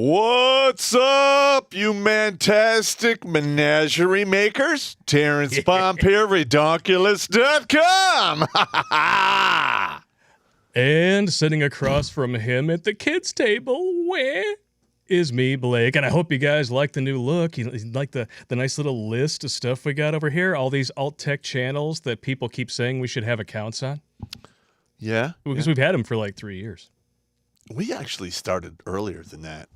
What's up, you fantastic menagerie makers? Terrence Pomp here, Redonkulas.com. And sitting across from him at the kids' table, where is me, Blake. And I hope you guys like the new look. You like the nice little list of stuff we got over here, all these alt-tech channels that people keep saying we should have accounts on. Yeah? Because we've had them for like 3 years. We actually started earlier than that.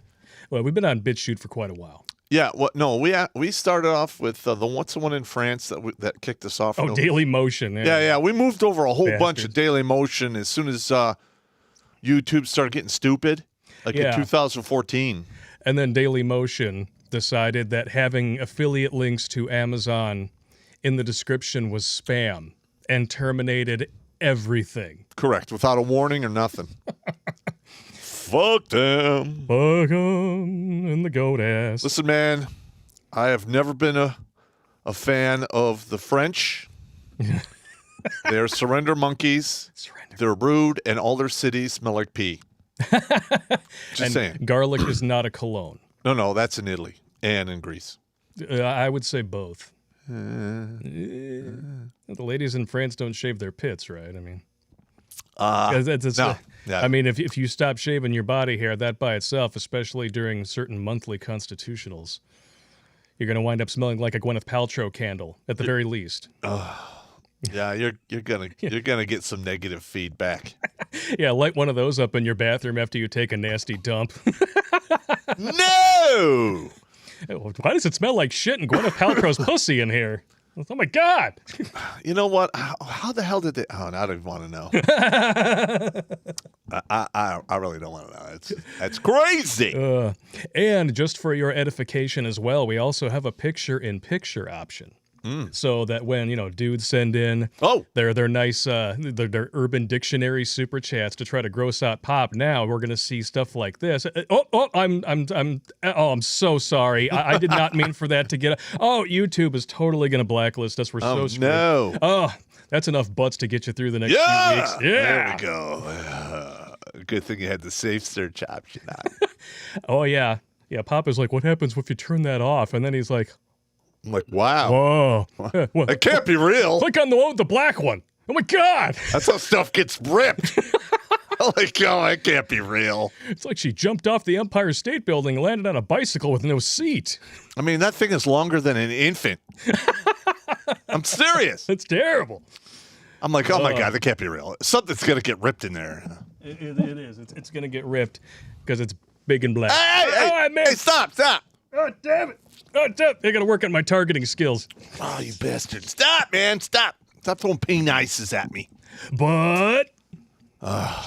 Well, we've been on BitChute for quite a while. Yeah, no, we started off with what's the one in France that kicked us off? Oh, Daily Motion. Yeah. We moved over a whole bunch of Daily Motion as soon as YouTube started getting stupid, like in 2014. And then Daily Motion decided that having affiliate links to Amazon in the description was spam and terminated everything. Correct, without a warning or nothing. Fuck them. Fuck them in the goat ass. Listen, man, I have never been a fan of the French. They're surrender monkeys. They're rude, and all their cities smell like pee. Just saying. Garlic is not a cologne. No, that's in Italy and in Greece. I would say both. The ladies in France don't shave their pits, right? I mean... no. I mean, if you stop shaving your body hair, that by itself, especially during certain monthly constitutionals, you're going to wind up smelling like a Gwyneth Paltrow candle, at the very least. Yeah, you're gonna get some negative feedback. Yeah, light one of those up in your bathroom after you take a nasty dump. No! Why does it smell like shit and Gwyneth Paltrow's pussy in here? Oh my God! You know what? How the hell did they? Oh, I don't even want to know. I really don't want to know. That's crazy. And just for your edification as well, we also have a picture-in-picture option. So that when, dudes send in their nice their Urban Dictionary super chats to try to gross out Pop, now we're gonna see stuff like this. I'm so sorry. I did not mean for that to get. YouTube is totally gonna blacklist us. We're so screwed. No. Oh, that's enough butts to get you through the next few weeks. There we go. Good thing you had the safe search option on. Oh yeah. Pop is like, what happens if you turn that off? And then he's like. I'm like, wow. Whoa. It can't be real. Click on the black one. Oh, my God. That's how stuff gets ripped. Like, oh, it can't be real. It's like she jumped off the Empire State Building and landed on a bicycle with no seat. I mean, that thing is longer than an infant. I'm serious. It's terrible. I'm like, oh, my God, that can't be real. Something's going to get ripped in there. It is. It's going to get ripped because it's big and black. Hey, stop. Oh, damn it. I got to work on my targeting skills. Oh, you bastard. Stop, man. Stop throwing ping ices at me. But...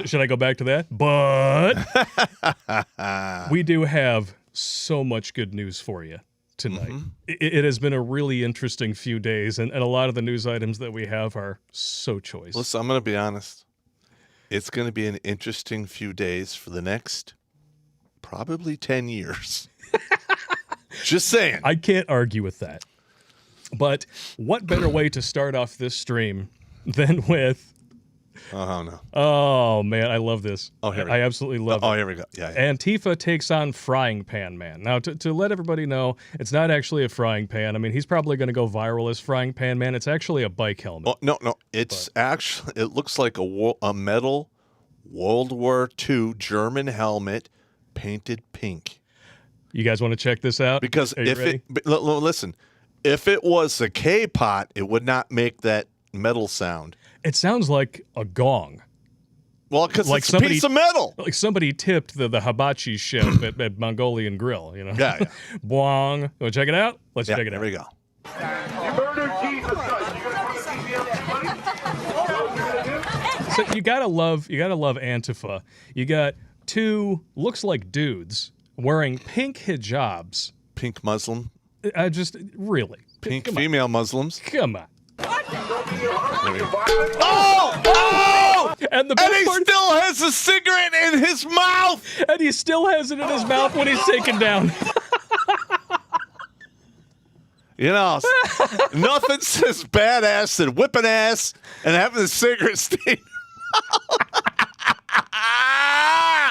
should I go back to that? But... we do have so much good news for you tonight. Mm-hmm. It has been a really interesting few days, and a lot of the news items that we have are so choice. Listen, I'm going to be honest. It's going to be an interesting few days for the next probably 10 years. Just saying. I can't argue with that. But what better way to start off this stream than with... Oh, no. Oh, man, I love this. Oh, here we go. I absolutely love it. Oh, here we go. Yeah. Antifa takes on Frying Pan Man. Now, to let everybody know, it's not actually a frying pan. I mean, he's probably going to go viral as Frying Pan Man. It's actually a bike helmet. Oh, no. It's actually... It looks like a metal World War II German helmet painted pink. You guys want to check this out? Because listen, if it was a K-pot, it would not make that metal sound. It sounds like a gong. Well, because it's a piece of metal. Like somebody tipped the hibachi chef at Mongolian Grill, Yeah. Boing. Want to check it out? Let's check it out. Here we go. You murdered Jesus Christ. You gonna put CDC So you gotta love Antifa. You got two looks like dudes wearing pink hijabs. Pink Muslim. Really. Pink female Muslims. Come on. Oh! And he still has a cigarette in his mouth! And he still has it in his mouth when he's taken down. Nothing says badass than whipping ass and having a cigarette stay.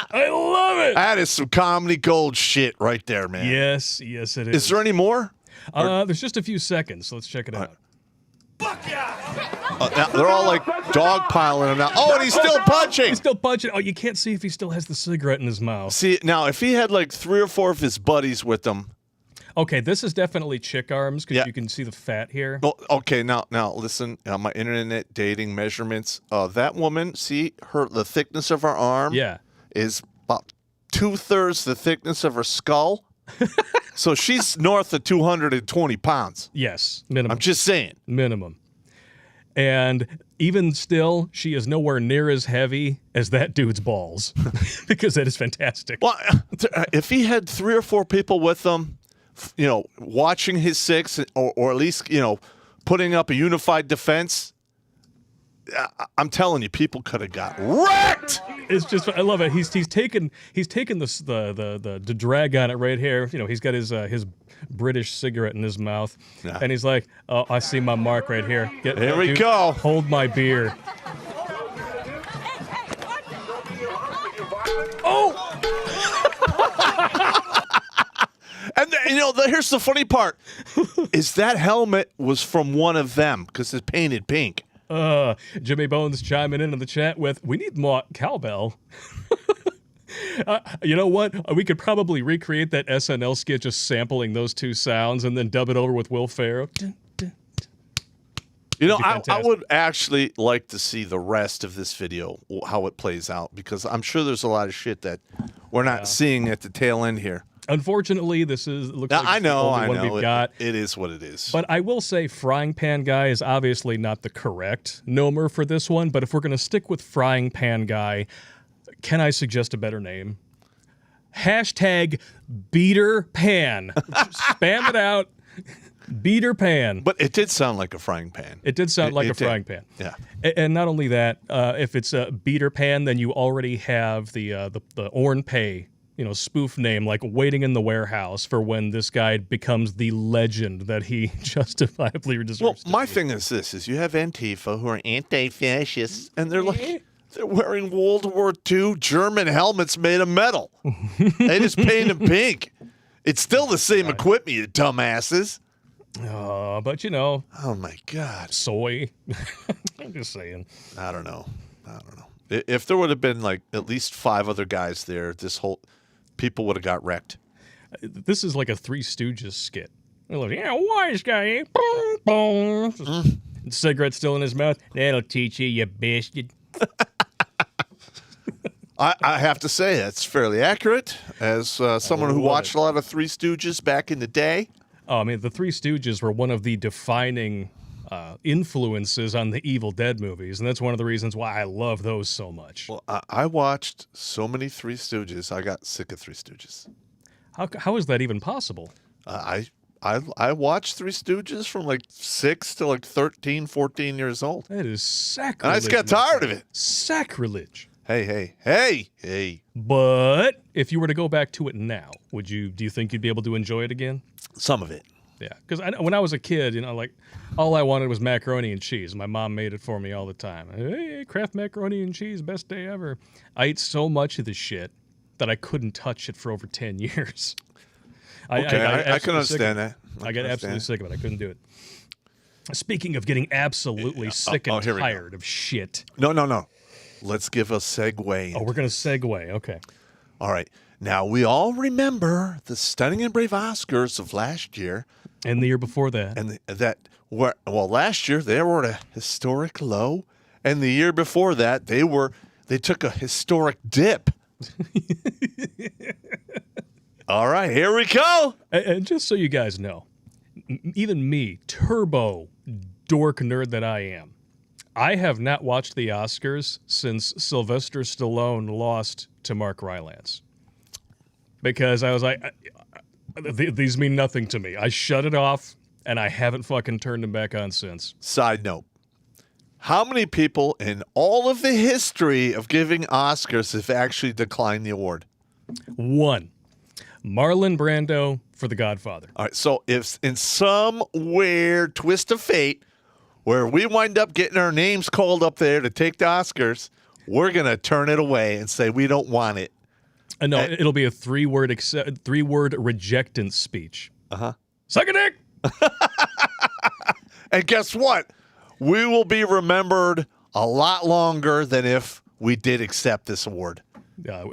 I love love it. That is some comedy gold shit right there, man. Yes, yes, it is. Is there any more? There's just a few seconds, so let's check it out. Now they're all like dogpiling him now. Oh, and he's still punching. He's still punching. Oh, you can't see if he still has the cigarette in his mouth. See, now if he had like 3 or 4 of his buddies with him. Okay, this is definitely chick arms because Yeah. you can see the fat here. Well, okay, now listen. My internet dating measurements. That woman, see the thickness of her arm. Yeah. Is about 2/3 the thickness of her skull. So she's north of 220 pounds. Yes, minimum. I'm just saying. Minimum. And even still, she is nowhere near as heavy as that dude's balls because that is fantastic. Well, if he had 3 or 4 people with him, watching his 6 or at least, putting up a unified defense, I'm telling you, people could have got wrecked. It's just, I love it. He's taken the drag on it right here. He's got his British cigarette in his mouth, Yeah. and he's like, "Oh, I see my mark right here. Here we go. Hold my beer." Oh, And here's the funny part: is that helmet was from one of them because it's painted pink. Jimmy Bones chiming in the chat with, "We need more cowbell." You know what? We could probably recreate that SNL skit just sampling those two sounds and then dub it over with Will Ferrell. I fantastic. would actually like to see the rest of this video, how it plays out, because I'm sure there's a lot of shit that we're not seeing at the tail end here. Unfortunately, looks like I it's the know, only one we've got. It is what it is. But I will say Frying Pan Guy is obviously not the correct nomer for this one, but if we're going to stick with Frying Pan Guy, can I suggest a better name? Hashtag Beater Pan. Spam it out. Beater Pan. But it did sound like a frying pan. It did sound like a did. frying pan. Yeah. And not only that, if it's a Beater Pan, then you already have the Orn Pay, spoof name, like waiting in the warehouse for when this guy becomes the legend that he justifiably deserves. Well, to my be. thing is this: is you have Antifa who are anti-fascists, and they're wearing World War II German helmets made of metal. They just paint them pink. It's still the same equipment, you dumbasses. But Oh my God! soy. I'm just saying. I don't know. If there would have been like at least 5 other guys there, people would have got wrecked. This is like a Three Stooges skit. They're like, wise guy. Boom, boom. Cigarette still in his mouth. That'll teach you, you bastard. I have to say that's fairly accurate. As someone who watched a lot of Three Stooges back in the day. Oh, I mean, the Three Stooges were one of the defining influences on the Evil Dead movies, and that's one of the reasons why I love those so much. Well, I watched so many Three Stooges, I got sick of Three Stooges. How is that even possible? I watched Three Stooges from like 6 to like 13, 14 years old. That is sacrilege. And I just got tired of it. Sacrilege. Hey. But if you were to go back to it now, do you think you'd be able to enjoy it again? Some of it. Yeah, because when I was a kid, like all I wanted was macaroni and cheese. My mom made it for me all the time. Hey, Kraft macaroni and cheese, best day ever. I ate so much of this shit that I couldn't touch it for over 10 years. Okay, I can understand that. I got absolutely sick of it. I couldn't do it. Speaking of getting absolutely sick and here we go. tired of shit. No. Let's give a segue. Oh, we're going to segue. Okay. All right. Now, we all remember the stunning and brave Oscars of last year. And the year before that. And last year they were at a historic low. And the year before that, they took a historic dip. All right, here we go. And just so you guys know, even me, turbo dork nerd that I am, I have not watched the Oscars since Sylvester Stallone lost to Mark Rylance. Because I was like, these mean nothing to me. I shut it off, and I haven't fucking turned them back on since. Side note. How many people in all of the history of giving Oscars have actually declined the award? 1. Marlon Brando for The Godfather. All right, so if in some weird twist of fate where we wind up getting our names called up there to take the Oscars, we're going to turn it away and say we don't want it. No, it'll be a three-word rejectance speech. Uh-huh. Suck a dick! And guess what? We will be remembered a lot longer than if we did accept this award.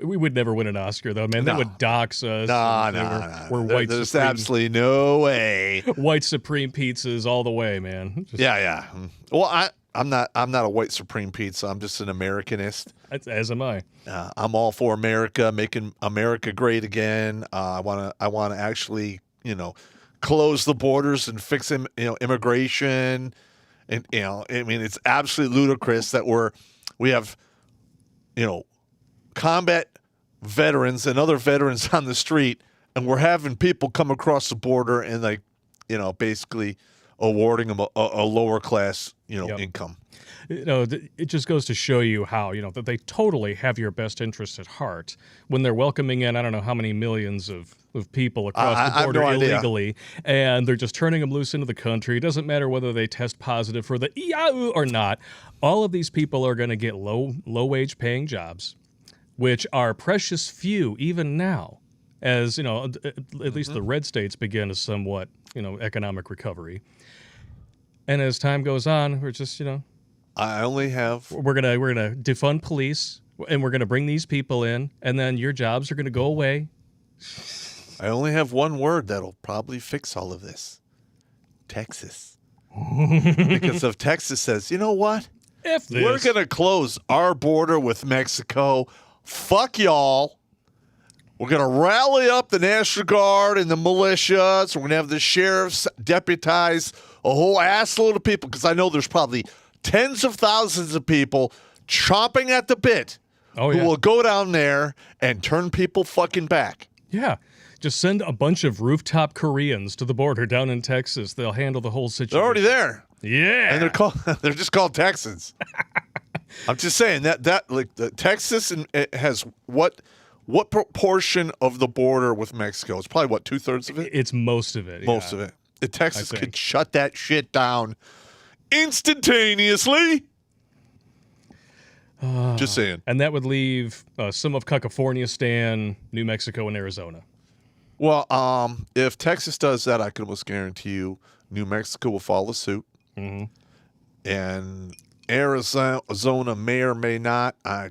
We would never win an Oscar, though, man. That would dox us. No. We're white There's supreme, absolutely no way. white supreme pizzas all the way, man. Yeah. Well, I'm not a white supreme pizza. I'm just an Americanist. As am I. I'm all for America, making America great again. I want to actually, close the borders and fix immigration. And I mean, it's absolutely ludicrous that we have, combat veterans and other veterans on the street, and we're having people come across the border and basically awarding them a lower class, income. It just goes to show you how, that they totally have your best interests at heart when they're welcoming in, I don't know how many millions of people across the border illegally, and they're just turning them loose into the country. It doesn't matter whether they test positive for the EIU or not. All of these people are going to get low wage paying jobs, which are precious few even now, as, at least the red states begin a somewhat, economic recovery. And as time goes on, we're just, I only have. We're gonna defund police, and we're gonna bring these people in, and then your jobs are gonna go away. I only have one word that'll probably fix all of this: Texas. Because if Texas says, you know what, we're gonna close our border with Mexico. Fuck y'all. We're gonna rally up the National Guard and the militias. We're gonna have the sheriffs deputize a whole assload of people, because I know there's probably tens of thousands of people chomping at the bit who will go down there and turn people fucking back. Yeah. Just send a bunch of rooftop Koreans to the border down in Texas. They'll handle the whole situation. They're already there. Yeah. And they're just called Texans. I'm just saying that like the Texas it has what proportion of the border with Mexico? It's probably 2/3 of it? It's most of it. Most of it. Texas could shut that shit down instantaneously. Just saying. And that would leave some of California, New Mexico, and Arizona. Well, if Texas does that, I can almost guarantee you New Mexico will follow suit. Mm-hmm. And Arizona may or may not. I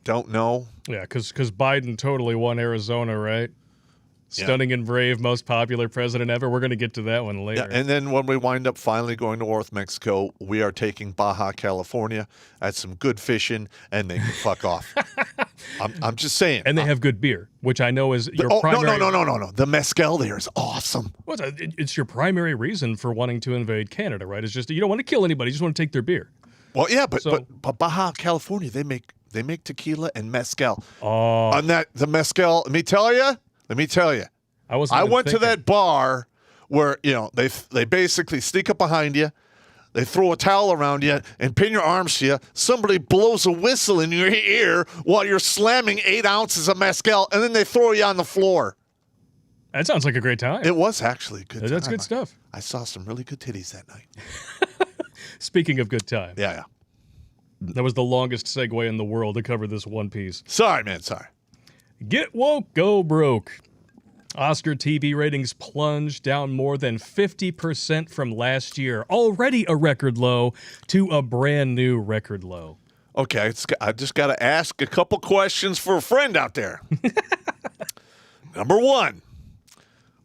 don't know. Yeah, because Biden totally won Arizona, right? Stunning and brave, most popular president ever. We're going to get to that one later. Yeah, and then when we wind up finally going to North Mexico, we are taking Baja California. That's some good fishing, and they can fuck off. I'm just saying. And they have good beer, which I know is your primary... No. The mezcal there is awesome. Well, it's your primary reason for wanting to invade Canada, right? It's just you don't want to kill anybody. You just want to take their beer. Well, yeah, but Baja California, they make tequila and mezcal. Oh. On the mezcal, let me tell you. I went to that bar where, they basically sneak up behind you, they throw a towel around you and pin your arms to you. Somebody blows a whistle in your ear while you're slamming 8 ounces of mezcal, and then they throw you on the floor. That sounds like a great time. It was actually a good time. That's good stuff. I saw some really good titties that night. Speaking of good time. Yeah. That was the longest segue in the world to cover this one piece. Sorry, man. Sorry. Get woke, go broke. Oscar TV ratings plunged down more than 50% from last year, already a record low, to a brand new record low. Okay, I just got to ask a couple questions for a friend out there. Number one,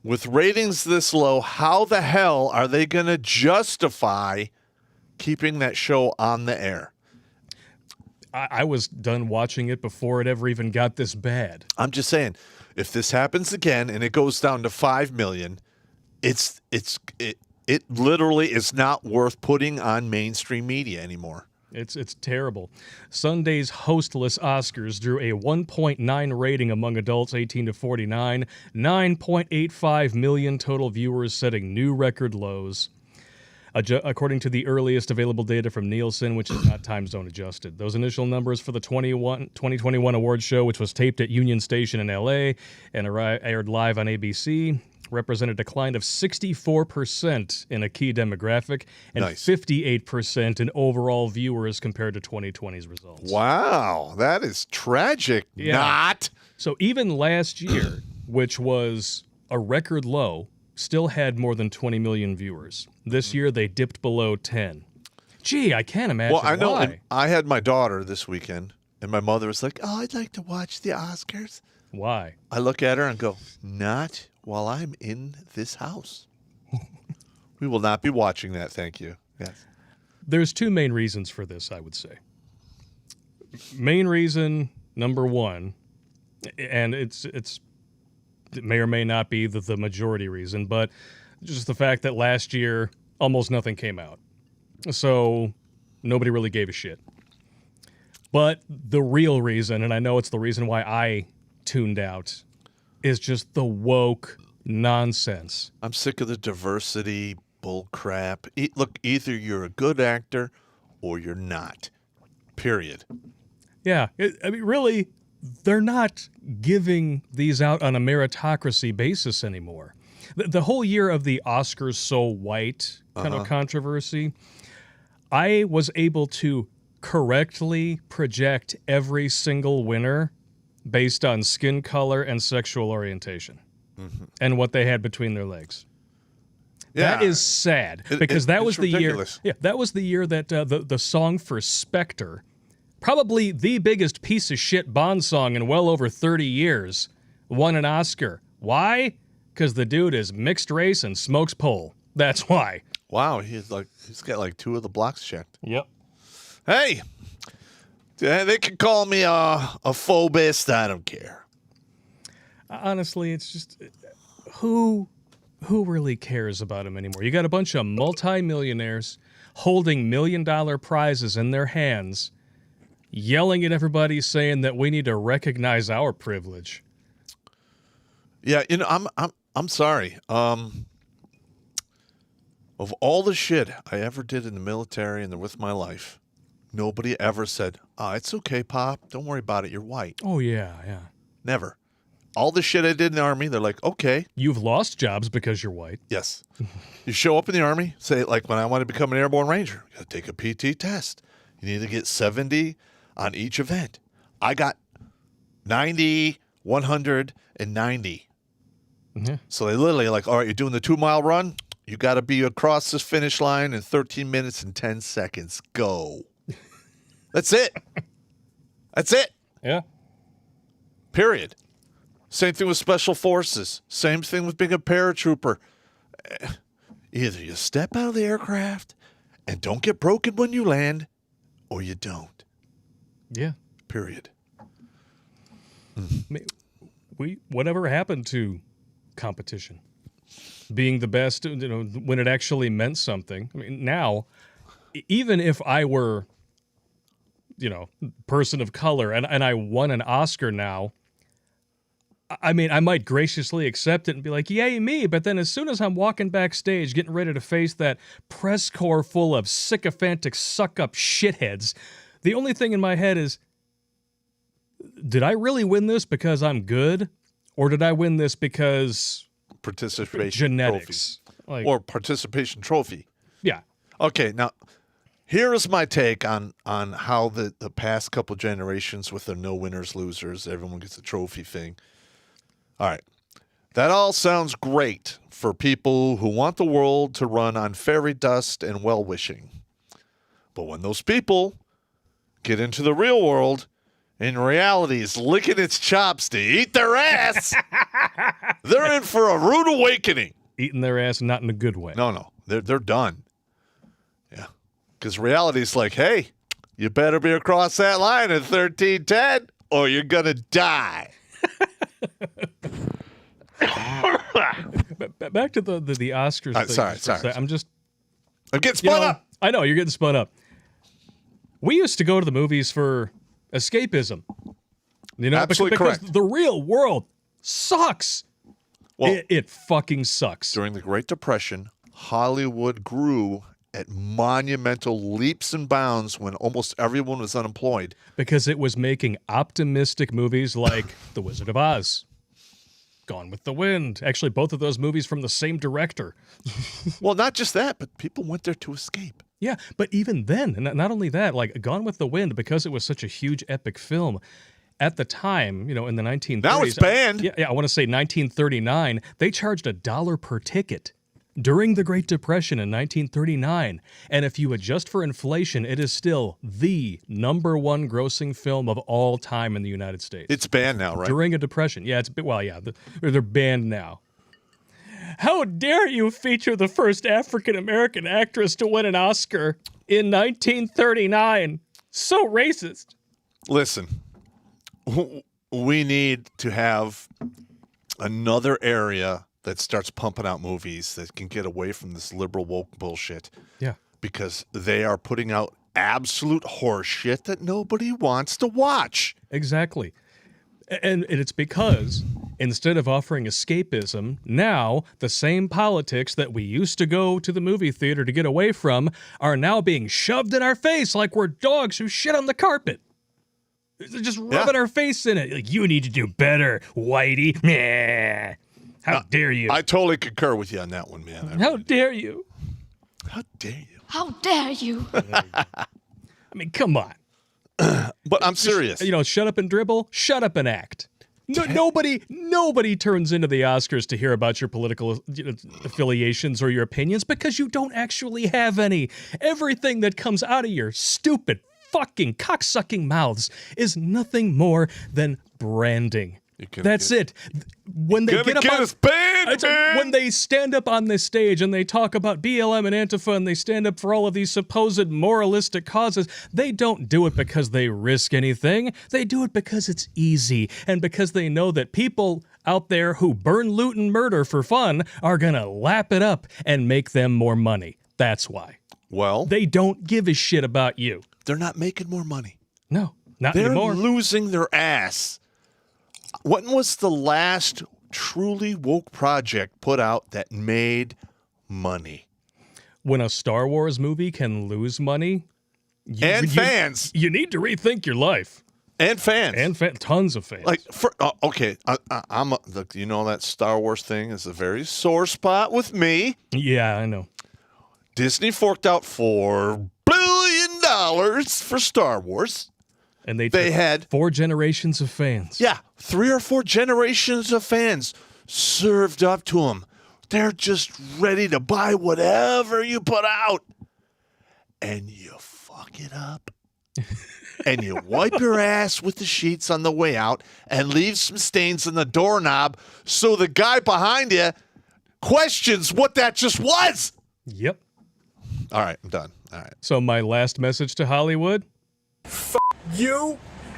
with ratings this low, how the hell are they going to justify keeping that show on the air? I was done watching it before it ever even got this bad. I'm just saying, if this happens again and it goes down to 5 million, it literally is not worth putting on mainstream media anymore. It's terrible. Sunday's hostless Oscars drew a 1.9 rating among adults 18 to 49, 9.85 million total viewers, setting new record lows. According to the earliest available data from Nielsen, which is not time zone adjusted. Those initial numbers for the 2021 awards show, which was taped at Union Station in LA and aired live on ABC, represent a decline of 64% in a key demographic and 58% in overall viewers compared to 2020's results. Wow, that is tragic. Yeah. Not. So even last year, which was a record low, still had more than 20 million viewers. This year they dipped below 10. Gee, I can't imagine Well, I know. why. And I had my daughter this weekend, and my mother was like, "Oh, I'd like to watch the Oscars." Why? I look at her and go, "Not while I'm in this house. We will not be watching that. Thank you." Yes. There's two main reasons for this, I would say. Main reason number one, and it may or may not be the majority reason, but just the fact that last year almost nothing came out. So nobody really gave a shit. But the real reason, and I know it's the reason why I tuned out, is just the woke nonsense. I'm sick of the diversity bull crap. Look, either you're a good actor or you're not. Period. Yeah, I mean, really, they're not giving these out on a meritocracy basis anymore. The whole year of the Oscars so white kind of controversy, I was able to correctly project every single winner based on skin color and sexual orientation and what they had between their legs. Yeah. That is sad because that was the ridiculous. year. Yeah, that was the year that the song for Spectre, probably the biggest piece of shit Bond song in well over 30 years, won an Oscar. Why? Because the dude is mixed race and smokes pole. That's why. Wow, he's got like 2 of the blocks checked. Yep. Hey, they can call me a phobist. I don't care. Honestly, it's just who really cares about him anymore? You got a bunch of multimillionaires holding $1 million prizes in their hands, yelling at everybody, saying that we need to recognize our privilege. Yeah, I'm sorry. Of all the shit I ever did in the military and with my life, nobody ever said, "Oh, it's okay, Pop. Don't worry about it. You're white." Oh yeah. Never. All the shit I did in the Army, they're like, "Okay, You've lost jobs because you're white. yes." You show up in the Army, say, like when I want to become an airborne ranger, you got to take a PT test. You need to get 70 on each event. I got 90, 100, and 90. Yeah. So they literally like, all right, you're doing the 2-mile run. You got to be across this finish line in 13 minutes and 10 seconds. Go. That's it. That's it. Yeah. Period. Same thing with special forces. Same thing with being a paratrooper. Either you step out of the aircraft and don't get broken when you land, or you don't. Yeah. Period. Whatever happened to competition? Being the best, when it actually meant something. I mean, now, even if I were, person of color and I won an Oscar now, I mean, I might graciously accept it and be like, yay, me. But then as soon as I'm walking backstage, getting ready to face that press corps full of sycophantic suck-up shitheads, the only thing in my head is, did I really win this because I'm good? Or did I win this because Participation genetics? trophy. Or participation trophy. Yeah. Okay, now, here is my take on how the past couple generations with the no winners, losers, everyone gets a trophy thing. All right. That all sounds great for people who want the world to run on fairy dust and well-wishing. But when those people get into the real world and reality is licking its chops to eat their ass, they're in for a rude awakening. Eating their ass, not in a good way. No. They're done. Yeah. Because reality is like, hey, you better be across that line at 13:10 or you're going to die. Back to the Oscars thing. Sorry. I'm getting spun up. I know, you're getting spun up. We used to go to the movies for escapism. Absolutely because correct. The real world sucks. Well, It fucking sucks. during the Great Depression, Hollywood grew at monumental leaps and bounds when almost everyone was unemployed. Because it was making optimistic movies like The Wizard of Oz, Gone with the Wind. Actually, both of those movies from the same director. Well, not just that, but people went there to escape. Yeah, but even then, and not only that, like Gone with the Wind, because it was such a huge epic film, at the time, in the 1930s. Now it's banned. Yeah, I want to say 1939, they charged $1 per ticket during the Great Depression in 1939. And if you adjust for inflation, it is still the number one grossing film of all time in the United States. It's banned now, right? During a depression. Yeah, they're banned now. How dare you feature the first African-American actress to win an Oscar in 1939? So racist. Listen, we need to have another area that starts pumping out movies that can get away from this liberal woke bullshit. Yeah. Because they are putting out absolute horse shit that nobody wants to watch. Exactly. And it's because instead of offering escapism, now the same politics that we used to go to the movie theater to get away from are now being shoved in our face like we're dogs who shit on the carpet. They're just rubbing our face in it. Like, you need to do better, Whitey. Meh. How dare you? I totally concur with you on that one, man. How dare you? How dare you? How dare you? I mean, come on. But I'm serious. Shut up and dribble, shut up and act. No, nobody turns into the Oscars to hear about your political affiliations or your opinions because you don't actually have any. Everything that comes out of your stupid fucking cocksucking mouths is nothing more than branding. That's it. When they get up on, when they stand up on this stage and they talk about BLM and Antifa and they stand up for all of these supposed moralistic causes, they don't do it because they risk anything. They do it because it's easy and because they know that people out there who burn, loot, and murder for fun are gonna lap it up and make them more money. That's why. Well, they don't give a shit about you. They're not making more money. No, not They're anymore. They're losing their ass. When was the last truly woke project put out that made money? When a Star Wars movie can lose money, fans, you need to rethink your life. And fans, tons of fans. Like, that Star Wars thing is a very sore spot with me. Yeah, I know. Disney forked out $4 billion for Star Wars. And they had 4 generations of fans. Yeah, 3 or 4 generations of fans served up to them. They're just ready to buy whatever you put out. And you fuck it up. And you wipe your ass with the sheets on the way out and leave some stains on the doorknob so the guy behind you questions what that just was. Yep. All right, I'm done. All right. So my last message to Hollywood. You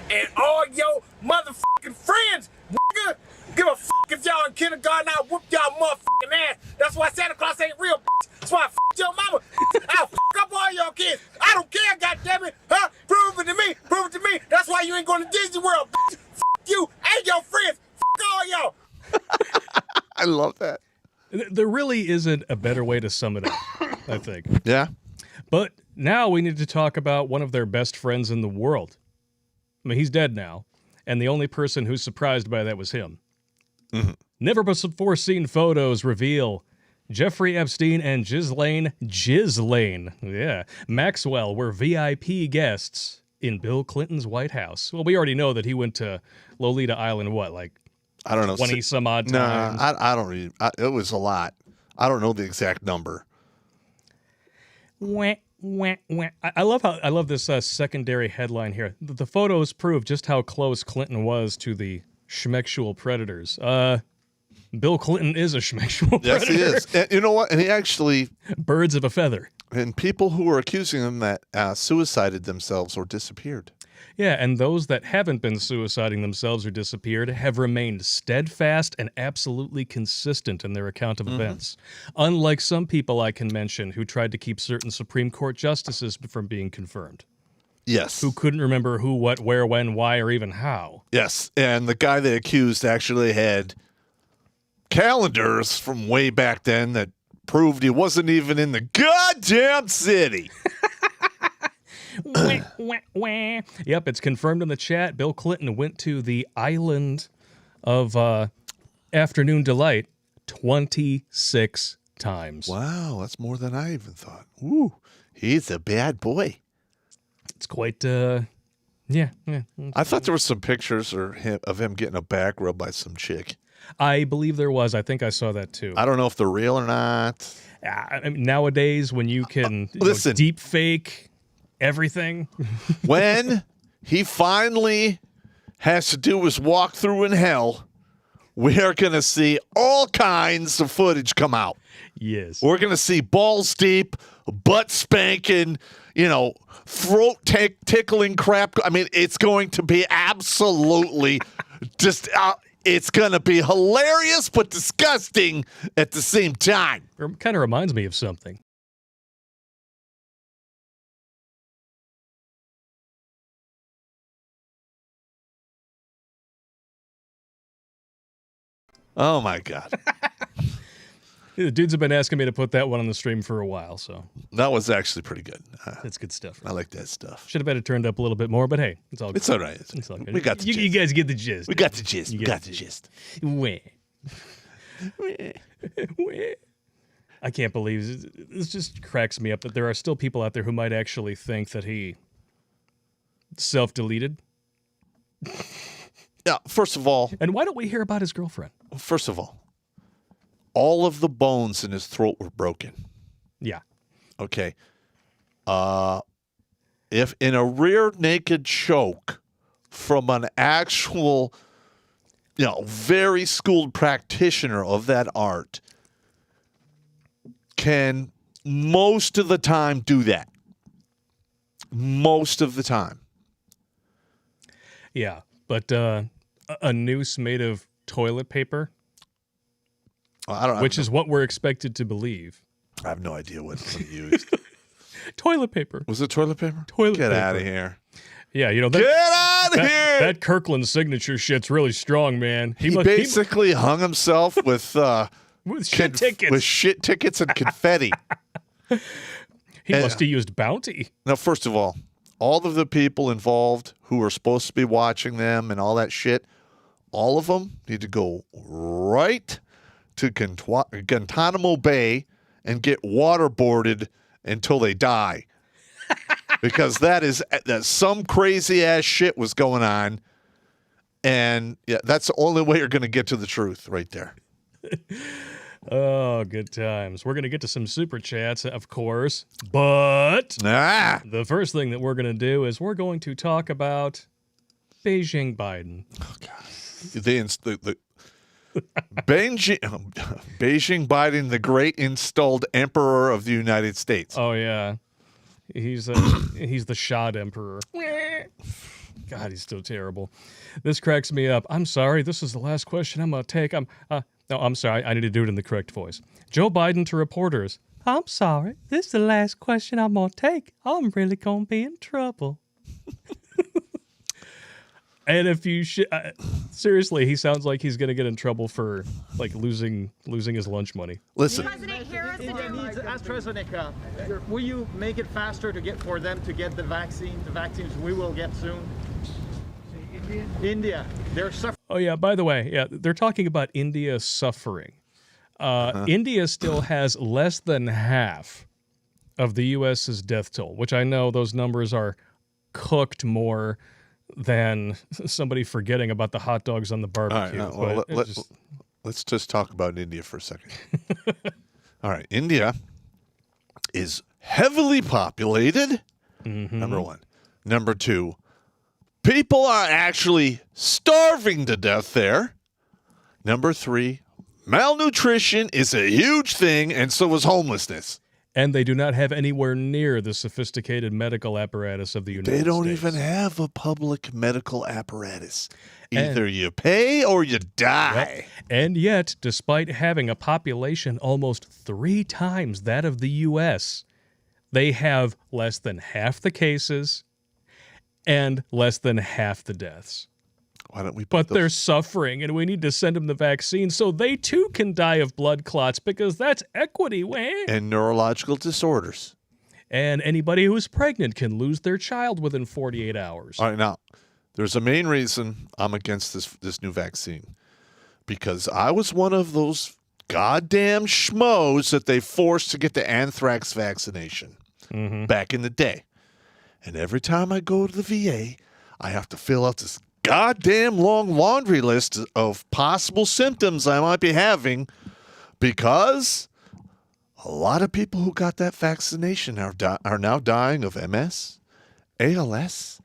and all your motherfucking friends, nigga. Give a fuck if y'all in kindergarten, I'll whoop y'all motherfucking ass. That's why Santa Claus ain't real, bitch. That's why I fucked your mama. I'll fuck up all your kids. I don't care, goddammit. Huh? Prove it to me. Prove it to me. That's why you ain't going to Disney World, bitch. Fuck you and your friends. Fuck all y'all. I love that. There really isn't a better way to sum it up, I think. Yeah. But now we need to talk about one of their best friends in the world. I mean, he's dead now, and the only person who's surprised by that was him. Mm-hmm. Never before seen photos reveal Jeffrey Epstein and Ghislaine Maxwell were VIP guests in Bill Clinton's White House. Well, we already know that he went to Lolita Island, I don't know, 20 some odd times? No, I don't read. It was a lot. I don't know the exact number. Wah, wah, wah. I love this secondary headline here. The photos prove just how close Clinton was to the schmexual predators. Bill Clinton is a schmexual predator. Yes, he is. And you know what? And he actually... Birds of a feather. And people who were accusing him that suicided themselves or disappeared. Yeah, and those that haven't been suiciding themselves or disappeared have remained steadfast and absolutely consistent in their account of events. Unlike some people I can mention who tried to keep certain Supreme Court justices from being confirmed. Yes. Who couldn't remember who, what, where, when, why, or even how. Yes, and the guy they accused actually had calendars from way back then that proved he wasn't even in the goddamn city. Wah, wah, wah. Yep, it's confirmed in the chat. Bill Clinton went to the island of Afternoon Delight 26 times. Wow, that's more than I even thought. Ooh, he's a bad boy. It's quite a Yeah. I thought there were some pictures of him getting a back rub by some chick. I believe there was. I think I saw that too. I don't know if they're real or not. I mean, nowadays, when you can listen. deep fake everything. When he finally has to do his walkthrough in hell, we are going to see all kinds of footage come out. Yes. We're going to see balls deep, butt spanking, throat tickling crap. I mean, it's going to be absolutely just, it's going to be hilarious but disgusting at the same time. It kind of reminds me of something. Oh, my God. The dudes have been asking me to put that one on the stream for a while, so That was actually pretty good. that's good stuff. I like that stuff. Should have had it turned up a little bit more, but hey, it's all good. It's all right. It's all good. We got the you gist. guys get the gist. We got the gist. You We get got the the gist. Wah. I can't believe this just cracks me up that there are still people out there who might actually think that he self-deleted. Yeah, first of all, And why don't we hear about his girlfriend? all of the bones in his throat were broken. Yeah. Okay. If in a rear naked choke from an actual, very schooled practitioner of that art can most of the time do that. Most of the time. Yeah. But a noose made of toilet paper, which is what we're expected to believe. I have no idea what he used. Toilet paper. Was it toilet paper? Toilet Get paper. out of here. Yeah, that, Get out of here. that Kirkland signature shit's really strong, man. He basically hung himself with with shit tickets. with shit tickets and confetti. He must have used Bounty. Now, first of all of the people involved who are supposed to be watching them and all that shit, all of them need to go right to Guantanamo Bay and get waterboarded until they die. Because that some crazy ass shit was going on. And yeah, that's the only way you're going to get to the truth right there. Oh, good times. We're going to get to some super chats, of course. But the first thing that we're going to do is we're going to talk about Beijing Biden. Oh, God. The Beijing Biden, the great installed emperor of the United States. Oh, yeah. He's the shot emperor. God, he's so terrible. This cracks me up. I'm sorry. This is the last question I'm going to take. No, I'm sorry. I need to do it in the correct voice. Joe Biden to reporters. I'm sorry. This is the last question I'm going to take. I'm really going to be in trouble. And if you seriously, he sounds like he's going to get in trouble for losing his lunch money. Listen. India needs AstraZeneca. Will you make it faster for them to get the vaccine? The vaccines we will get soon. India, they're suffering. Oh yeah. By the way, yeah, they're talking about India suffering. India still has less than half of the U.S.'s death toll, which I know those numbers are cooked more than somebody forgetting about the hot dogs on the barbecue. All right, let's just talk about India for a second. All right, India is heavily populated, number one. Number two, people are actually starving to death there. Number three, malnutrition is a huge thing, and so is homelessness. And they do not have anywhere near the sophisticated medical apparatus of the United States. They don't even have a public medical apparatus. Either you pay or you die. Yep. And yet, despite having a population almost 3 times that of the U.S., they have less than half the cases and less than half the deaths. Why don't we? But they're suffering, and we need to send them the vaccine so they too can die of blood clots because that's equity, man. And neurological disorders. And anybody who's pregnant can lose their child within 48 hours. All right, now, there's a main reason I'm against this new vaccine. Because I was one of those goddamn schmoes that they forced to get the anthrax vaccination back in the day. And every time I go to the VA, I have to fill out this goddamn long laundry list of possible symptoms I might be having because a lot of people who got that vaccination are now dying of MS, ALS.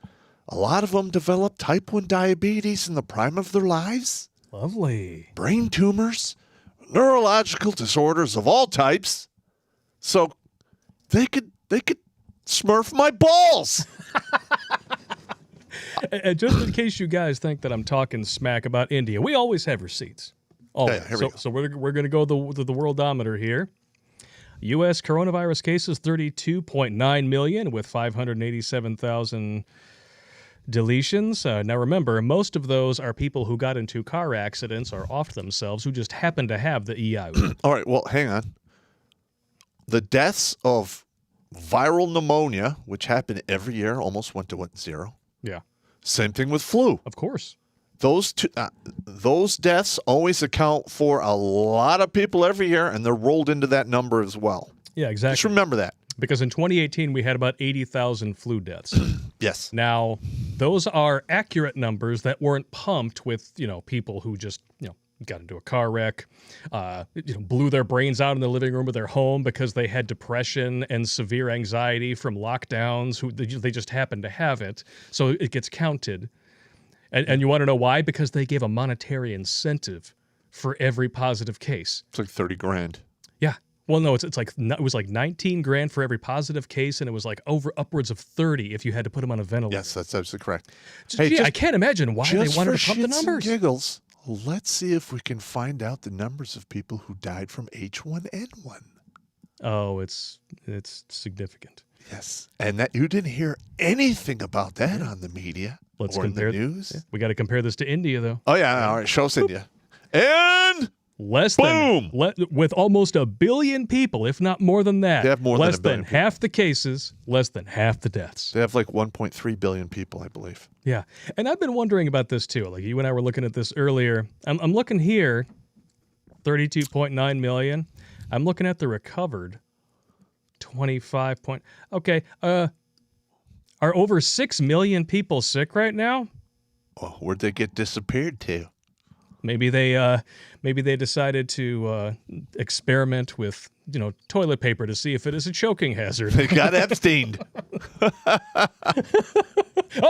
A lot of them developed type 1 diabetes in the prime of their lives. Lovely. Brain tumors, neurological disorders of all types. So they could smurf my balls. And just in case you guys think that I'm talking smack about India, we always have receipts. Always. Yeah, here we go. So we're going to go to the Worldometer here. U.S. coronavirus cases 32.9 million with 587,000 deletions. Now remember, most of those are people who got into car accidents or offed themselves who just happen to have the EIU. All right, well, hang on. The deaths of viral pneumonia, which happen every year, almost went to 0. Yeah, Same thing with flu. of course. Those deaths always account for a lot of people every year, and they're rolled into that number as well. Yeah, Just exactly. remember that. Because in 2018, we had about 80,000 flu deaths. Yes. Now, those are accurate numbers that weren't pumped with, people who just, got into a car wreck, blew their brains out in the living room of their home because they had depression and severe anxiety from lockdowns. They just happened to have it. So it gets counted. And you want to know why? Because they gave a monetary incentive for every positive case. It's like 30 grand. Yeah. Well, no, it was like 19 grand for every positive case, and it was like upwards of 30 if you had to put them on a ventilator. Yes, that's absolutely correct. I can't imagine why they wanted to pump the shits and numbers. giggles, let's see if we can find out the numbers of people who died from H1N1. Oh, it's significant. Yes. And that you didn't hear anything about that on the media or in the news. Yeah, we got to compare this to India, though. Oh, yeah. All right. Show us India. And boom! With almost 1 billion people, if not more than that. They have more than less 1 billion than people. half the cases, less than half the deaths. They have like 1.3 billion people, I believe. Yeah. And I've been wondering about this, too. Like, you and I were looking at this earlier. I'm looking here, 32.9 million. I'm looking at the recovered, 25 point. Okay. Are over 6 million people sick right now? Oh, where'd they get disappeared to? Maybe they decided to experiment with toilet paper to see if it is a choking hazard. They got Epsteined. Hey,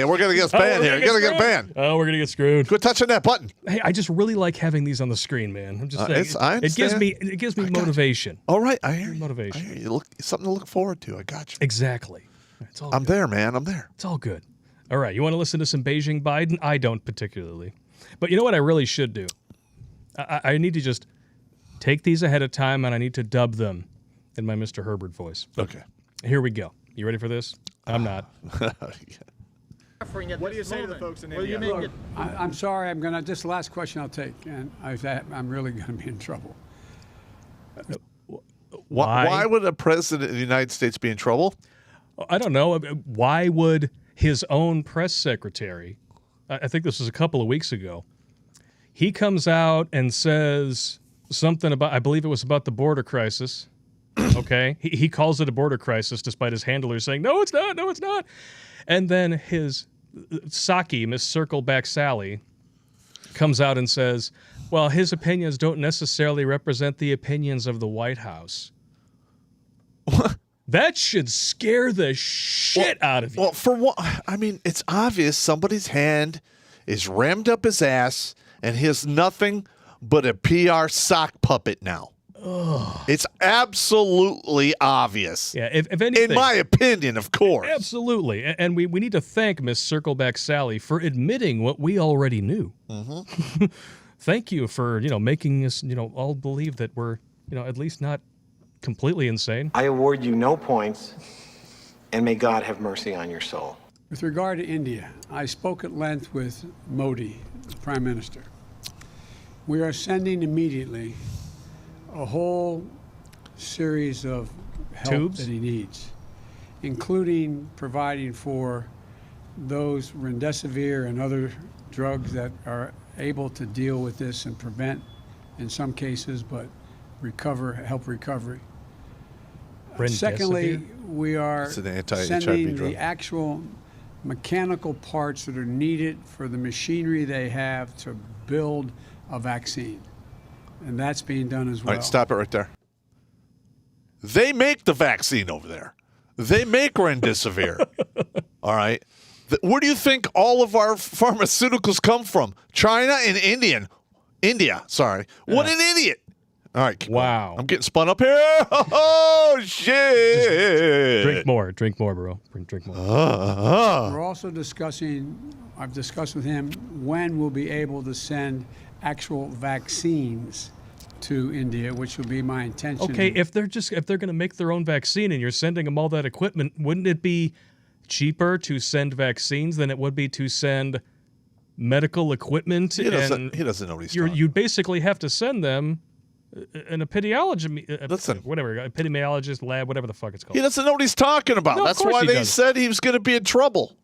we're going to get banned here. You're going to get banned. Oh, we're going to get screwed. Quit touching that button. Hey, I just really like having these on the screen, man. I'm just saying. I It gives understand. me motivation. All right, I hear you. Motivation. I hear you. Something to look forward to. I got you. Exactly. It's all I'm good. there, man. I'm there. It's all good. All right, you want to listen to some Beijing Biden? I don't particularly. But you know what I really should do? I need to just take these ahead of time, and I need to dub them in my Mr. Herbert voice. Okay. Here we go. You ready for this? I'm not. What do you say to the folks in India? Look, I'm sorry. This last question I'll take, and I'm really going to be in trouble. Why would a president of the United States be in trouble? I don't know. Why would his own press secretary, I think this was a couple of weeks ago, he comes out and says something about, I believe it was about the border crisis. Okay. He calls it a border crisis despite his handlers saying, no, it's not. No, it's not. And then his Saki, Miss Circleback Sally, comes out and says, well, his opinions don't necessarily represent the opinions of the White House. What? That should scare the shit out of you. Well, for what? I mean, it's obvious somebody's hand is rammed up his ass and he has nothing but a PR sock puppet now. Ugh. It's absolutely obvious. Yeah, if anything. In my opinion, of course. Absolutely. And we need to thank Miss Circleback Sally for admitting what we already knew. Mm-hmm. Thank you for, making us, all believe that we're, at least not completely insane. I award you no points, and may God have mercy on your soul. With regard to India, I spoke at length with Modi, the Prime Minister. We are sending immediately a whole series of help Tubes? that he needs, including providing for those remdesivir and other drugs that are able to deal with this and prevent, in some cases, but help recovery. Secondly, we are It's an anti-HIV sending drug. the actual mechanical parts that are needed for the machinery they have to build a vaccine. And that's being done as well. All right, stop it right there. They make the vaccine over there. They make remdesivir. All right. Where do you think all of our pharmaceuticals come from? China and India. Sorry. What an idiot. All right. keep Wow. going. I'm getting spun up here. Oh, shit. Drink more, bro. Drink more. We're also discussing, I've discussed with him when we'll be able to send actual vaccines to India, which will be my intention. Okay, if they're going to make their own vaccine and you're sending them all that equipment, wouldn't it be cheaper to send vaccines than it would be to send medical equipment? He doesn't know what he's talking about. You basically have to send them an epidemiologist lab, whatever the fuck it's called. He doesn't know what he's talking about. No, of That's course why he they doesn't. said he was going to be in trouble.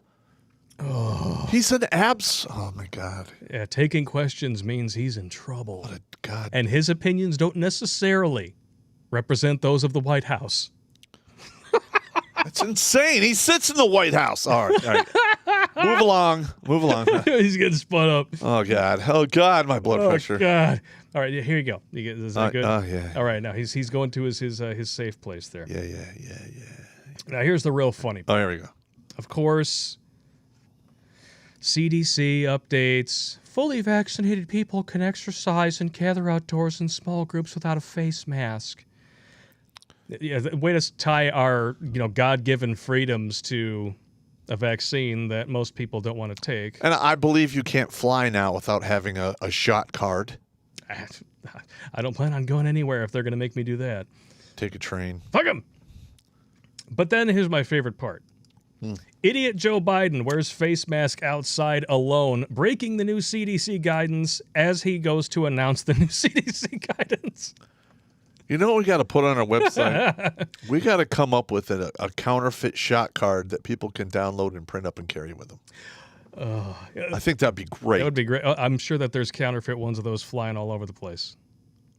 Oh. He's an abs. Oh, my God. Yeah, taking questions means he's in trouble. What a God. And his opinions don't necessarily represent those of the White House. That's insane. He sits in the White House. All right. Move along. He's getting spun up. Oh, God. My blood pressure. Oh, God. All right, here you go. Is that good? Oh, yeah. All right, now he's going to his safe place there. Yeah. Now, here's the real funny Oh, part. here we go. Of course, CDC updates. Fully vaccinated people can exercise and gather outdoors in small groups without a face mask. Yeah, the way to tie our God-given freedoms to a vaccine that most people don't want to take. And I believe you can't fly now without having a shot card. I don't plan on going anywhere if they're going to make me do that. Take a train. Fuck them. But then here's my favorite part. Idiot Joe Biden wears face mask outside alone, breaking the new CDC guidance as he goes to announce the new CDC guidance. You know what we got to put on our website? We got to come up with a counterfeit shot card that people can download and print up and carry with them. I think that'd be great. That would be great. I'm sure that there's counterfeit ones of those flying all over the place.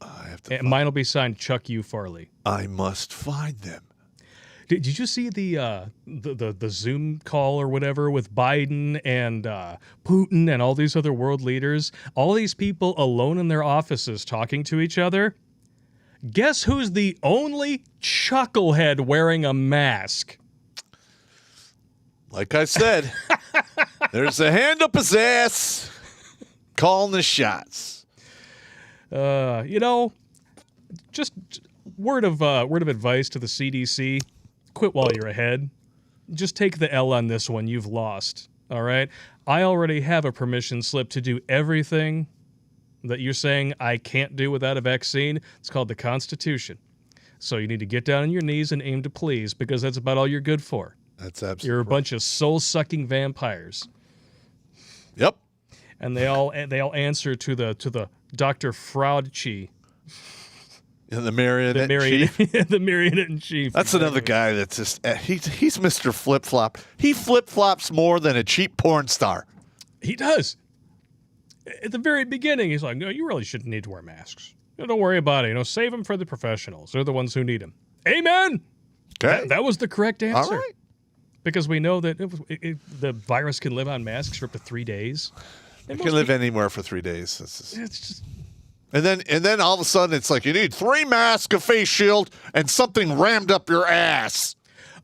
I have to. And mine will be signed Chuck U. Farley. I must find them. Did you see the Zoom call or whatever with Biden and Putin and all these other world leaders? All these people alone in their offices talking to each other. Guess who's the only chucklehead wearing a mask? Like I said, there's a hand up his ass calling the shots. Just word of advice to the CDC. Quit while you're ahead. Just take the L on this one. You've lost. All right? I already have a permission slip to do everything that you're saying I can't do without a vaccine. It's called the Constitution. So you need to get down on your knees and aim to please, because that's about all you're good for. That's absolutely. You're a bunch of soul-sucking vampires. Yep. And they all answer to the Dr. Fraudchi. And the marionette chief. The marionette in chief. That's another guy that's just he's Mr. Flip Flop. He flip flops more than a cheap porn star. He does. At the very beginning, he's like, "No, you really shouldn't need to wear masks. Don't worry about it. Save them for the professionals. They're the ones who need them." Amen. Okay. That was the correct answer. All right. Because we know that the virus can live on masks for up to 3 days. You can live anywhere for 3 days. It's just. And then all of a sudden it's like you need 3 masks, a face shield, and something rammed up your ass.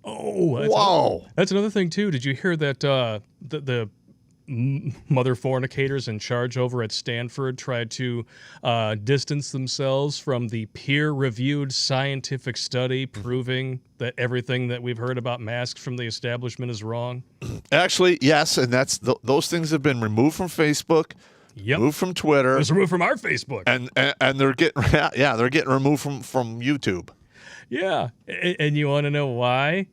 Oh, whoa! That's another thing too. Did you hear that the mother fornicators in charge over at Stanford tried to distance themselves from the peer-reviewed scientific study proving that everything that we've heard about masks from the establishment is wrong? Actually, yes, and those things have been removed from Facebook. Yep. Removed from Twitter. It was removed from our Facebook. And they're getting removed from YouTube. Yeah. And you want to know why?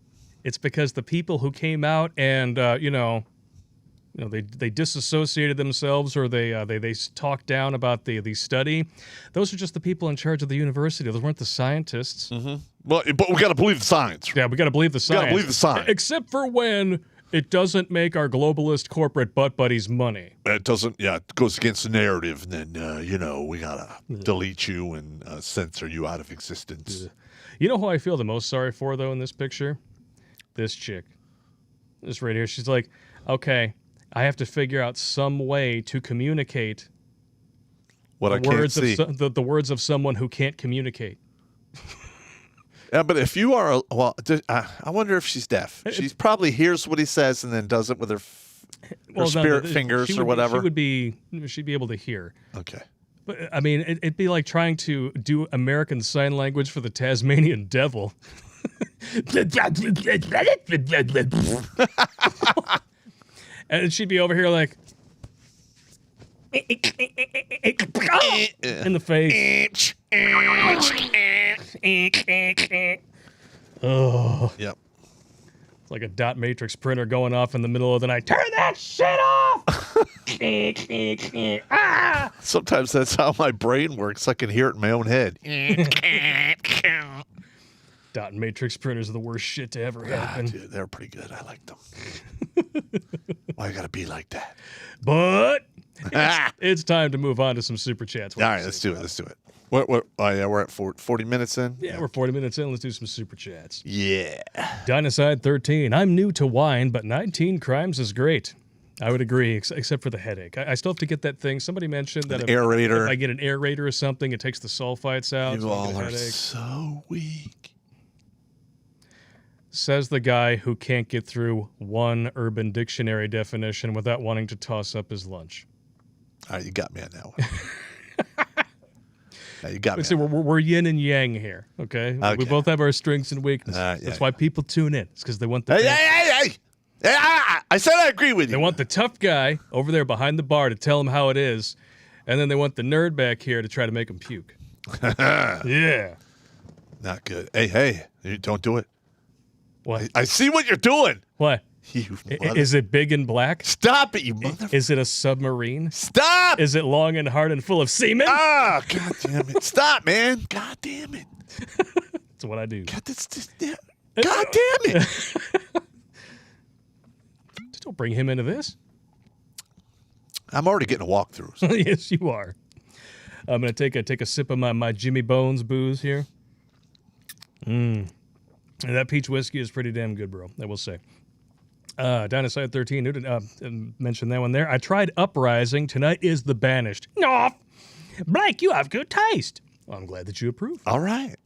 It's because the people who came out and they disassociated themselves, or they talked down about the study. Those are just the people in charge of the university. Those weren't the scientists. Mm-hmm. Well, but we got to believe the science. Yeah, we got to believe the science. Got to believe the science. Except for when It doesn't make our globalist corporate butt buddies money. It doesn't, yeah, it goes against the narrative. And then, we got to delete you and censor you out of existence. You know who I feel the most sorry for, though, in this picture? This chick. This right here. She's like, okay, I have to figure out some way to communicate What I can't see. the words of someone who can't communicate. Yeah, but if you are, I wonder if she's deaf. She probably hears what he says and then does it with her spirit fingers or whatever. She'd be able to hear. Okay. But I mean, it'd be like trying to do American Sign Language for the Tasmanian Devil. And she'd be over here like in the face. Oh. Yep. It's like a dot matrix printer going off in the middle of the night. Turn that shit off! Sometimes that's how my brain works. I can hear it in my own head. Dot matrix printers are the worst shit to ever happen. Dude, they're pretty good. I like them. Why you gotta be like that? But it's time to move on to some super chats. All right, let's do it. Let's do it. What? Oh, yeah, we're at 40 minutes in? Yeah, we're 40 minutes in. Let's do some super chats. Yeah. Dynaside 13. I'm new to wine, but 19 crimes is great. I would agree, except for the headache. I still have to get that thing. Somebody mentioned that aerator. If I get an aerator or something, it takes the sulfites out. You all are so weak. Says the guy who can't get through one Urban Dictionary definition without wanting to toss up his lunch. All right, you got me on that one. Yeah, you got me. So we're yin and yang here, okay? We both have our strengths and weaknesses. That's why people tune in. It's because they want the... Hey! I said I agree with you. They want the tough guy over there behind the bar to tell them how it is, and then they want the nerd back here to try to make them puke. Yeah. Not good. Hey, don't do it. What? I see what you're doing. What? Is it big and black? Stop it, you motherfucker. Is it a submarine? Stop! Is it long and hard and full of semen? Ah, God damn it. Stop, man. God damn it. That's what I do. God damn it. Don't bring him into this. I'm already getting a walkthrough. So. Yes, you are. I'm going to take a sip of my Jimmy Bones booze here. And that peach whiskey is pretty damn good, bro. I will say. Dynaside 13, mentioned that one there. I tried Uprising. Tonight is The Banished. No, Blake, you have good taste. Well, I'm glad that you approve. All right.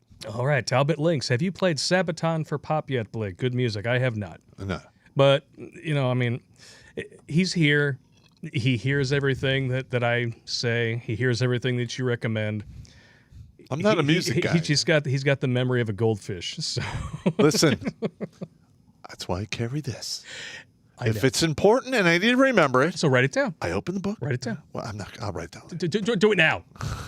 Talbot Links. Have you played Sabaton for Popp yet, Blake? Good music. I have not. No. But, I mean, he's here. He hears everything that I say. He hears everything that you recommend. I'm not a music guy. He's got the memory of a goldfish. So listen, that's why I carry this. If it's important and I need to remember it, so write it down. I open the book. Write it down. Well, I'll write it down. Do it now,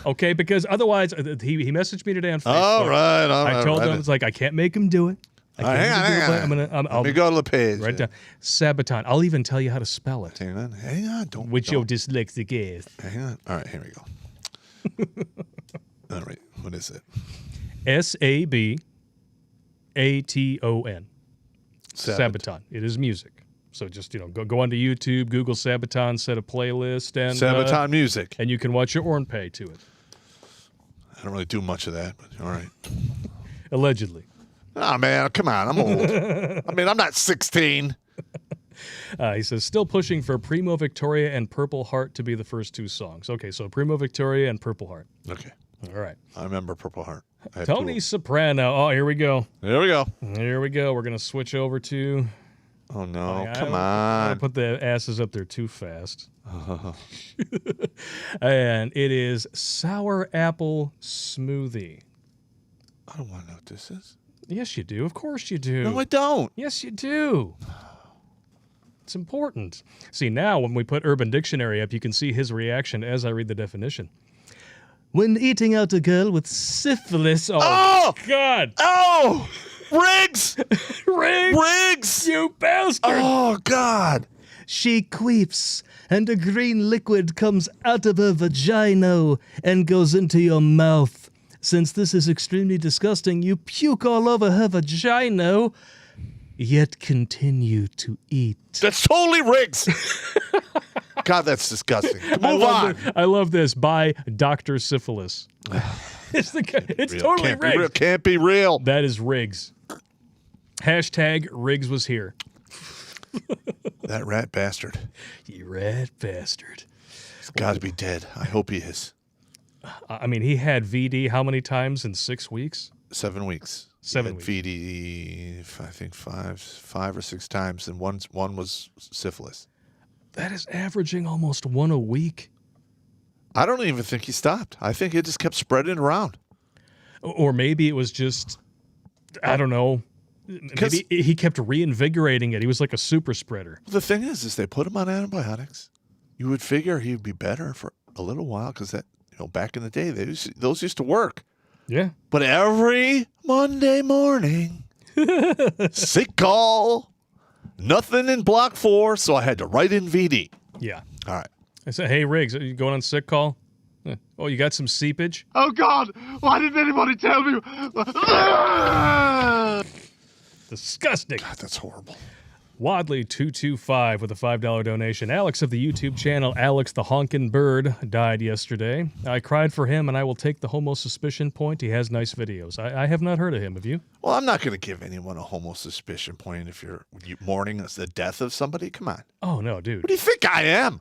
okay? Because otherwise, he messaged me today on Facebook. All right. I told him it's like I can't make him do it. Hang on. Let me go to the page. Write down Sabaton. I'll even tell you how to spell it. Hang on. Which your dyslexic is. Hang on. All right, here we go. All right, what is it? Sabaton. Sabaton. It is music. So just go onto YouTube, Google Sabaton, set a playlist, and Sabaton music, and you can watch your Orn Pay to it. I don't really do much of that, but all right. Allegedly. Oh man, come on, I'm old. I mean, I'm not 16. He says, still pushing for Primo Victoria and Purple Heart to be the first two songs. Okay, so Primo Victoria and Purple Heart. Okay. All right. I remember Purple Heart. Tony Soprano. Oh, here we go. There we go. Here we go. We're going to switch over to... Oh, no. Come on. I put the asses up there too fast. And it is Sour Apple Smoothie. I don't want to know what this is. Yes, you do. Of course you do. No, I don't. Yes, you do. It's important. See, now when we put Urban Dictionary up, you can see his reaction as I read the definition. When eating out a girl with syphilis. Oh! God! Oh! Riggs! Riggs! You bastard! Oh, God! She queefs, and a green liquid comes out of her vagina and goes into your mouth. Since this is extremely disgusting, you puke all over her vagina. yet continue to eat. That's totally Riggs. God, that's disgusting. Move on. I love this. By Dr. Syphilis. It's totally Riggs. Can't be real. That is Riggs. Hashtag Riggs was here. That rat bastard. You rat bastard. He's got to be dead. I hope he is. I mean, he had VD how many times in 6 weeks? 7 weeks. 7 weeks. VD, I think five or 6 times, and one was syphilis. That is averaging almost 1 a week. I don't even think he stopped. I think it just kept spreading around. Or maybe it was just, I don't know. Maybe he kept reinvigorating it. He was like a super spreader. The thing is they put him on antibiotics. You would figure he'd be better for a little while because that, back in the day, those used to work. Yeah. But every Monday morning, sick call, nothing in block 4, so I had to write in VD. Yeah. All right. I said, hey, Riggs, are you going on sick call? Oh, you got some seepage? Oh, God! Why didn't anybody tell me? Disgusting. God, that's horrible. Wadley225 with a $5 donation. Alex of the YouTube channel Alex the Honkin' Bird died yesterday. I cried for him, and I will take the homo suspicion point. He has nice videos. I have not heard of him. Have you? Well, I'm not going to give anyone a homo suspicion point if you're mourning the death of somebody. Come on. Oh, no, dude. What do you think I am?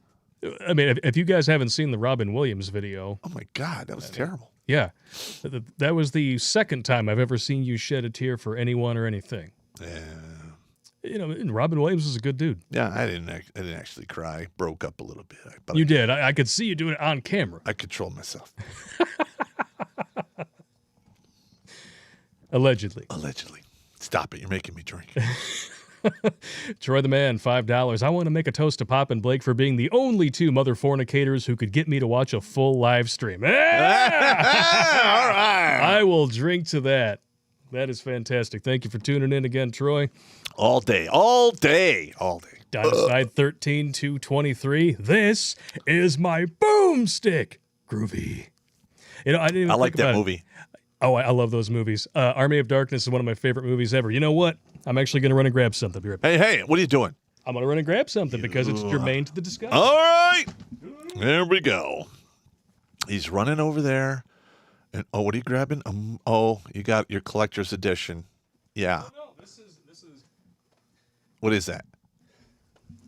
I mean, if you guys haven't seen the Robin Williams video. Oh, my God. That was terrible. Yeah. That was the second time I've ever seen you shed a tear for anyone or anything. Yeah. Robin Williams is a good dude. Yeah, I didn't actually cry. Broke up a little bit. But You did. I could see you doing it on camera. I controlled myself. Allegedly. Stop it. You're making me drink. Troy the Man, $5. I want to make a toast to Popp and Blake for being the only 2 mother fornicators who could get me to watch a full live stream. All right. I will drink to that. That is fantastic. Thank you for tuning in again, Troy. All day. Dynaside 13-223. This is my boomstick. Groovy. I didn't even I like think that about movie. It. Oh, I love those movies. Army of Darkness is one of my favorite movies ever. You know what? I'm actually going to run and grab something. Be right back. Hey, what are you doing? I'm going to run and grab something because it's germane to the discussion. All right. There we go. He's running over there. And what are you grabbing? You got your collector's edition. Yeah. No, this is. What is that?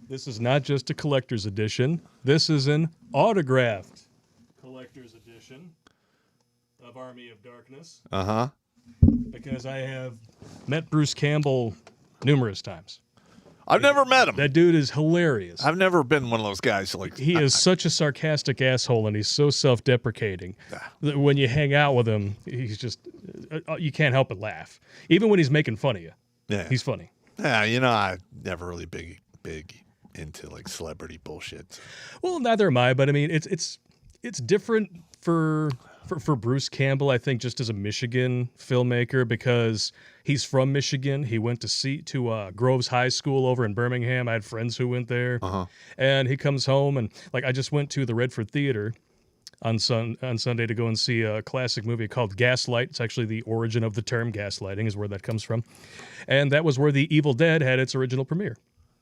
This is not just a collector's edition. This is an autographed collector's edition of Army of Darkness. Uh-huh. Because I have met Bruce Campbell numerous times. I've never met him. That dude is hilarious. I've never been one of those guys. He is such a sarcastic asshole, and he's so self-deprecating that when you hang out with him, he's just you can't help but laugh. Even when he's making fun of you, he's funny. Yeah, I'm never really big into celebrity bullshit. Well, neither am I, but I mean, it's different for Bruce Campbell, I think, just as a Michigan filmmaker, because he's from Michigan. He went to Groves High School over in Birmingham. I had friends who went there. And he comes home, and I just went to the Redford Theater on Sunday to go and see a classic movie called Gaslight. It's actually the origin of the term gaslighting is where that comes from. And that was where The Evil Dead had its original premiere.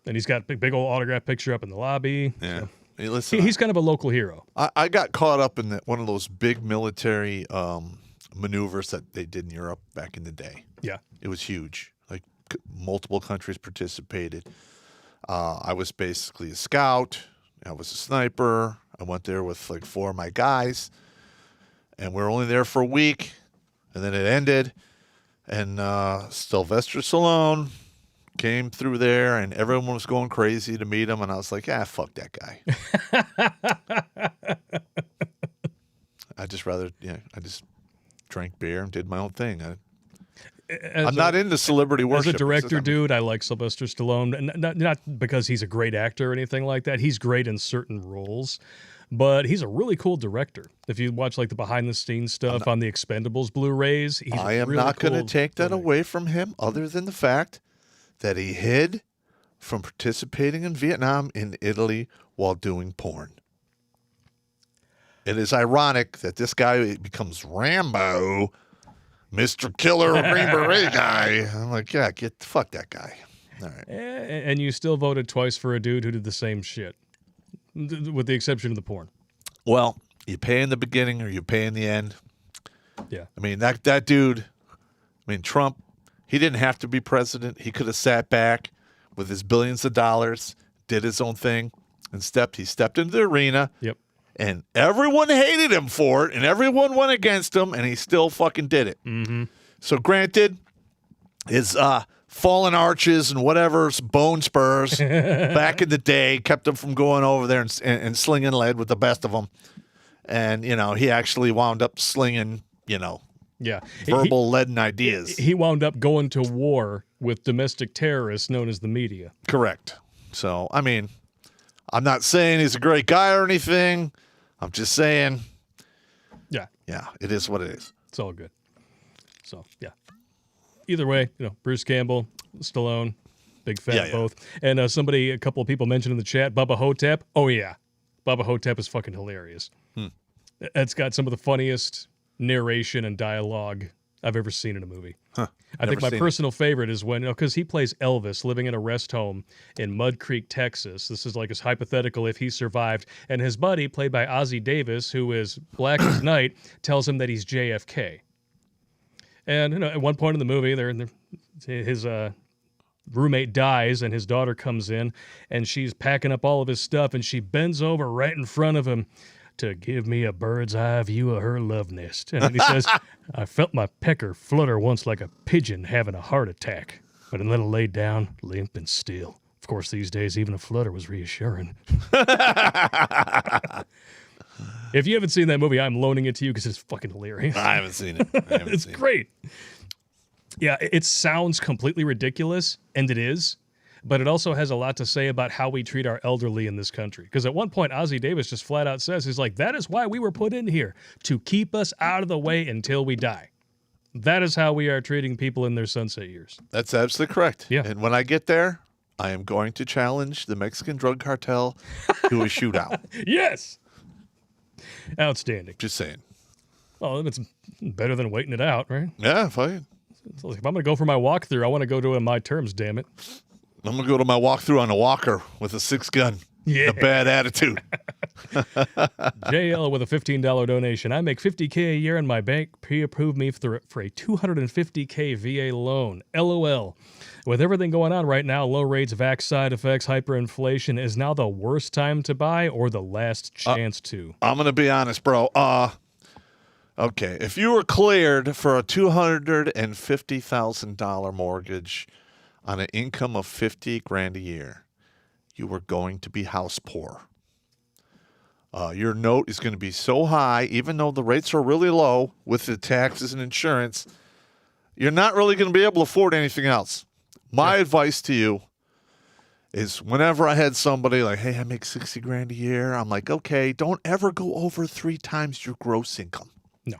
And he's got a big old autograph picture up in the lobby. Yeah. So. Hey, listen, He's kind of a local hero. I got caught up in one of those big military maneuvers that they did in Europe back in the day. Yeah. It was huge. Multiple countries participated. I was basically a scout. I was a sniper. I went there with 4 of my guys. And we were only there for a week. And then it ended. And Sylvester Stallone came through there, and everyone was going crazy to meet him, and I was like, fuck that guy. I just drank beer and did my own thing. I'm not into celebrity worship. As a director, dude, I like Sylvester Stallone. Not because he's a great actor or anything like that. He's great in certain roles, but he's a really cool director. If you watch the behind-the-scenes stuff on the Expendables Blu-rays, I am not going to take that away from him, other than the fact that he hid from participating in Vietnam in Italy while doing porn. It is ironic that this guy becomes Rambo, Mr. Killer Green Beret guy. I'm like, fuck that guy. All right. And you still voted twice for a dude who did the same shit, with the exception of the porn. Well, you pay in the beginning or you pay in the end. Yeah. I mean, that dude, Trump, he didn't have to be president. He could have sat back with his billions of dollars, did his own thing, and he stepped into the arena. Yep. And everyone hated him for it, and everyone went against him, and he still fucking did it. Mm-hmm. So granted, his fallen arches and whatever's bone spurs back in the day kept him from going over there and slinging lead with the best of them. And, he actually wound up slinging, verbal leaden ideas. He wound up going to war with domestic terrorists known as the media. Correct. So, I'm not saying he's a great guy or anything. I'm just saying, yeah, it is what it is. It's all good. So, yeah. Either way, Bruce Campbell, Stallone, big fan both. And a couple of people mentioned in the chat, Bubba Hotep. Oh, yeah. Bubba Hotep is fucking hilarious. It's got some of the funniest narration and dialogue I've ever seen in a movie. I think my personal favorite is when, because he plays Elvis living in a rest home in Mud Creek, Texas. This is like his hypothetical if he survived. And his buddy, played by Ozzie Davis, who is black as night, tells him that he's JFK. And at one point in the movie, his roommate dies, and his daughter comes in, and she's packing up all of his stuff, and she bends over right in front of him to give me a bird's eye view of her love nest. And then he says, I felt my pecker flutter once like a pigeon having a heart attack, but then I laid down, limp and still. Of course, these days, even a flutter was reassuring. If you haven't seen that movie, I'm loaning it to you because it's fucking hilarious. I haven't seen it. It's great. Yeah, it sounds completely ridiculous, and it is, but it also has a lot to say about how we treat our elderly in this country. Because at one point, Ozzie Davis just flat out says, he's like, that is why we were put in here, to keep us out of the way until we die. That is how we are treating people in their sunset years. That's absolutely correct. Yeah. And when I get there, I am going to challenge the Mexican drug cartel to a shootout. Yes! Outstanding. Just saying. Well, it's better than waiting it out, right? Yeah, fine. If I'm going to go for my walkthrough, I want to go to it on my terms, damn it. I'm going to go to my walkthrough on a walker with a 6-gun. Yeah. A bad attitude. JL with a $15 donation. I make $50K a year and my bank pre-approved me for a $250K VA loan. LOL. With everything going on right now, low rates, vax side effects, hyperinflation, is now the worst time to buy or the last chance to? I'm going to be honest, bro. Okay, if you were cleared for a $250,000 mortgage on an income of $50,000 a year, you were going to be house poor. Your note is going to be so high, even though the rates are really low with the taxes and insurance, you're not really going to be able to afford anything else. My advice to you is whenever I had somebody like, hey, I make $60,000 a year, I'm like, okay, don't ever go over 3 times your gross income. No.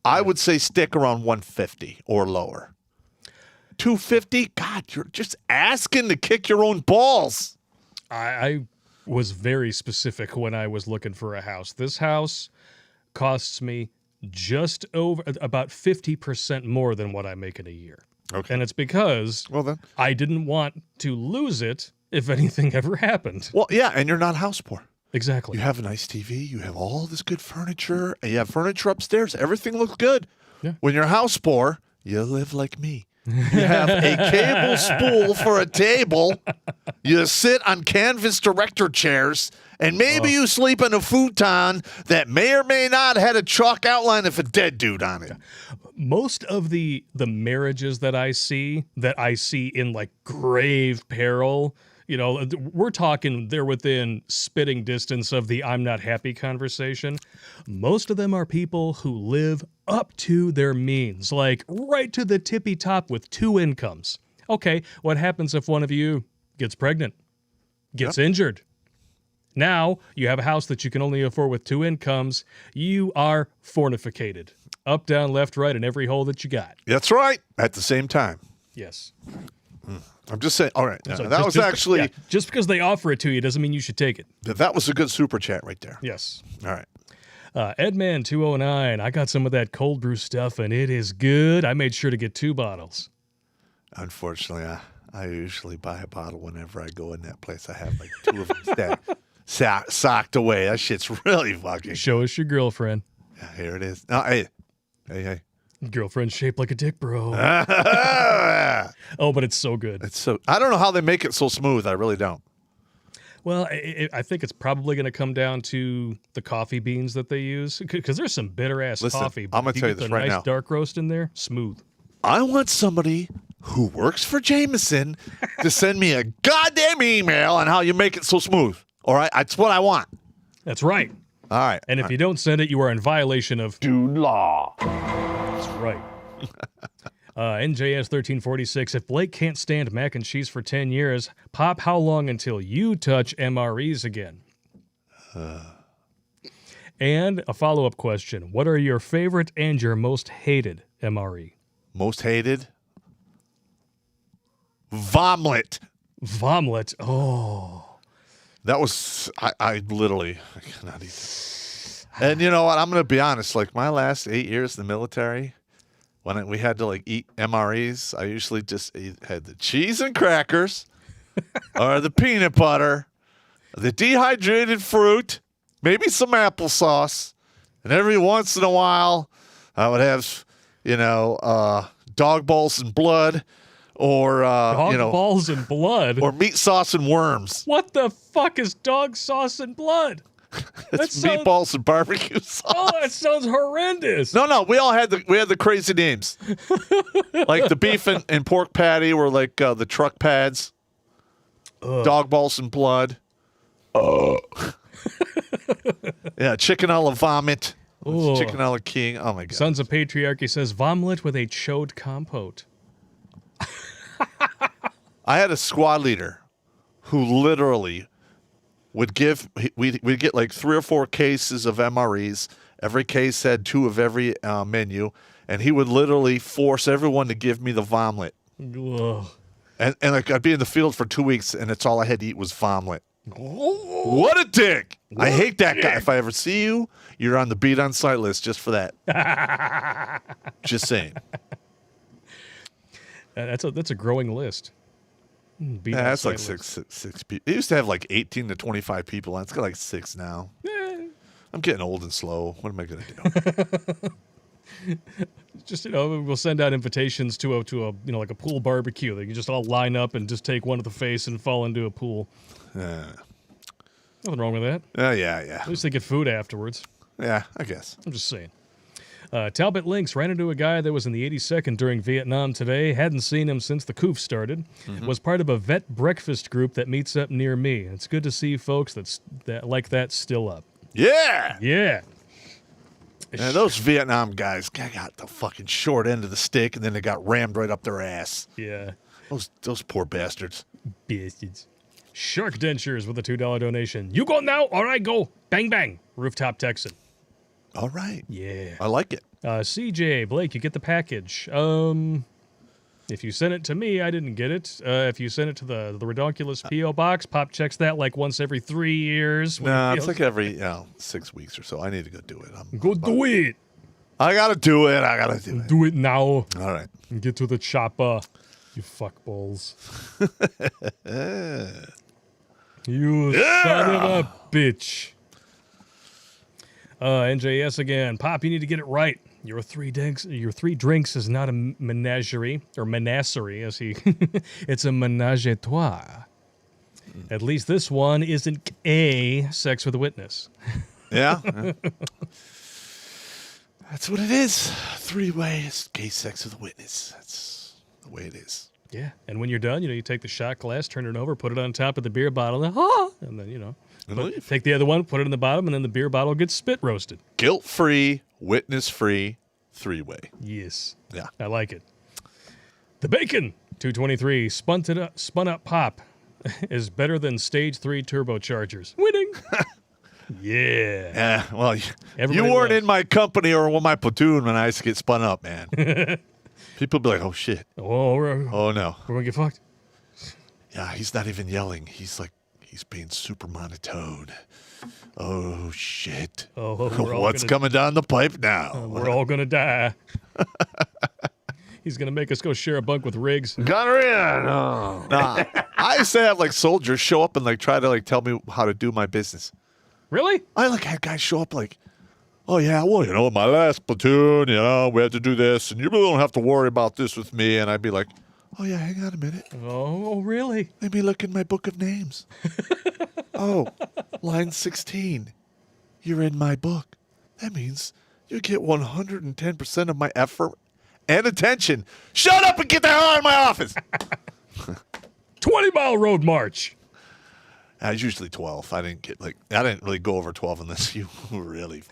I would say stick around 150 or lower. 250? God, you're just asking to kick your own balls. I was very specific when I was looking for a house. This house costs me just over about 50% more than what I make in a year. Okay. And it's because I didn't want to lose it if anything ever happened. Well, yeah, and you're not house poor. Exactly. You have a nice TV. You have all this good furniture. And you have furniture upstairs. Everything looks good. Yeah. When you're house poor, you live like me. You have a cable spool for a table. You sit on canvas director chairs. And maybe you sleep in a futon that may or may not had a chalk outline of a dead dude on it. Most of the marriages that I see in like grave peril, we're talking they're within spitting distance of the I'm not happy conversation. Most of them are people who live up to their means, like right to the tippy top with 2 incomes. Okay, what happens if one of you gets pregnant, gets injured? Now you have a house that you can only afford with 2 incomes. You are fornicated. Up, down, left, right, and every hole that you got. That's right. At the same time. Yes. I'm just saying. All right. So that was actually. Just because they offer it to you doesn't mean you should take it. That was a good super chat right there. Yes. All right. Edman209. I got some of that cold brew stuff, and it is good. I made sure to get 2 bottles. Unfortunately, I usually buy a bottle whenever I go in that place. I have like 2 of them socked away. That shit's really fucking. Show us your girlfriend. Yeah, here it is. No, hey. Girlfriend shaped like a dick, bro. Oh, but it's so good. It's so. I don't know how they make it so smooth. I really don't. Well, I think it's probably going to come down to the coffee beans that they use, because there's some bitter-ass coffee. I'm going to tell you this right now. Nice dark roast in there, smooth. I want somebody who works for Jameson to send me a goddamn email on how you make it so smooth. All right? That's what I want. That's right. All right. And if you don't send it, you are in violation of dude law. That's right. NJS 1346. If Blake can't stand mac and cheese for 10 years, Popp, how long until you touch MREs again? And a follow-up question. What are your favorite and your most hated MRE? Most hated? Vomlet. Vomlet. Oh. That was, I literally, I cannot eat. And you know what? I'm going to be honest. Like my last 8 years in the military, when we had to like eat MREs, I usually just had the cheese and crackers or the peanut butter, the dehydrated fruit, maybe some applesauce. And every once in a while, I would have, dog balls and blood or, dog balls and blood? Or meat sauce and worms. What the fuck is dog sauce and blood? It's meatballs and barbecue sauce. Oh, that sounds horrendous. No, we all had the crazy names. Like the beef and pork patty were like the truck pads. Dog balls and blood. Yeah, chicken a la vomit. Chicken a la king. Oh my god. Sons of Patriarchy says vomit with a chode compote. I had a squad leader who literally would we'd get like 3 or 4 cases of MREs. Every case had 2 of every menu, and he would literally force everyone to give me the vomit. Ugh. And like I'd be in the field for 2 weeks, and it's all I had to eat was vomit. What a dick! I hate that guy. If I ever see you, you're on the beat on sight list just for that. Just saying. That's a growing list. Yeah, that's like six people. It used to have like 18 to 25 people, and it's got like 6 now. I'm getting old and slow. What am I going to do? Just we'll send out invitations to a like a pool barbecue. They can just all line up and just take one to the face and fall into a pool. Nothing wrong with that. Yeah. At least they get food afterwards. Yeah, I guess. I'm just saying. Talbot Links ran into a guy that was in the 82nd during Vietnam today. Hadn't seen him since the COOF started. Was part of a vet breakfast group that meets up near me. It's good to see folks that like that still up. Yeah. Yeah. Those Vietnam guys got the fucking short end of the stick, and then they got rammed right up their ass. Yeah. Those poor bastards. Bastards. Shark Dentures with a $2 donation. You go now, or I go. Bang, bang. Rooftop Texan. All right. Yeah. I like it. CJ, Blake, you get the package. If you send it to me, I didn't get it. If you send it to the Redonkulas P.O. box, Popp checks that like once every 3 years. No, it's like every 6 weeks or so. I need to go do it. Go do it. I got to do it. Do it now. All right. And get to the chopper, you fuckballs. You son of a bitch. NJS again. Popp, you need to get it right. Your three drinks is not a menagerie, or menagerie, as he... It's a menage a trois. At least this one isn't a sex with a witness. Yeah. That's what it is. 3 ways, gay sex with a witness. That's the way it is. Yeah. And when you're done, you take the shot glass, turn it over, put it on top of the beer bottle, and then, take the other one, put it in the bottom, and then the beer bottle gets spit roasted. Guilt-free, witness-free, 3-way. Yes. Yeah. I like it. The Bacon, 223, spun up Popp is better than Stage 3 turbochargers. Winning. Yeah. Yeah, well, you weren't in my company or in my platoon when I used to get spun up, man. People be like, oh, shit. Oh, no. We're going to get fucked. Yeah, he's not even yelling. He's being super monotone. Oh, shit. Oh, what's coming down the pipe now? We're all going to die. He's going to make us go share a bunk with Riggs. Gonorrhea. No. Nah. I used to have like soldiers show up and like try to like tell me how to do my business. Really? I like had guys show up like, oh yeah, well, you know, my last platoon, you know, we had to do this, and you really don't have to worry about this with me. And I'd be like, oh yeah, hang on a minute. Oh, really? Let me look in my book of names. Oh, line 16. You're in my book. That means you get 110% of my effort and attention. Shut up and get the hell out of my office. 20-mile road march. I was usually 12. I didn't really go over 12 unless you really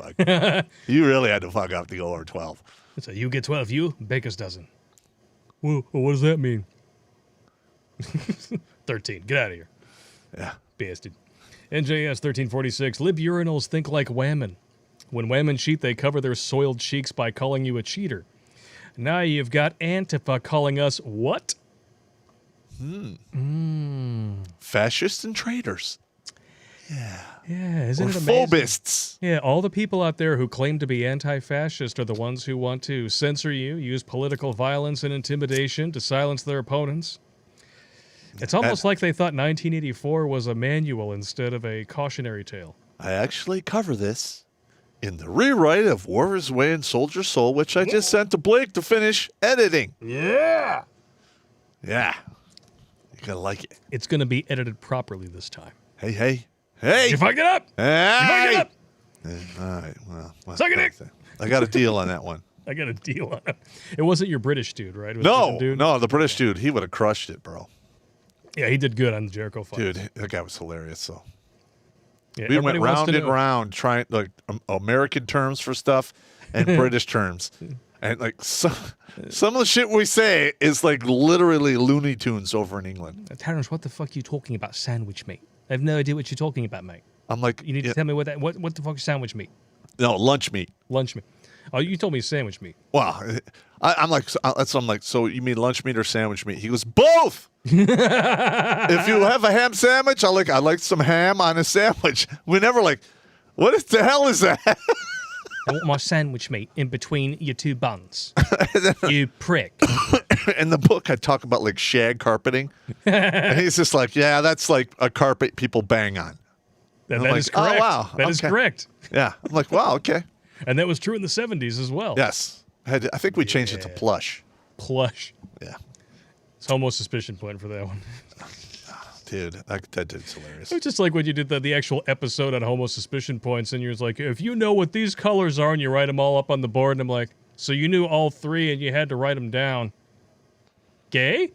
you really had to fuck up to go over 12. So you get 12, you, Baker's dozen. Well, what does that mean? 13. Get out of here. Yeah. Bastard. NJS 1346. Lib urinals think like whammon. When whammon cheat, they cover their soiled cheeks by calling you a cheater. Now you've got Antifa calling us what? Fascists and traitors. Yeah, isn't Or it amazing? phobists. Yeah, all the people out there who claim to be anti-fascist are the ones who want to censor you, use political violence and intimidation to silence their opponents. It's almost like they thought 1984 was a manual instead of a cautionary tale. I actually cover this in the rewrite of Warrior's Way and Soldier Soul, which I just sent to Blake to finish editing. Yeah! Yeah. You're going to like it. It's going to be edited properly this time. Hey. You fucked it up! Hey! You fucked it up! All right, well Suck it, Nick! I got a deal on that one. I got a deal on it. It wasn't your British dude, right? It was a different dude? No, the British dude, he would have crushed it, bro. Yeah, he did good on the Jericho fight. Dude, that guy was hilarious, so. Yeah, We went everybody wants round to and know- round trying like American terms for stuff and British terms. And like some of the shit we say is like literally Looney Tunes over in England. Terrence, what the fuck are you talking about sandwich meat? I have no idea what you're talking about, mate. I'm like, You need to tell me what the fuck is sandwich meat? no, lunch meat. Lunch meat. Oh, you told me sandwich meat. Well, I'm like, so you mean lunch meat or sandwich meat? He goes, both. If you have a ham sandwich, I like some ham on a sandwich. We never like, what the hell is that? I want my sandwich meat in between your two buns. You prick. In the book, I talk about like shag carpeting. And he's just like, yeah, that's like a carpet people bang on. That like, is correct. oh, wow, That is okay. correct. Yeah. I'm like, wow, okay. And that was true in the 70s as well. Yes. I think we changed it to plush. Plush. Yeah. It's homo suspicion point for that one. Dude, that dude's hilarious. It's just like when you did the actual episode on homo suspicion points, and you're just like, if you know what these colors are, and you write them all up on the board, and I'm like, so you knew all three, and you had to write them down. Gay?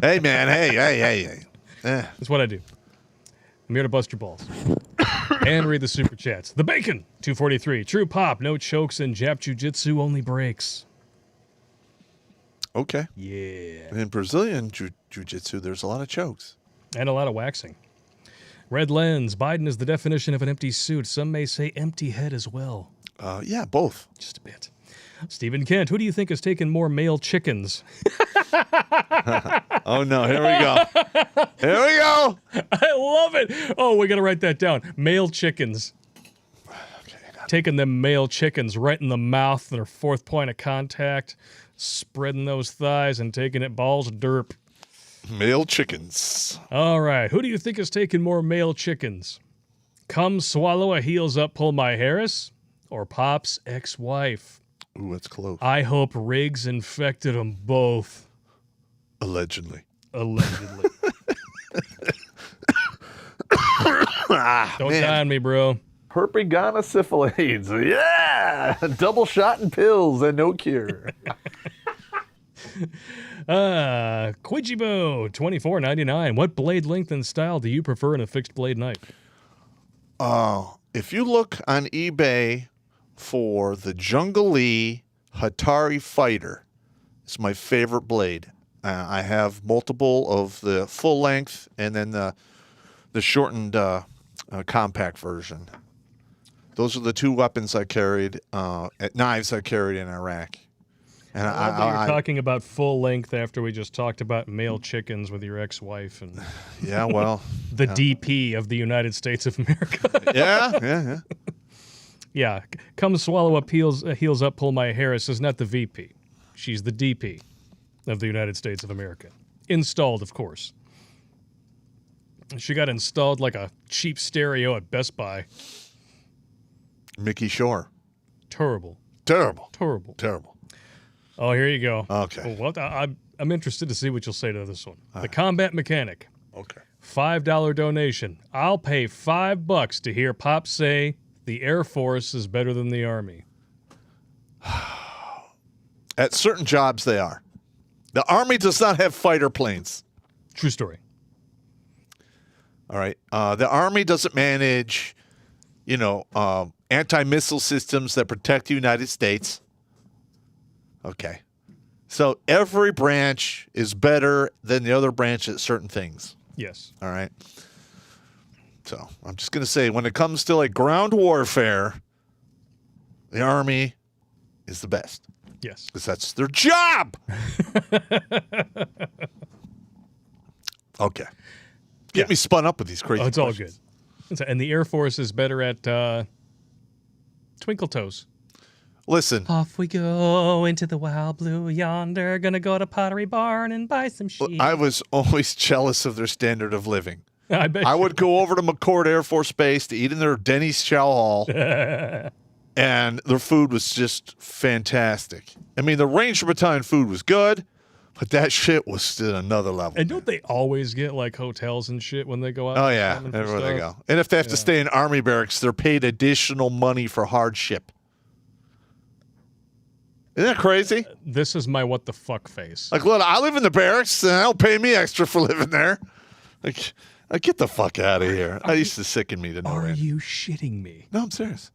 Hey, man. Hey. That's what I do. I'm here to bust your balls. And read the super chats. The Bacon, 243. True Pop, no chokes, and Jap Jiu-Jitsu only breaks. Okay. Yeah. In Brazilian jiu-jitsu, there's a lot of chokes. And a lot of waxing. Red Lens, Biden is the definition of an empty suit. Some may say empty head as well. Yeah, both. Just a bit. Stephen Kent, who do you think has taken more male chickens? Oh, no. Here we go. Here we go. I love it. Oh, we got to write that down. Male chickens. Okay, Taking them male chickens right in the mouth, their fourth point of contact, spreading those thighs and taking it balls derp. male chickens. All right. Who do you think has taken more male chickens? Come swallow a heels up, pull my Harris, or Pop's ex-wife? Ooh, that's close. I hope Riggs infected them both. Allegedly. Allegedly. Don't man. die on me, bro. Herpes, syphilis. Yeah! Double shot and pills and no cure. Quijibo, $24.99. What blade length and style do you prefer in a fixed blade knife? If you look on eBay for the Jungle Lee Hatari Fighter, it's my favorite blade. I have multiple of the full length and then the shortened compact version. Those are the two weapons I carried, knives I carried in Iraq. And You're talking about full length after we just talked about male chickens with your ex-wife and yeah, well, the DP of the United States of America. yeah. Yeah, come swallow up, heels up, pull my hair. It says not the VP. She's the DP of the United States of America. Installed, of course. She got installed like a cheap stereo at Best Buy. Mickey Shore. Terrible. Terrible. Terrible. Terrible. Oh, here you go. Okay. Well, I'm interested to see what you'll say to this one. The Combat Mechanic. Okay. $5 donation. I'll pay $5 to hear Popp say the Air Force is better than the Army. At certain jobs, they are. The Army does not have fighter planes. True story. All right. The Army doesn't manage, anti-missile systems that protect the United States. Okay. So every branch is better than the other branch at certain things. Yes. All right. So I'm just going to say, when it comes to like ground warfare, the Army is the best. Yes. Because that's their job. Okay. Get me spun up with these crazy it's questions. all good. And the Air Force is better at twinkle toes. Listen. Off we go into the wild blue yonder. Gonna go to Pottery Barn and buy some sheep. I was always jealous of their standard of living. I bet I would go over to McCord Air Force Base to eat in their Denny's Chow Hall, and their food was just fantastic. I mean, the Ranger Battalion food was good, but that shit was at another level. And don't they always get like hotels and shit when they go out? Oh, yeah, everywhere they go. And if they have to stay in Army barracks, they're paid additional money for hardship. Isn't that crazy? This is my what the fuck face. Like, look, I live in the barracks, and they'll pay me extra for living there. Like, get the fuck out of here. That used to sicken me to no Are end. you shitting me? No, I'm serious.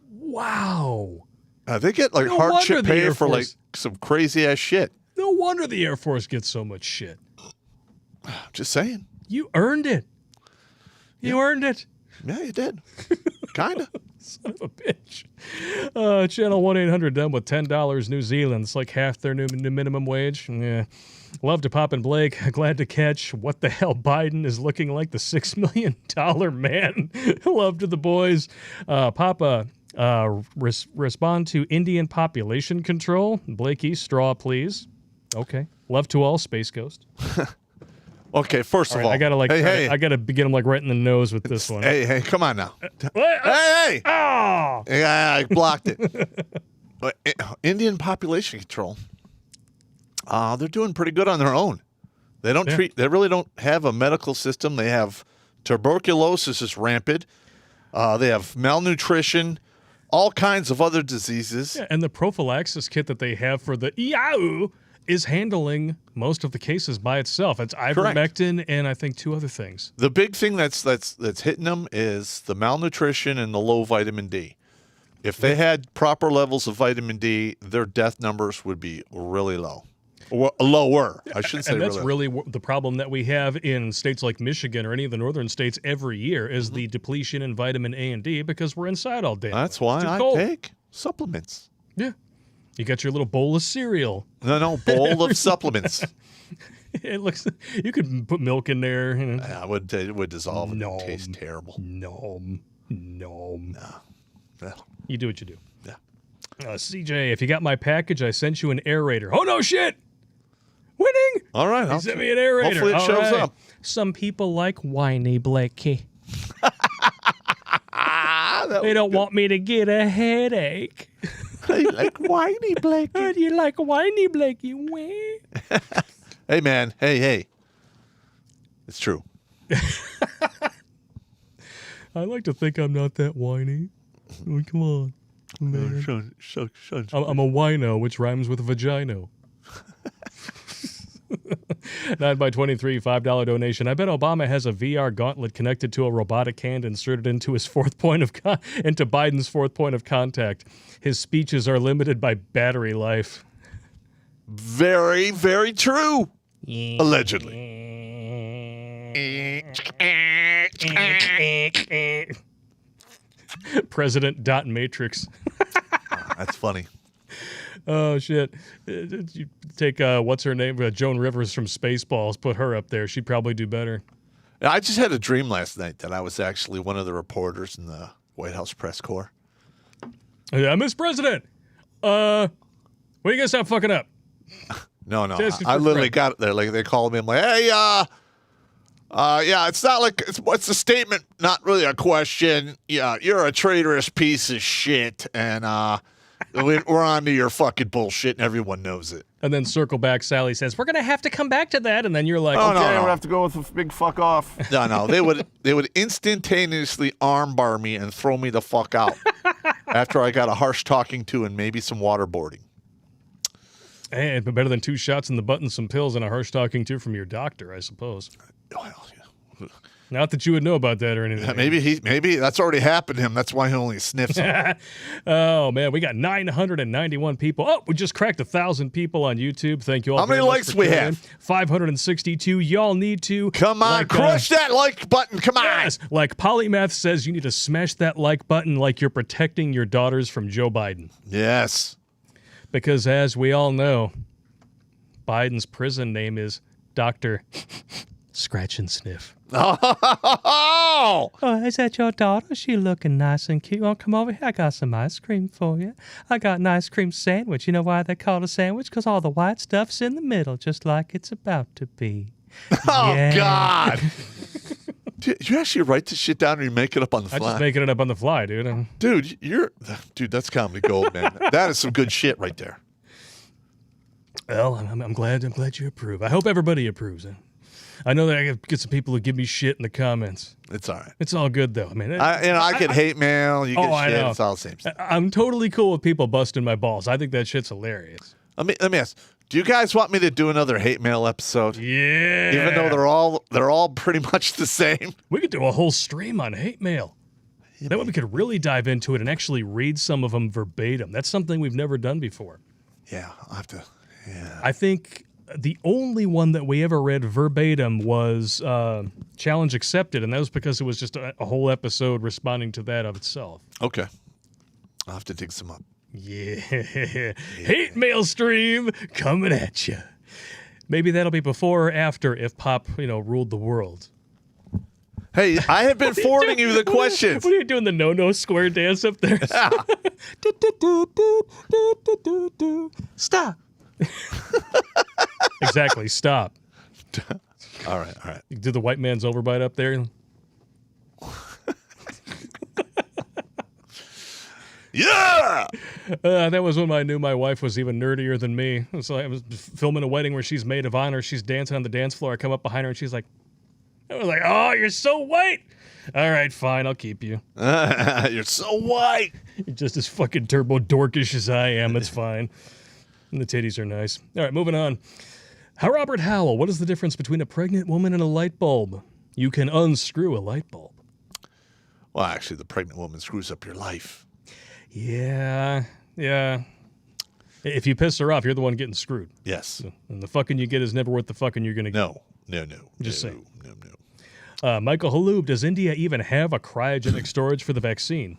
Wow. They get like No hardship wonder the pay Air for like Force- some crazy ass shit. No wonder the Air Force gets so much shit. Just saying. You earned it. You earned it. Yeah, you did. Kinda. Son of a bitch. Channel 1-800 done with $10 New Zealand. It's like half their new minimum wage. Yeah. Love to Popp and Blake. Glad to catch what the hell Biden is looking like the $6 million man. Love to the boys. Papa, respond to Indian population control. Blakey, straw, please. Okay. Love to all, Space Ghost. Okay, first of all, I gotta hey, I gotta get him like right in the nose with this one. hey, come on now. What? Hey! Oh! Yeah, I blocked it. But Indian population control, they're doing pretty good on their own. They don't they really don't have a medical system. They have tuberculosis is rampant. They have malnutrition, all kinds of other diseases. Yeah, and the prophylaxis kit that they have for the IAU is handling most of the cases by itself. It's ivermectin and I think 2 other things. The big thing that's hitting them is the malnutrition and the low vitamin D. If they had proper levels of vitamin D, their death numbers would be really low. Or lower, I shouldn't say. And that's really really the problem that we have in states like Michigan or any of the northern states every year is the depletion in vitamin A and D because we're inside all day. That's why I take supplements. Yeah. You got your little bowl of cereal. No, bowl of supplements. It looks. You could put milk in there. It would dissolve and it would taste terrible. Nom. No. You do what you do. Yeah. CJ, if you got my package, I sent you an aerator. Oh, no shit. Winning. All right. He sent me an aerator. Hopefully it All shows right. up. Some people like whiny Blakey. They don't want me to get a headache. I like whiny Blakey. Oh, do you like whiny Blakey? Hey, man. Hey. It's true. I like to think I'm not that whiny. Oh, come on. Man. I'm a wino, which rhymes with vagino. 9x23, $5 donation. I bet Obama has a VR gauntlet connected to a robotic hand inserted into his into Biden's fourth point of contact. His speeches are limited by battery life. Very, very true. Allegedly. President.matrix. That's funny. Oh, shit. You take, what's her name? Joan Rivers from Spaceballs, put her up there. She'd probably do better. I just had a dream last night that I was actually one of the reporters in the White House press corps. Mr. President, will you guys stop fucking up? No. Asking I for literally friends. got it there. Like they called me. I'm like, hey, yeah, it's not like it's a statement, not really a question. Yeah, you're a traitorous piece of shit, and we're on to your fucking bullshit, and everyone knows it. And then circle back, Sally says, we're going to have to come back to that. And then you're like, Oh, okay. no. I would have to go with a big fuck off. No, they would instantaneously armbar me and throw me the fuck out after I got a harsh talking to and maybe some waterboarding. Hey, but better than 2 shots in the butt and some pills and a harsh talking to from your doctor, I suppose. Well, yeah. Not that you would know about that or anything. Maybe that's already happened to him. That's why he only sniffs them. Oh, man, we got 991 people. Oh, we just cracked 1,000 people on YouTube. Thank you all How many very much likes for we tuning have? in. 562. Y'all need to. Come on, crush that like button. Come on. Yes, like Polymath says, you need to smash that like button like you're protecting your daughters from Joe Biden. Yes. Because as we all know, Biden's prison name is Dr. Scratch and Sniff. Oh! Oh, is that your daughter? She looking nice and cute. Oh, come over here. I got some ice cream for you. I got an ice cream sandwich. You know why they call it a sandwich? Because all the white stuff's in the middle, just like it's about to be. Oh, Yeah. God. Did you actually write this shit down or you make it up on the I'm fly? just making it up on the fly, dude. Dude, that's comedy gold, man. That is some good shit right there. Well, I'm glad you approve. I hope everybody approves. I know that I get some people who give me shit in the comments. It's all right. It's all good though. I mean, I get hate mail. You get I shit. know. It's all the same stuff. I'm totally cool with people busting my balls. I think that shit's hilarious. Let me ask. Do you guys want me to do another hate mail episode? Yeah. Even though they're all pretty much the same. We could do a whole stream on hate mail. That way we could really dive into it and actually read some of them verbatim. That's something we've never done before. Yeah, I'll have to. Yeah. I think the only one that we ever read verbatim was Challenge Accepted, and that was because it was just a whole episode responding to that of itself. Okay. I'll have to dig some up. Yeah. Hate mail stream coming at you. Maybe that'll be before or after if Popp, ruled the world. Hey, I have been forwarding you the questions. What are you doing, the no square dance up there? Stop. Exactly, stop. All right. You do the white man's overbite up there. Yeah! That was when I knew my wife was even nerdier than me. So I was filming a wedding where she's maid of honor. She's dancing on the dance floor. I come up behind her and she's like, I was like, oh, you're so white. All right, fine, I'll keep you. You're so white. You're just as fucking turbo dorkish as I am. It's fine. And the titties are nice. All right, moving on. Robert Howell, what is the difference between a pregnant woman and a light bulb? You can unscrew a light bulb. Well, actually, the pregnant woman screws up your life. Yeah. If you piss her off, you're the one getting screwed. Yes. And the fucking you get is never worth the fucking you're going to get. No. Just saying. No. Michael Haloob, does India even have a cryogenic storage for the vaccine?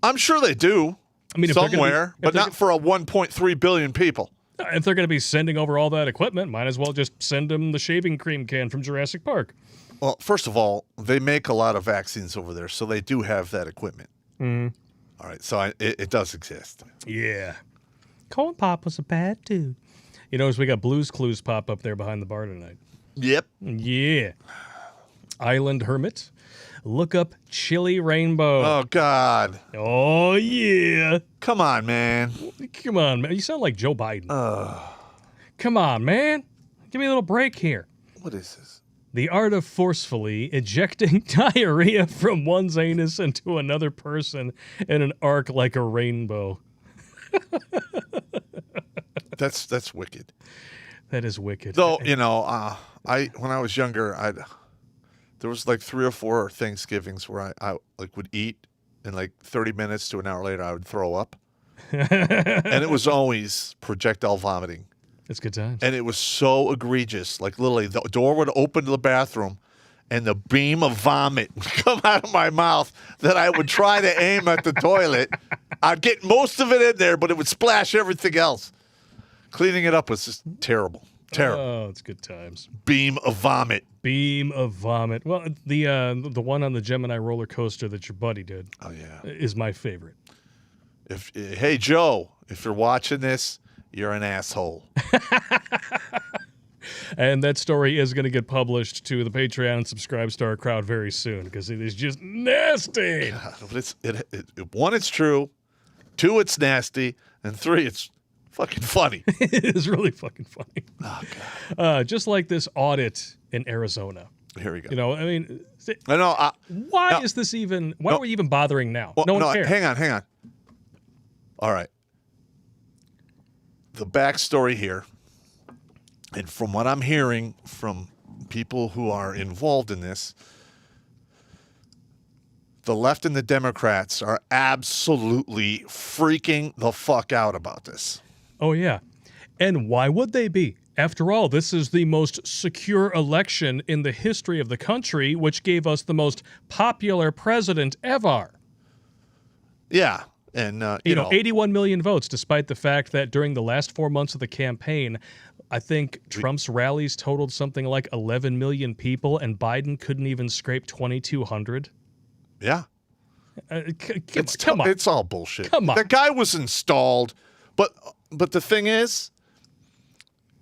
I'm sure they do. I mean, if they're gonna somewhere, be- if but they're not for a 1.3 billion people. If they're going to be sending over all that equipment, might as well just send them the shaving cream can from Jurassic Park. Well, first of all, they make a lot of vaccines over there, so they do have that equipment. Mm. All right, so it does exist. Yeah. Colin Popp was a bad dude. You notice we got Blues Clues pop up there behind the bar tonight. Yep. Yeah. Island Hermit. Look up Chili Rainbow. Oh, God. Oh, yeah. Come on, man. Come on, man. You sound like Joe Biden. Come on, man. Give me a little break here. What is this? The art of forcefully ejecting diarrhea from one's anus into another person in an arc like a rainbow. That's wicked. That is wicked. Though, when I was younger, there was like 3 or 4 Thanksgivings where I would eat, and like 30 minutes to an hour later I would throw up. And it was always projectile vomiting. It's good times. And it was so egregious. Like literally the door would open to the bathroom and the beam of vomit would come out of my mouth that I would try to aim at the toilet. I'd get most of it in there, but it would splash everything else. Cleaning it up was just terrible. Terrible. Oh, it's good times. Beam of vomit. Beam of vomit. Well, the one on the Gemini roller coaster that your buddy did. Oh yeah. Is my favorite. Hey Joe, if you're watching this, you're an asshole. And that story is going to get published to the Patreon and Subscribe Star crowd very soon because it is just nasty. God, but one, it's true. Two, it's nasty. And three, it's fucking funny. It is really fucking funny. Oh, God. Just like this audit in Arizona. Here we go. You know, I mean, Why is this even? Why are we even bothering now? Well, no one cares. Hang on. All right. The backstory here, and from what I'm hearing from people who are involved in this, the left and the Democrats are absolutely freaking the fuck out about this. Oh, yeah. And why would they be? After all, this is the most secure election in the history of the country, which gave us the most popular president ever. Yeah. And, you know, 81 million votes, despite the fact that during the last 4 months of the campaign, I think Trump's rallies totaled something like 11 million people, and Biden couldn't even scrape 2,200. Yeah. Come on. It's all bullshit. Come on. The guy was installed, but the thing is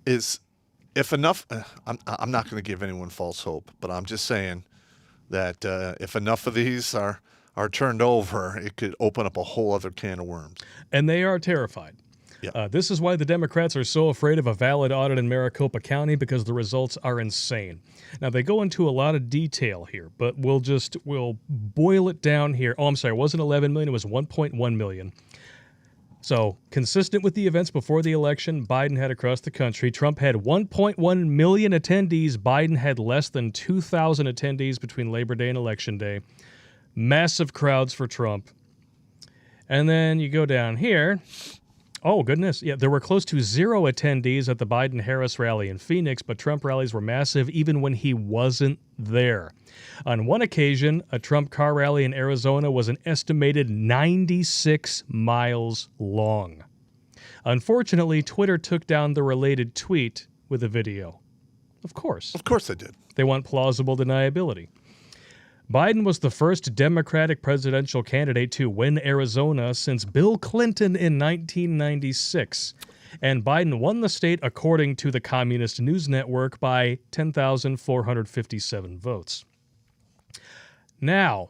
if enough, I'm not going to give anyone false hope, but I'm just saying that if enough of these are turned over, it could open up a whole other can of worms. And they are terrified. Yeah. This is why the Democrats are so afraid of a valid audit in Maricopa County, because the results are insane. Now, they go into a lot of detail here, but we'll boil it down here. Oh, I'm sorry, it wasn't 11 million, it was 1.1 million. So, consistent with the events before the election Biden had across the country, Trump had 1.1 million attendees. Biden had less than 2,000 attendees between Labor Day and Election Day. Massive crowds for Trump. And then you go down here. Oh, goodness. Yeah, there were close to 0 attendees at the Biden-Harris rally in Phoenix, but Trump rallies were massive even when he wasn't there. On one occasion, a Trump car rally in Arizona was an estimated 96 miles long. Unfortunately, Twitter took down the related tweet with a video. Of course. Of course they did. They want plausible deniability. Biden was the first Democratic presidential candidate to win Arizona since Bill Clinton in 1996. And Biden won the state, according to the Communist News Network, by 10,457 votes. Now,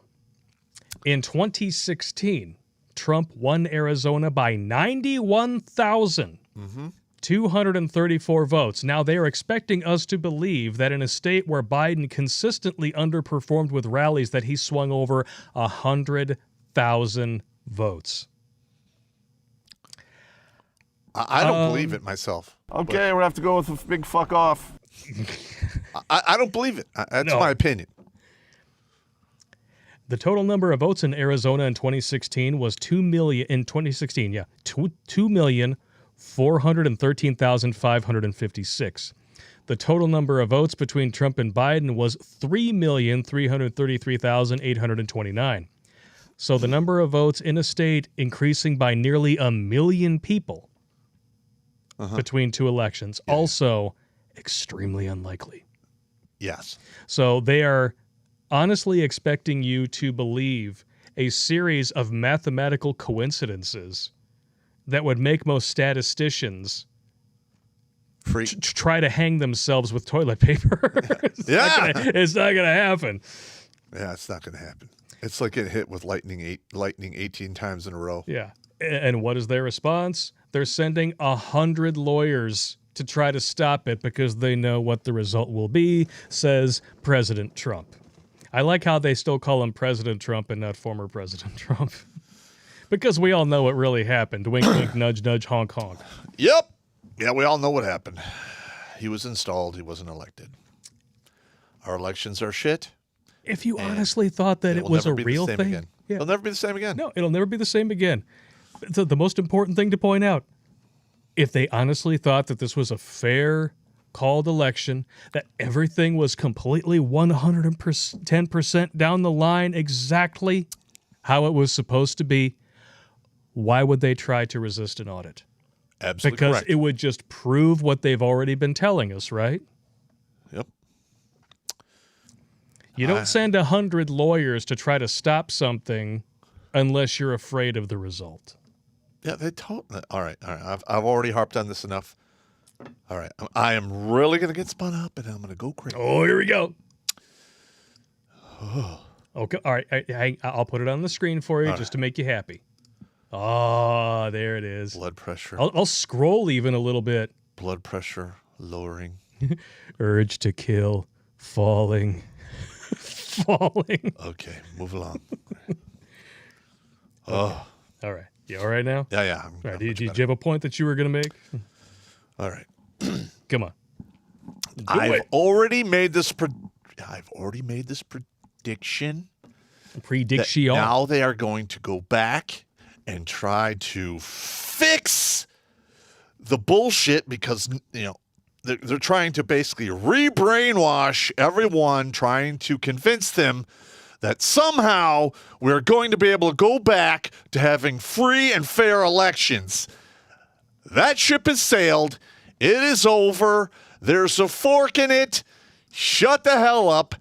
in 2016, Trump won Arizona by 91,234 votes. Now, they are expecting us to believe that in a state where Biden consistently underperformed with rallies, that he swung over 100,000 votes. I don't believe it myself. Okay, we'll have to go with a big fuck off. I don't believe it. That's my opinion. The total number of votes in Arizona in 2016 was 2 million. In 2016, 2,413,556. The total number of votes between Trump and Biden was 3,333,829. So the number of votes in a state increasing by nearly 1 million people between two elections. Yeah. Also extremely unlikely. Yes. So they are honestly expecting you to believe a series of mathematical coincidences that would make most statisticians try to hang themselves with toilet paper. It's not going to happen. Yeah, it's not going to happen. It's like getting hit with lightning 18 times in a row. Yeah. And what is their response? They're sending 100 lawyers to try to stop it because they know what the result will be, says President Trump. I like how they still call him President Trump and not former President Trump. Because we all know what really happened. Wink, wink, nudge, nudge, honk, honk. Yep. Yeah, we all know what happened. He was installed. He wasn't elected. Our elections are shit. If you honestly thought that it was a real thing. Yeah. It'll never be the same again. No, it'll never be the same again. The most important thing to point out, if they honestly thought that this was a fair called election, that everything was completely 110% down the line exactly how it was supposed to be, why would they try to resist an audit? Absolutely because correct. it would just prove what they've already been telling us, right? Yep. You don't send 100 lawyers to try to stop something unless you're afraid of the result. Yeah, they told. All right. I've already harped on this enough. All right. I am really going to get spun up, and I'm going to go crazy. Oh, here we go. Okay. All right. I'll put it on the screen for you just to make you happy. Oh, there it is. Blood pressure. I'll scroll even a little bit. Blood pressure lowering. Urge to kill. Falling. Falling. Okay, move along. All right. You all right now? Yeah. All right. Did you have a point that you were going to make? All right. Come on. I've already made this prediction. Prediction. Now they are going to go back and try to fix the bullshit because they're trying to basically re-brainwash everyone, trying to convince them that somehow we're going to be able to go back to having free and fair elections. That ship has sailed. It is over. There's a fork in it. Shut the hell up.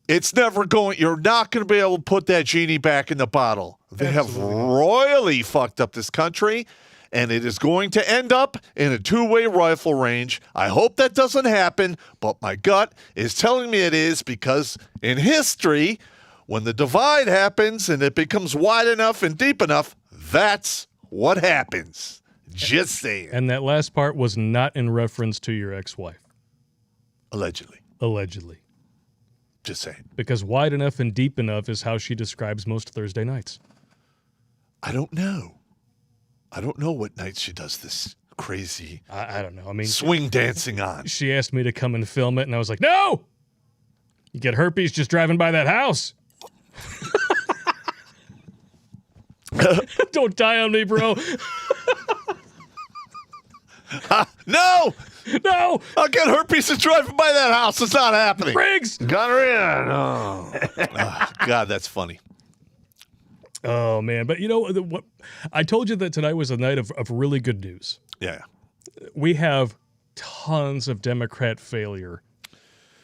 It's never going. You're not going to be able to put that genie back in the bottle. They have royally fucked up this country, and it is going to end up in a two-way rifle range. I hope that doesn't happen, but my gut is telling me it is because in history, when the divide happens and it becomes wide enough and deep enough, that's what happens. Just saying. And that last part was not in reference to your ex-wife. Allegedly. Allegedly. Just saying. Because wide enough and deep enough is how she describes most Thursday nights. I don't know. I don't know what nights she does this crazy I don't know. I mean, swing dancing on. she asked me to come and film it, and I was like, no! You get herpes just driving by that house. Don't die on me, bro. No! No! I'll get herpes just driving by that house. It's not happening. Briggs! Got her in. Oh. God, that's funny. Oh, man. But you know what? I told you that tonight was a night of really good news. Yeah. We have tons of Democrat failure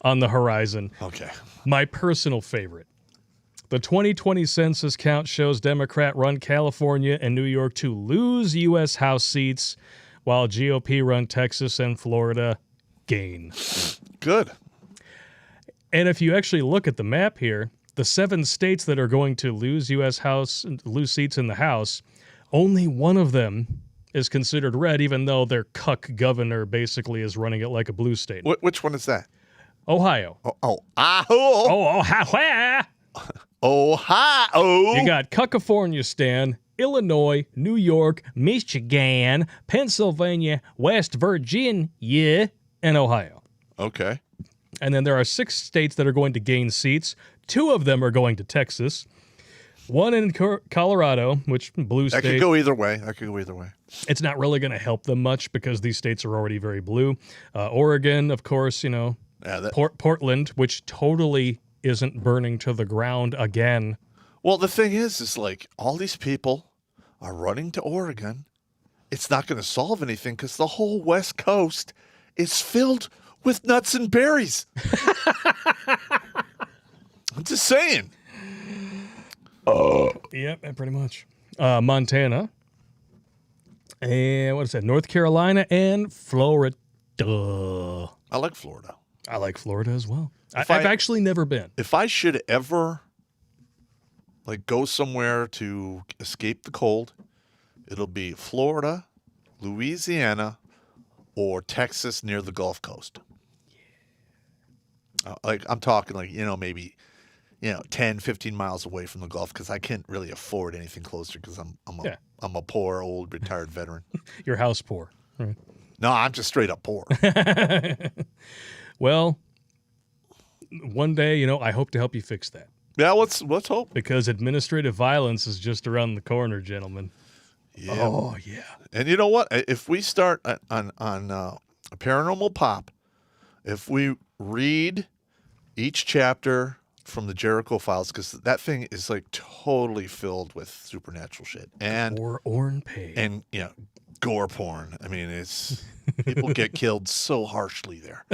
on the horizon. Okay. My personal favorite. The 2020 census count shows Democrat-run California and New York to lose U.S. House seats, while GOP-run Texas and Florida gain. Good. And if you actually look at the map here, the 7 states that are going to lose lose seats in the House, only one of them is considered red, even though their cuck governor basically is running it like a blue state. Which one is that? Ohio. Ohio. Ohio. You got California, Stan, Illinois, New York, Michigan, Pennsylvania, West Virginia, and Ohio. Okay. And then there are 6 states that are going to gain seats. 2 of them are going to Texas. 1 in Colorado, which blue state. That could go either way. It's not really going to help them much because these states are already very blue. Oregon, of course, Yeah, Portland, which totally isn't burning to the ground again. Well, the thing is like all these people are running to Oregon. It's not going to solve anything because the whole West Coast is filled with nuts and berries. I'm just saying. Yep, pretty much. Montana. And what is that? North Carolina and Florida. I like Florida. I like Florida as well. I've I- actually never been. If I should ever go somewhere to escape the cold, it'll be Florida, Louisiana, or Texas near the Gulf Coast. I'm talking maybe 10, 15 miles away from the Gulf because I can't really afford anything closer because I'm a poor old retired veteran. Your house poor. Right. No, I'm just straight up poor. Well, one day, I hope to help you fix that. Yeah, let's hope. Because administrative violence is just around the corner, gentlemen. Yeah. Oh, yeah. And you know what? If we start on Paranormal Pop, if we read each chapter from the Jericho Files, because that thing is totally filled with supernatural shit, and Or Orn Pay. and gore porn. I mean, it's people get killed so harshly there.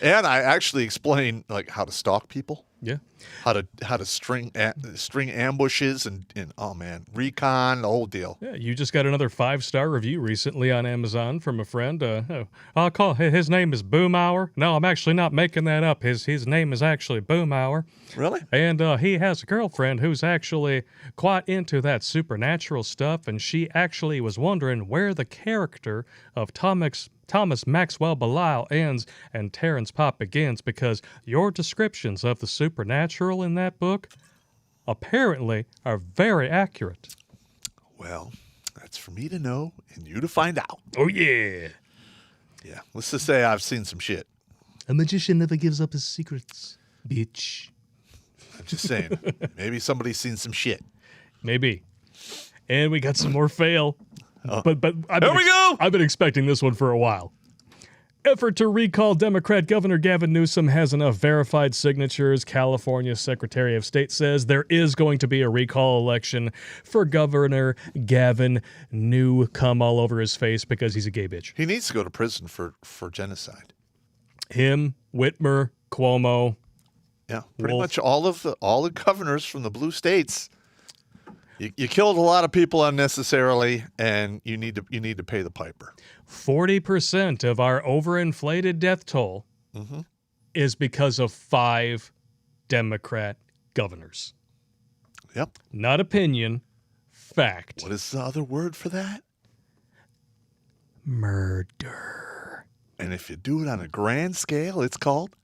And I actually explain like how to stalk people. Yeah. How to string ambushes and oh man, recon, the whole deal. Yeah, you just got another 5-star review recently on Amazon from a friend. I'll call his name is Boomhour. No, I'm actually not making that up. His name is actually Boomhour. Really? And he has a girlfriend who's actually quite into that supernatural stuff, and she actually was wondering where the character of Thomas Maxwell Belial ends and Terrence Popp begins, because your descriptions of the supernatural in that book apparently are very accurate. Well, that's for me to know and you to find out. Oh, yeah. Yeah, let's just say I've seen some shit. A magician never gives up his secrets, bitch. I'm just saying. Maybe somebody's seen some shit. Maybe. And we got some more fail. But Here we go! I've been expecting this one for a while. Effort to recall Democrat Governor Gavin Newsom has enough verified signatures. California Secretary of State says there is going to be a recall election for Governor Gavin Newsom all over his face because he's a gay bitch. He needs to go to prison for genocide. Him, Whitmer, Cuomo. Yeah, pretty Wolf. much all the governors from the blue states. You killed a lot of people unnecessarily, and you need to pay the piper. 40% of our overinflated death toll is because of 5 Democrat governors. Yep. Not opinion, fact. What is the other word for that? Murder. And if you do it on a grand scale, it's called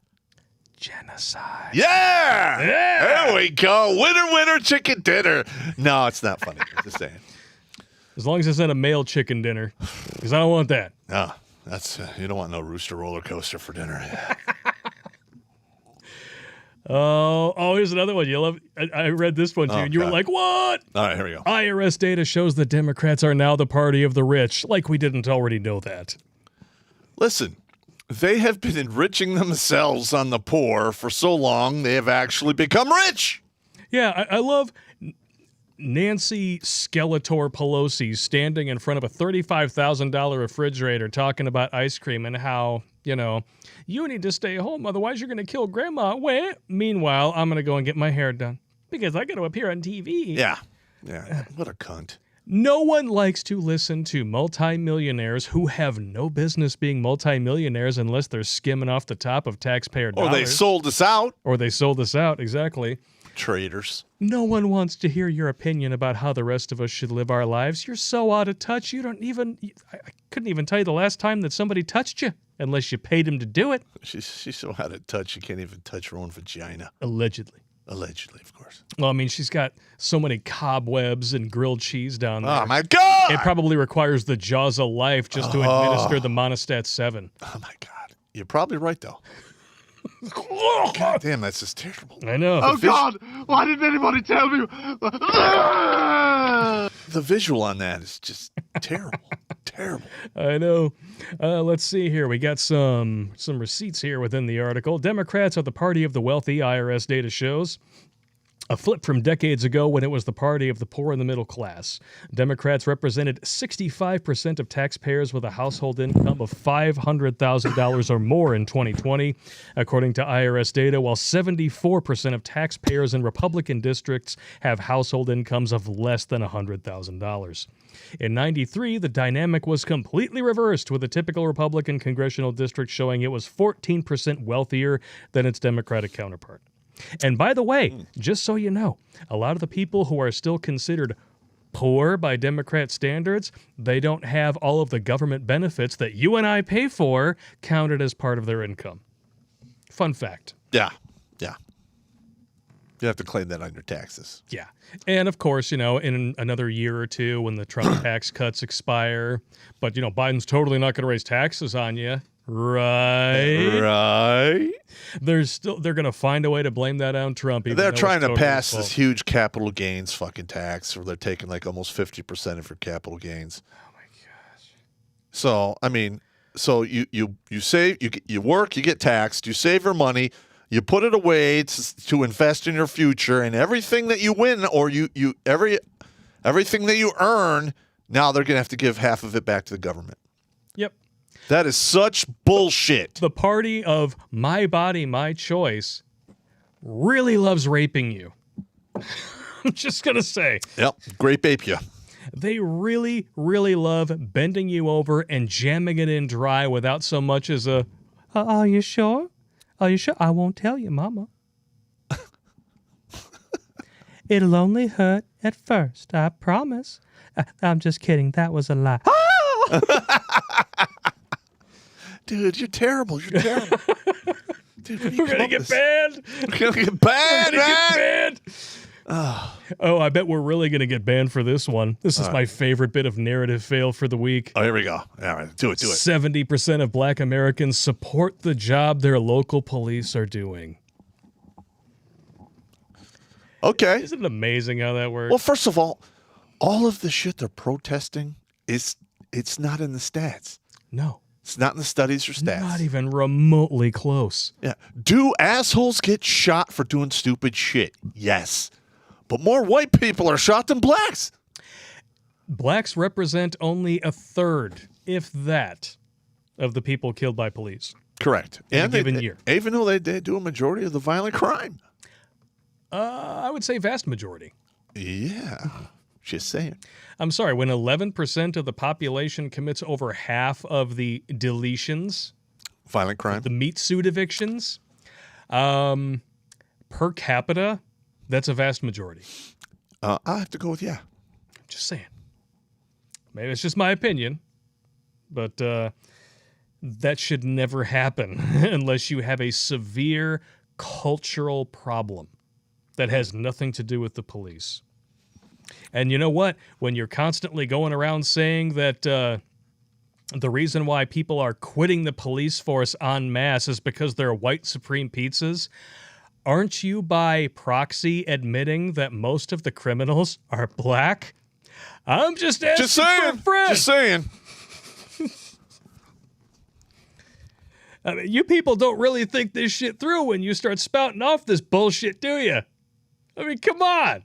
Genocide. Yeah! There we go. Winner, winner, chicken dinner. No, it's not funny. I'm just saying. As long as it's not a male chicken dinner, because I don't want that. No, that's you don't want no rooster roller coaster for dinner. Oh, here's another one. You love. I read this one too, and you were God. like, "What?" All right, here we go. IRS data shows the Democrats are now the party of the rich. Like we didn't already know that. Listen, they have been enriching themselves on the poor for so long, they have actually become rich. Yeah, I love Nancy Skeletor Pelosi standing in front of a $35,000 refrigerator talking about ice cream and how, you need to stay home, otherwise you're going to kill grandma. Well, meanwhile, I'm going to go and get my hair done because I got to appear on TV. Yeah. What a cunt. No one likes to listen to multimillionaires who have no business being multimillionaires unless they're skimming off the top of taxpayer dollars. Or they sold us out. Exactly. Traitors. No one wants to hear your opinion about how the rest of us should live our lives. You're so out of touch. I couldn't even tell you the last time that somebody touched you unless you paid him to do it. She's so out of touch, you can't even touch her own vagina. Allegedly, of course. Well, I mean, she's got so many cobwebs and grilled cheese down there. Oh, my God! It probably requires the jaws of life just to administer the Monistat 7. Oh, my God. You're probably right, though. God damn, that's just terrible. I know. Oh, God! Why didn't anybody tell me? The visual on that is just terrible. Terrible. I know. Let's see here. We got some receipts here within the article. Democrats are the party of the wealthy, IRS data shows. A flip from decades ago when it was the party of the poor and the middle class. Democrats represented 65% of taxpayers with a household income of $500,000 or more in 2020, according to IRS data, while 74% of taxpayers in Republican districts have household incomes of less than $100,000. In 93, the dynamic was completely reversed, with a typical Republican congressional district showing it was 14% wealthier than its Democratic counterpart. And by the way, just so you know, a lot of the people who are still considered poor by Democrat standards, they don't have all of the government benefits that you and I pay for counted as part of their income. Fun fact. Yeah. You have to claim that on your taxes. Yeah. And of course, in another year or two when the Trump tax cuts expire, but, Biden's totally not going to raise taxes on you. Right. They're going to find a way to blame that on Trump. They're trying to pass this huge capital gains fucking tax, where they're taking like almost 50% of your capital gains. Oh my gosh. So, I mean, you save, you work, you get taxed, you save your money, you put it away to invest in your future, and everything that you win or everything that you earn Now they're going to have to give half of it back to the government. Yep. That is such bullshit. The party of my body, my choice really loves raping you. I'm just going to say. Yep. Great ape you. They really, really love bending you over and jamming it in dry without so much as a, are you sure? Are you sure? I won't tell you, Mama. It'll only hurt at first, I promise. I'm just kidding. That was a lie. Dude, you're terrible. You're terrible. Dude, We're going to get banned. We're going to get banned, man. Oh, I bet we're really going to get banned for this one. This is my favorite bit of narrative fail for the week. Oh, here we go. All right, do it. 70% of black Americans support the job their local police are doing. Okay. Isn't it amazing how that works? Well, first of all of the shit they're protesting it's not in the stats. No. It's not in the studies or stats. Not even remotely close. Yeah. Do assholes get shot for doing stupid shit? Yes. But more white people are shot than blacks. Blacks represent only a third, if that, of the people killed by police. Correct. In a given year. Even though they do a majority of the violent crime. I would say vast majority. Yeah. Just saying. I'm sorry, when 11% of the population commits over half of the deletions, Violent crime. the meat suit evictions, per capita, that's a vast majority. I have to go with yeah. Just saying. Maybe it's just my opinion, but that should never happen unless you have a severe cultural problem that has nothing to do with the police. And you know what? When you're constantly going around saying that the reason why people are quitting the police force en masse is because they're white supreme pizzas, aren't you by proxy admitting that most of the criminals are black? I'm just asking Just saying. for a friend. Just saying. I mean, you people don't really think this shit through when you start spouting off this bullshit, do you? I mean, come on.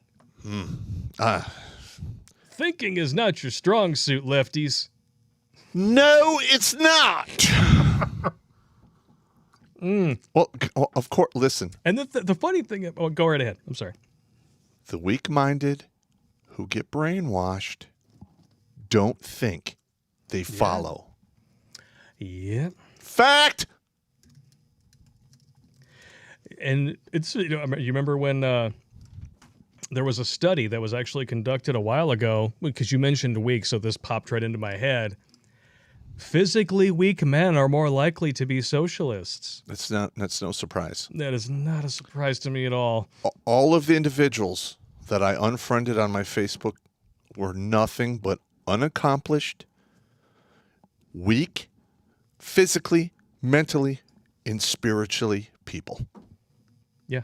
Thinking is not your strong suit, lefties. No, it's not. Well, of course, listen. And the funny thing, oh, go right ahead. I'm sorry. The weak-minded who get brainwashed don't think, they follow. Yep. Fact. And it's, you remember when there was a study that was actually conducted a while ago, because you mentioned weak, so this popped right into my head. Physically weak men are more likely to be socialists. That's no surprise. That is not a surprise to me at all. All of the individuals that I unfriended on my Facebook were nothing but unaccomplished, weak, physically, mentally, and spiritually people. Yeah.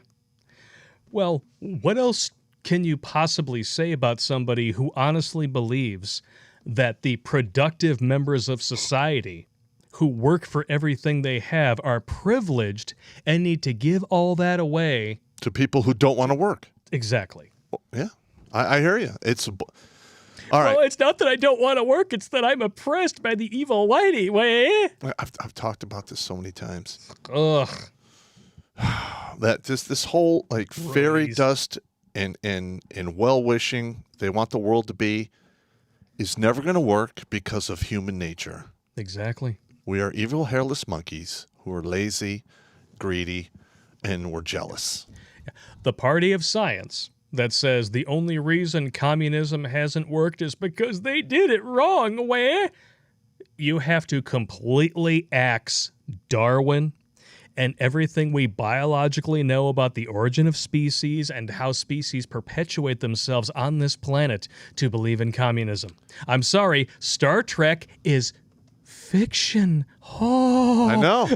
Well, what else can you possibly say about somebody who honestly believes that the productive members of society who work for everything they have are privileged and need to give all that away to people who don't want to work? Exactly. Well, yeah, I hear you. It's all right. Well, it's not that I don't want to work; it's that I'm oppressed by the evil whitey way. I've talked about this so many times. Ugh. That this whole like fairy dust and well wishing they want the world to be is never going to work because of human nature. Exactly. We are evil hairless monkeys who are lazy, greedy, and we're jealous. The party of science that says the only reason communism hasn't worked is because they did it wrong. Where you have to completely axe Darwin and everything we biologically know about the origin of species and how species perpetuate themselves on this planet to believe in communism. I'm sorry, Star Trek is fiction. Oh, I know.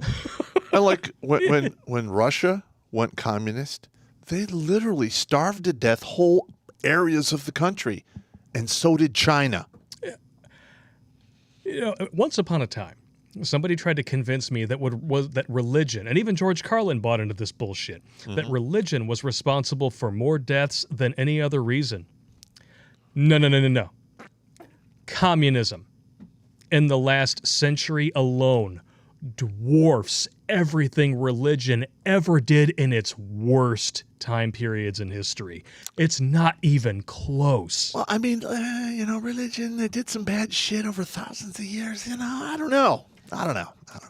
I like when Russia went communist, they literally starved to death whole areas of the country, and so did China. You know, once upon a time, somebody tried to convince me that that religion, and even George Carlin bought into this bullshit, that religion was responsible for more deaths than any other reason. No. Communism in the last century alone dwarfs everything religion ever did in its worst time periods in history. It's not even close. Well, I mean, religion, they did some bad shit over thousands of years. I don't know.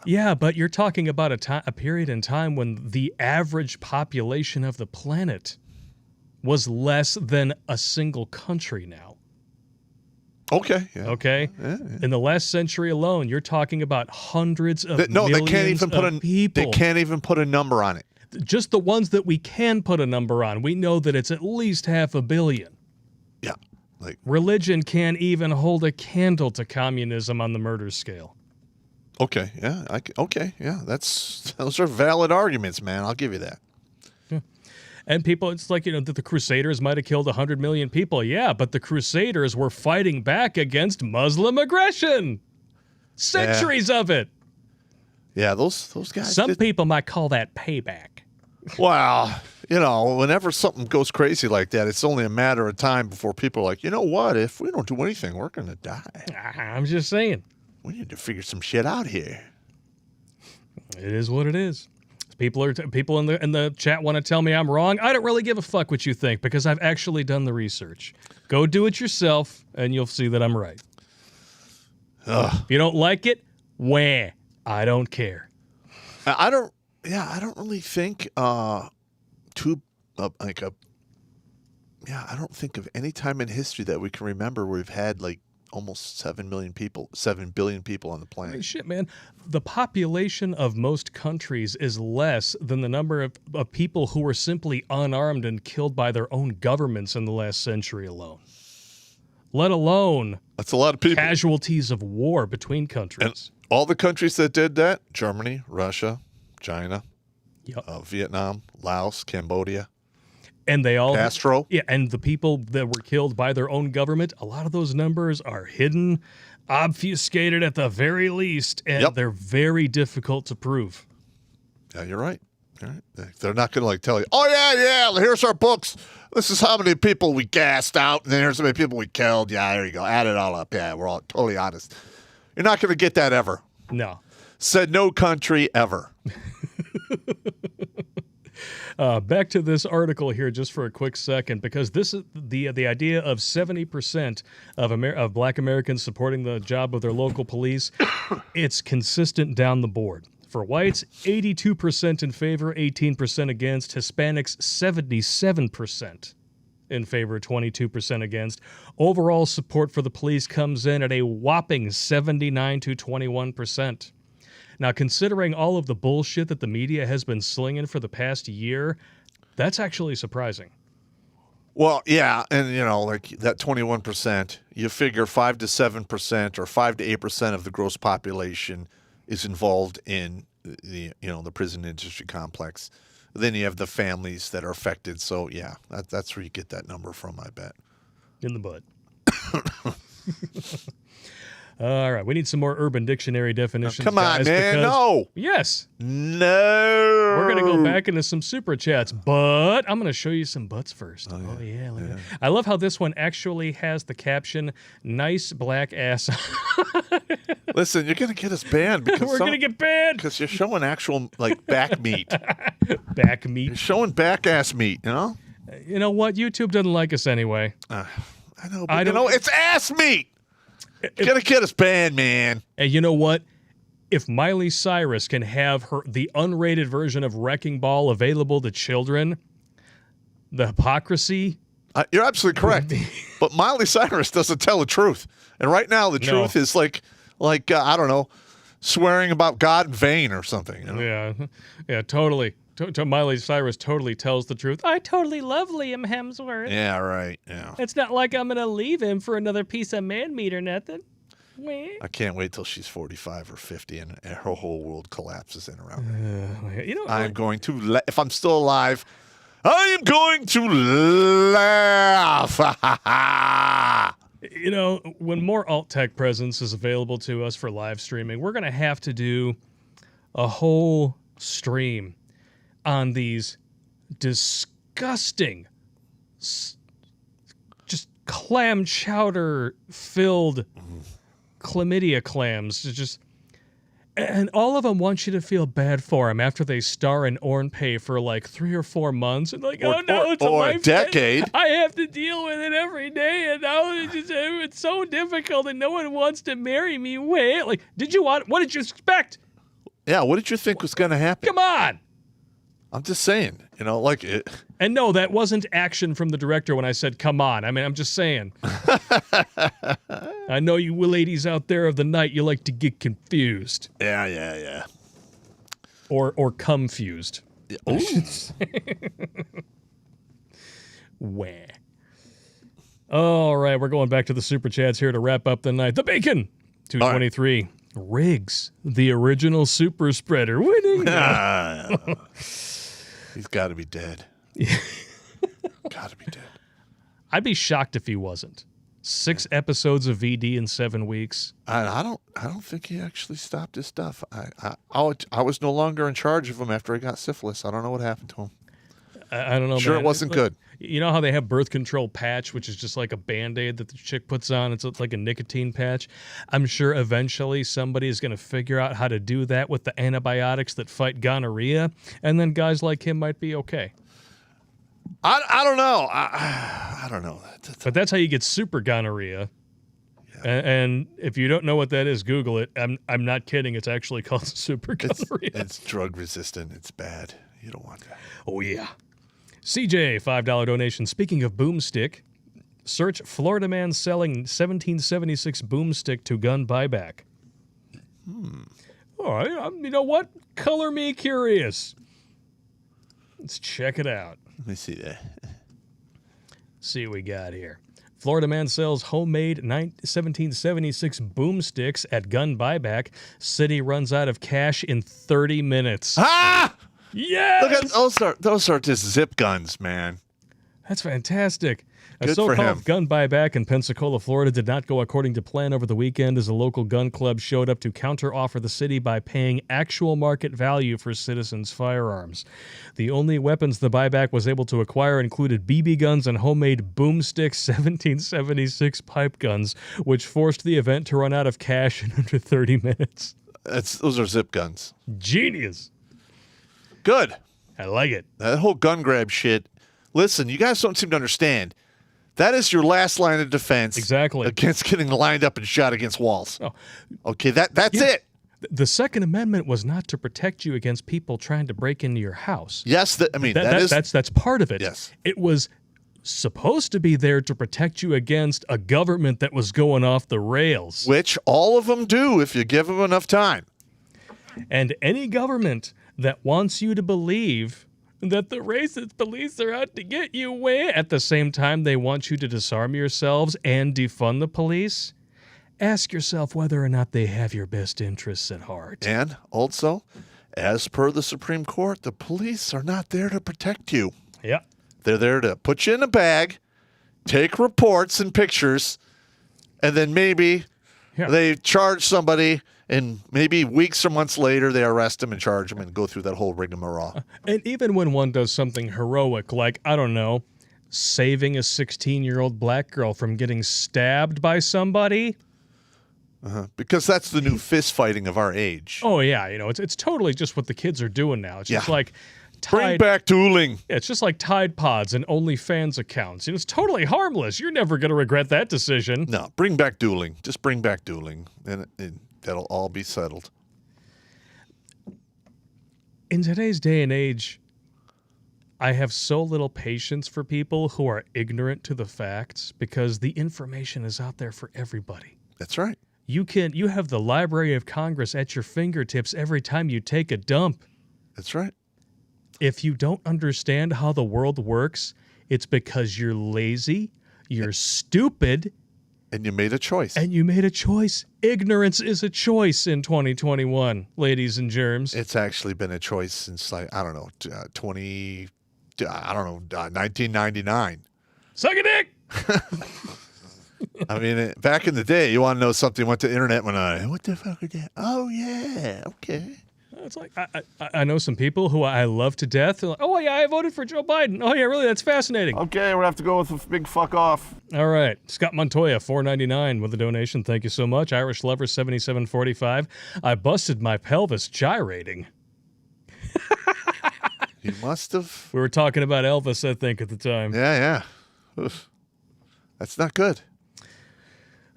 Yeah, but you're talking about a period in time when the average population of the planet was less than a single country now. Okay. Yeah. Okay? Yeah. In the last century alone, you're talking about hundreds of millions they can't even put of people. They can't even put a number on it. Just the ones that we can put a number on. We know that it's at least 500 million. Yeah. Religion can't even hold a candle to communism on the murder scale. Okay. Yeah. Those are valid arguments, man. I'll give you that. And people, it's like, that the Crusaders might have killed 100 million people. Yeah, but the Crusaders were fighting back against Muslim aggression. Centuries of it. Yeah, those guys. Some people might call that payback. Well, whenever something goes crazy like that, it's only a matter of time before people are like, you know what? If we don't do anything, we're going to die. I'm just saying. We need to figure some shit out here. It is what it is. People in the chat want to tell me I'm wrong. I don't really give a fuck what you think because I've actually done the research. Go do it yourself, and you'll see that I'm right. If you don't like it, wah. I don't care. I don't really think I don't think of any time in history that we can remember where we've had almost 7 billion people on the planet. I mean, shit, man. The population of most countries is less than the number of people who were simply unarmed and killed by their own governments in the last century alone. Let alone that's a lot of people. Casualties of war between countries. And all the countries that did that, Germany, Russia, China, Vietnam, Laos, Cambodia. And they all Castro. Yeah, and the people that were killed by their own government, a lot of those numbers are hidden, obfuscated at the very least, and they're very difficult to prove. Yeah, you're right. They're not going to tell you, oh, yeah, here's our books. This is how many people we gassed out, and then here's how many people we killed. Yeah, there you go. Add it all up. Yeah, we're all totally honest. You're not going to get that ever. No. Said no country ever. Back to this article here just for a quick second, because this is the idea of 70% of Black Americans supporting the job of their local police. It's consistent down the board. For whites, 82% in favor, 18% against. Hispanics, 77% in favor, 22% against. Overall support for the police comes in at a whopping 79 to 21%. Now, considering all of the bullshit that the media has been slinging for the past year, that's actually surprising. Well, yeah, and that 21%, you figure 5 to 7% or 5 to 8% of the gross population is involved in the prison industry complex. Then you have the families that are affected. So yeah, that's where you get that number from, I bet. In the butt. All right, we need some more Urban Dictionary definitions. Come on, man. No. Yes. No. We're going to go back into some super chats, but I'm going to show you some butts first. Oh, yeah. Look at that. I love how this one actually has the caption, nice black ass. Listen, you're going to get us banned. We're going to get banned. Because you're showing actual, back meat. Back meat. You're showing back ass meat, You know what? YouTube doesn't like us anyway. I know, but it's ass meat. You're going to get us banned, man. And you know what? If Miley Cyrus can have the unrated version of Wrecking Ball available to children, the hypocrisy... you're absolutely correct. But Miley Cyrus doesn't tell the truth. And right now, the truth is I don't know, swearing about God in vain or something. Yeah, totally. Miley Cyrus totally tells the truth. I totally love Liam Hemsworth. Yeah, right. Yeah. It's not like I'm going to leave him for another piece of man meat or nothing. I can't wait till she's 45 or 50 and her whole world collapses in around her. I'm going to, if I'm still alive, I am going to laugh. When more alt-tech presence is available to us for live streaming, we're going to have to do a whole stream on these disgusting, just clam chowder filled chlamydia clams. And all of them want you to feel bad for them after they star in Ornpay for like 3 or 4 months. And like, oh no, it's or a decade. I have to deal with it every day. And now it's so difficult and no one wants to marry me. Wait, like, what did you expect? Yeah, what did you think was going to happen? Come on. I'm just saying, like it. And no, that wasn't action from the director when I said, come on. I mean, I'm just saying. I know you ladies out there of the night, you like to get confused. Yeah. Or confused. Yeah. Wah. All right, we're going back to the Super Chats here to wrap up the night. The Bacon, 223. Right. Riggs, the original super spreader, winning. He's got to be dead. Got to be dead. I'd be shocked if he wasn't. 6 episodes of VD in 7 weeks. I don't think he actually stopped his stuff. I was no longer in charge of him after he got syphilis. I don't know what happened to him. I don't know. Sure, man. It wasn't good. You know how they have birth control patch, which is just like a Band-Aid that the chick puts on? It's like a nicotine patch. I'm sure eventually somebody is going to figure out how to do that with the antibiotics that fight gonorrhea, and then guys like him might be okay. I don't know. I don't know. But that's how you get super gonorrhea. Yeah. And if you don't know what that is, Google it. I'm not kidding. It's actually called super gonorrhea. It's drug resistant. It's bad. You don't want that. Oh, yeah. CJ, $5 donation. Speaking of boomstick, search Florida man selling 1776 boomstick to gun buyback. All right. You know what? Color me curious. Let's check it out. Let me see that. See what we got here. Florida man sells homemade 1776 boomsticks at gun buyback. City runs out of cash in 30 minutes. Ah! Yes! Look at those are just zip guns, man. That's fantastic. A Good for him. so-called gun buyback in Pensacola, Florida did not go according to plan over the weekend as a local gun club showed up to counter-offer the city by paying actual market value for citizens' firearms. The only weapons the buyback was able to acquire included BB guns and homemade boomstick 1776 pipe guns, which forced the event to run out of cash in under 30 minutes. Those are zip guns. Genius. Good. I like it. That whole gun grab shit. Listen, you guys don't seem to understand. That is your last line of defense. Exactly. Against getting lined up and shot against walls. Oh. Okay, that's it. The Second Amendment was not to protect you against people trying to break into your house. Yes, that's part of it. Yes. It was supposed to be there to protect you against a government that was going off the rails. Which all of them do if you give them enough time. And any government that wants you to believe that the racist police are out to get you, where at the same time they want you to disarm yourselves and defund the police, ask yourself whether or not they have your best interests at heart. And also, as per the Supreme Court, the police are not there to protect you. Yeah. They're there to put you in a bag, take reports and pictures, and then maybe they charge somebody, and maybe weeks or months later they arrest him and charge him and go through that whole rigmarole. And even when one does something heroic, like, I don't know, saving a 16-year-old black girl from getting stabbed by somebody. Because that's the new fist fighting of our age. Oh, yeah. It's totally just what the kids are doing now. It's just like bring back dueling. Yeah, it's just like Tide Pods and OnlyFans accounts. It's totally harmless. You're never going to regret that decision. No, bring back dueling. Just bring back dueling. And that'll all be settled. In today's day and age, I have so little patience for people who are ignorant to the facts because the information is out there for everybody. That's right. You have the Library of Congress at your fingertips every time you take a dump. That's right. If you don't understand how the world works, it's because you're lazy, you're stupid, and you made a choice. Ignorance is a choice in 2021, ladies and germs. It's actually been a choice since, 1999. Suck a dick! I mean, back in the day, you want to know something, went to the internet when what the fuck is that? Oh, yeah, okay. It's like, I know some people who I love to death. They're like, oh, yeah, I voted for Joe Biden. Oh, yeah, really? That's fascinating. Okay, we're going to have to go with a big fuck off. All right. Scott Montoya, $4.99 with a donation. Thank you so much. Irish Lover, $77.45. I busted my pelvis gyrating. You must have. We were talking about Elvis, I think, at the time. Yeah. Oof. That's not good.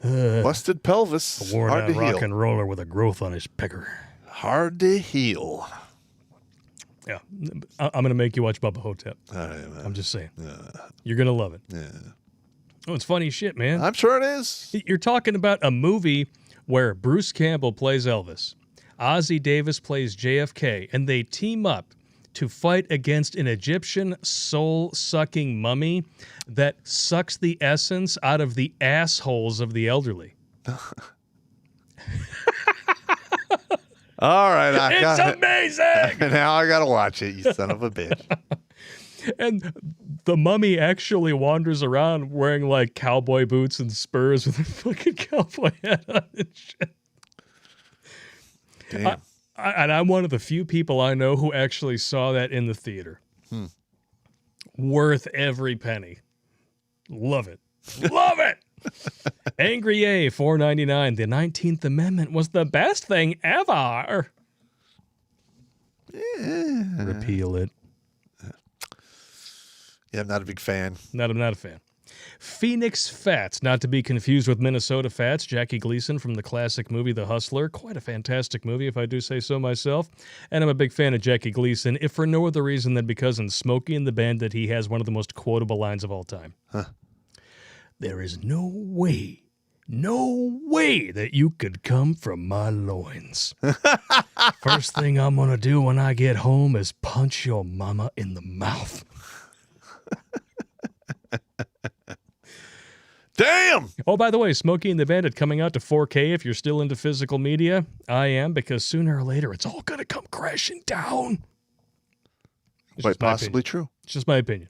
Busted pelvis. A worn-out Hard to rock heal. and roller with a growth on his pecker. Hard to heal. Yeah. I'm going to make you watch Bubba Hotep. All right, man. I'm just saying. You're going to love it. Yeah. Oh, it's funny shit, man. I'm sure it is. You're talking about a movie where Bruce Campbell plays Elvis, Ozzie Davis plays JFK, and they team up to fight against an Egyptian soul-sucking mummy that sucks the essence out of the assholes of the elderly. All right. It's amazing! Now I got to watch it, you son of a bitch. And the mummy actually wanders around wearing like cowboy boots and spurs with a fucking cowboy hat on and shit. Damn. And I'm one of the few people I know who actually saw that in the theater. Worth every penny. Love it. Love it. Angry A, $4.99. The 19th Amendment was the best thing ever. Yeah. Repeal it. Yeah, I'm not a big fan. I'm not a fan. Phoenix Fats, not to be confused with Minnesota Fats. Jackie Gleason from the classic movie The Hustler. Quite a fantastic movie, if I do say so myself. And I'm a big fan of Jackie Gleason, if for no other reason than because in Smokey and the Bandit, he has one of the most quotable lines of all time. There is no way that you could come from my loins. First thing I'm going to do when I get home is punch your mama in the mouth. Damn! Oh, by the way, Smokey and the Bandit coming out to 4K if you're still into physical media. I am, because sooner or later it's all going to come crashing down. Quite possibly true. It's just my opinion.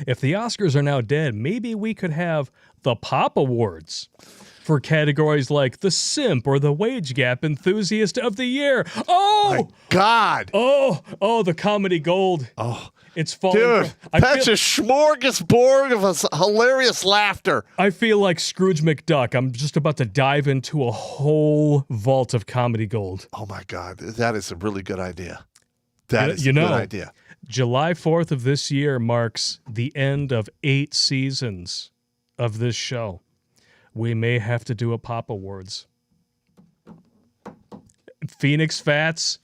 If the Oscars are now dead, maybe we could have the Popp Awards for categories like the Simp or the Wage Gap Enthusiast of the Year. Oh! My God! Oh, the Comedy Gold. Oh. It's falling. Dude, that's a smorgasbord of hilarious laughter. I feel like Scrooge McDuck. I'm just about to dive into a whole vault of Comedy Gold. Oh, my God. That is a really good idea. That is a good idea. July 4th of this year marks the end of 8 seasons of this show. We may have to do a Popp Awards. Phoenix Fats,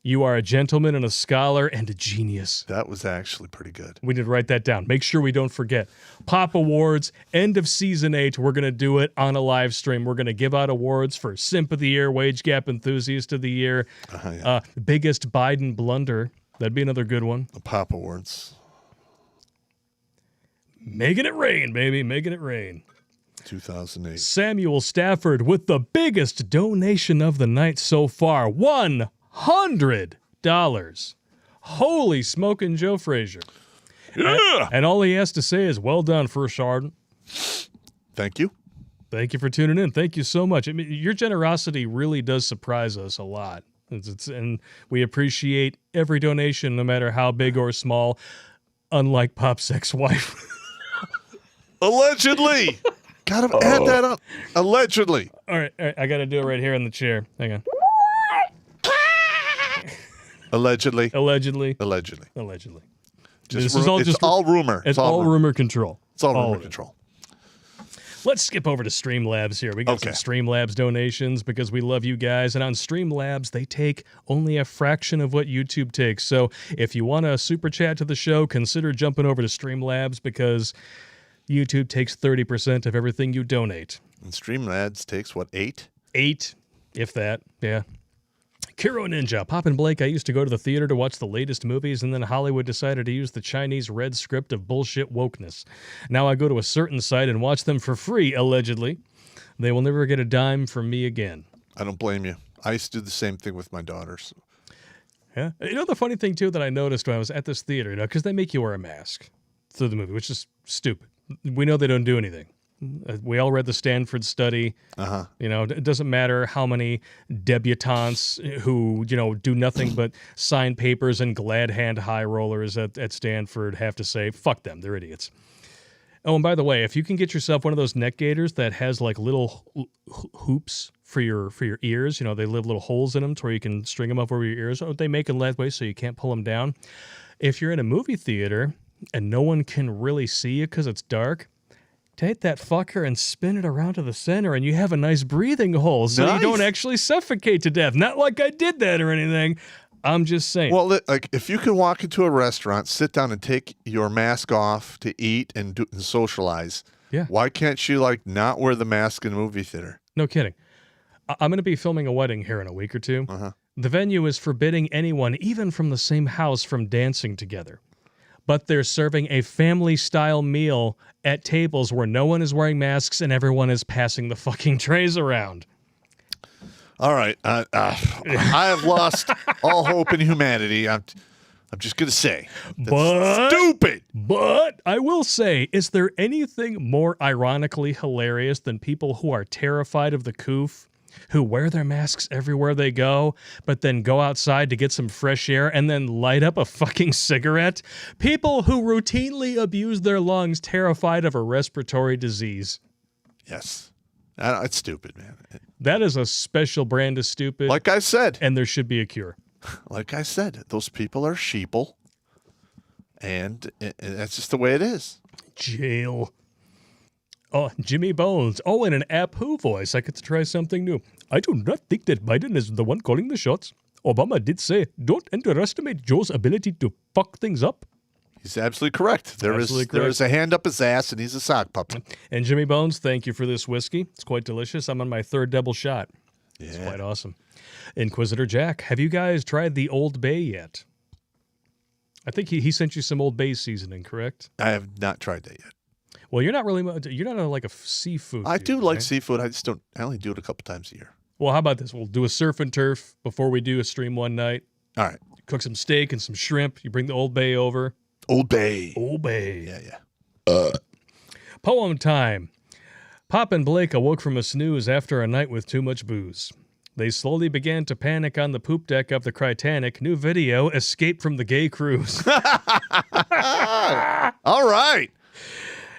you are a gentleman and a scholar and a genius. That was actually pretty good. We need to write that down. Make sure we don't forget. Popp Awards, end of season 8. We're going to do it on a live stream. We're going to give out awards for Simp of the Year, Wage Gap Enthusiast of the Year, Biggest Biden Blunder. That'd be another good one. The Popp Awards. Making it rain, baby. Making it rain. 2008. Samuel Stafford with the biggest donation of the night so far. $100. Holy smoking Joe Frazier. Yeah. And all he has to say is, well done, First Sergeant. Thank you. Thank you for tuning in. Thank you so much. I mean, your generosity really does surprise us a lot. And we appreciate every donation, no matter how big or small, unlike Pop's ex-wife. Allegedly. Gotta add that up. Allegedly. All right. I got to do it right here in the chair. Hang on. Allegedly. Allegedly. It's all rumor. It's all rumor control. It's all rumor control. Let's skip over to Streamlabs here. We got some Streamlabs donations because we love you guys. And on Streamlabs, they take only a fraction of what YouTube takes. So if you want to super chat to the show, consider jumping over to Streamlabs because YouTube takes 30% of everything you donate. And Streamlabs takes, what, 8? 8, if that, yeah. Kiro Ninja, Pop and Blake, I used to go to the theater to watch the latest movies, and then Hollywood decided to use the Chinese red script of bullshit wokeness. Now I go to a certain site and watch them for free, allegedly. They will never get a dime from me again. I don't blame you. I used to do the same thing with my daughters. Yeah. You know the funny thing, too, that I noticed when I was at this theater, because they make you wear a mask through the movie, which is stupid. We know they don't do anything. We all read the Stanford study. You know, it doesn't matter how many debutantes who, you know, do nothing but sign papers and glad hand high rollers at Stanford have to say, fuck them, they're idiots. Oh, and by the way, if you can get yourself one of those neck gaiters that has like little hoops for your ears, you know, they live little holes in them to where you can string them up over your ears. Oh, they make them that way so you can't pull them down. If you're in a movie theater and no one can really see you because it's dark, take that fucker and spin it around to the center and you have a nice breathing hole so you don't actually suffocate to death. Not like I did that or anything. I'm just saying. Well, like if you can walk into a restaurant, sit down and take your mask off to eat and socialize, why can't you like not wear the mask in a movie theater? No kidding. I'm going to be filming a wedding here in a week or two. The venue is forbidding anyone, even from the same house, from dancing together. But they're serving a family-style meal at tables where no one is wearing masks and everyone is passing the fucking trays around. All right. I have lost all hope in humanity. I'm just going to say. That's stupid. But I will say, is there anything more ironically hilarious than people who are terrified of the coof, who wear their masks everywhere they go, but then go outside to get some fresh air and then light up a fucking cigarette? People who routinely abuse their lungs, terrified of a respiratory disease. Yes. It's stupid, man. That is a special brand of stupid. Like I said. And there should be a cure. Like I said, those people are sheeple. And that's just the way it is. Jail. Oh, Jimmy Bones. Oh, in an Apu voice. I get to try something new. I do not think that Biden is the one calling the shots. Obama did say, don't underestimate Joe's ability to fuck things up. He's absolutely correct. There is a hand up his ass, and he's a sock puppet. And Jimmy Bones, thank you for this whiskey. It's quite delicious. I'm on my third double shot. Yeah. It's quite awesome. Inquisitor Jack, have you guys tried the Old Bay yet? I think he sent you some Old Bay seasoning, correct? I have not tried that yet. Well, you're not like a seafood. I do dude, like right? seafood. I only do it a couple times a year. Well, how about this? We'll do a surf and turf before we do a stream one night. All right. Cook some steak and some shrimp. You bring the Old Bay over. Old Bay. Old Bay. Yeah. Poem time. Popp and Blake awoke from a snooze after a night with too much booze. They slowly began to panic on the poop deck of the Titanic. New video, Escape from the Gay Cruise. All right.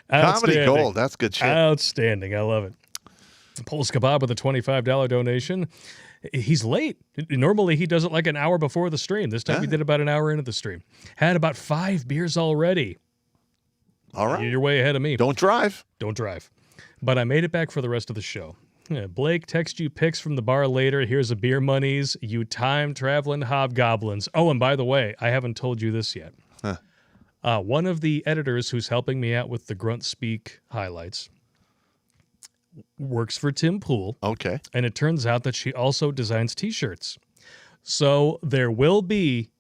Comedy gold. That's good shit. Outstanding. I love it. Pulse Kebab with a $25 donation. He's late. Normally, he does it like an hour before the stream. This time, he did about an hour into the stream. Had about 5 beers already. All right. You're way ahead of me. Don't drive. Don't drive. But I made it back for the rest of the show. Blake, text you pics from the bar later. Here's a beer monies. You time-traveling hobgoblins. Oh, and by the way, I haven't told you this yet. One of the editors who's helping me out with the Grunt Speak highlights works for Tim Pool. Okay. And it turns out that she also designs T-shirts. So there will be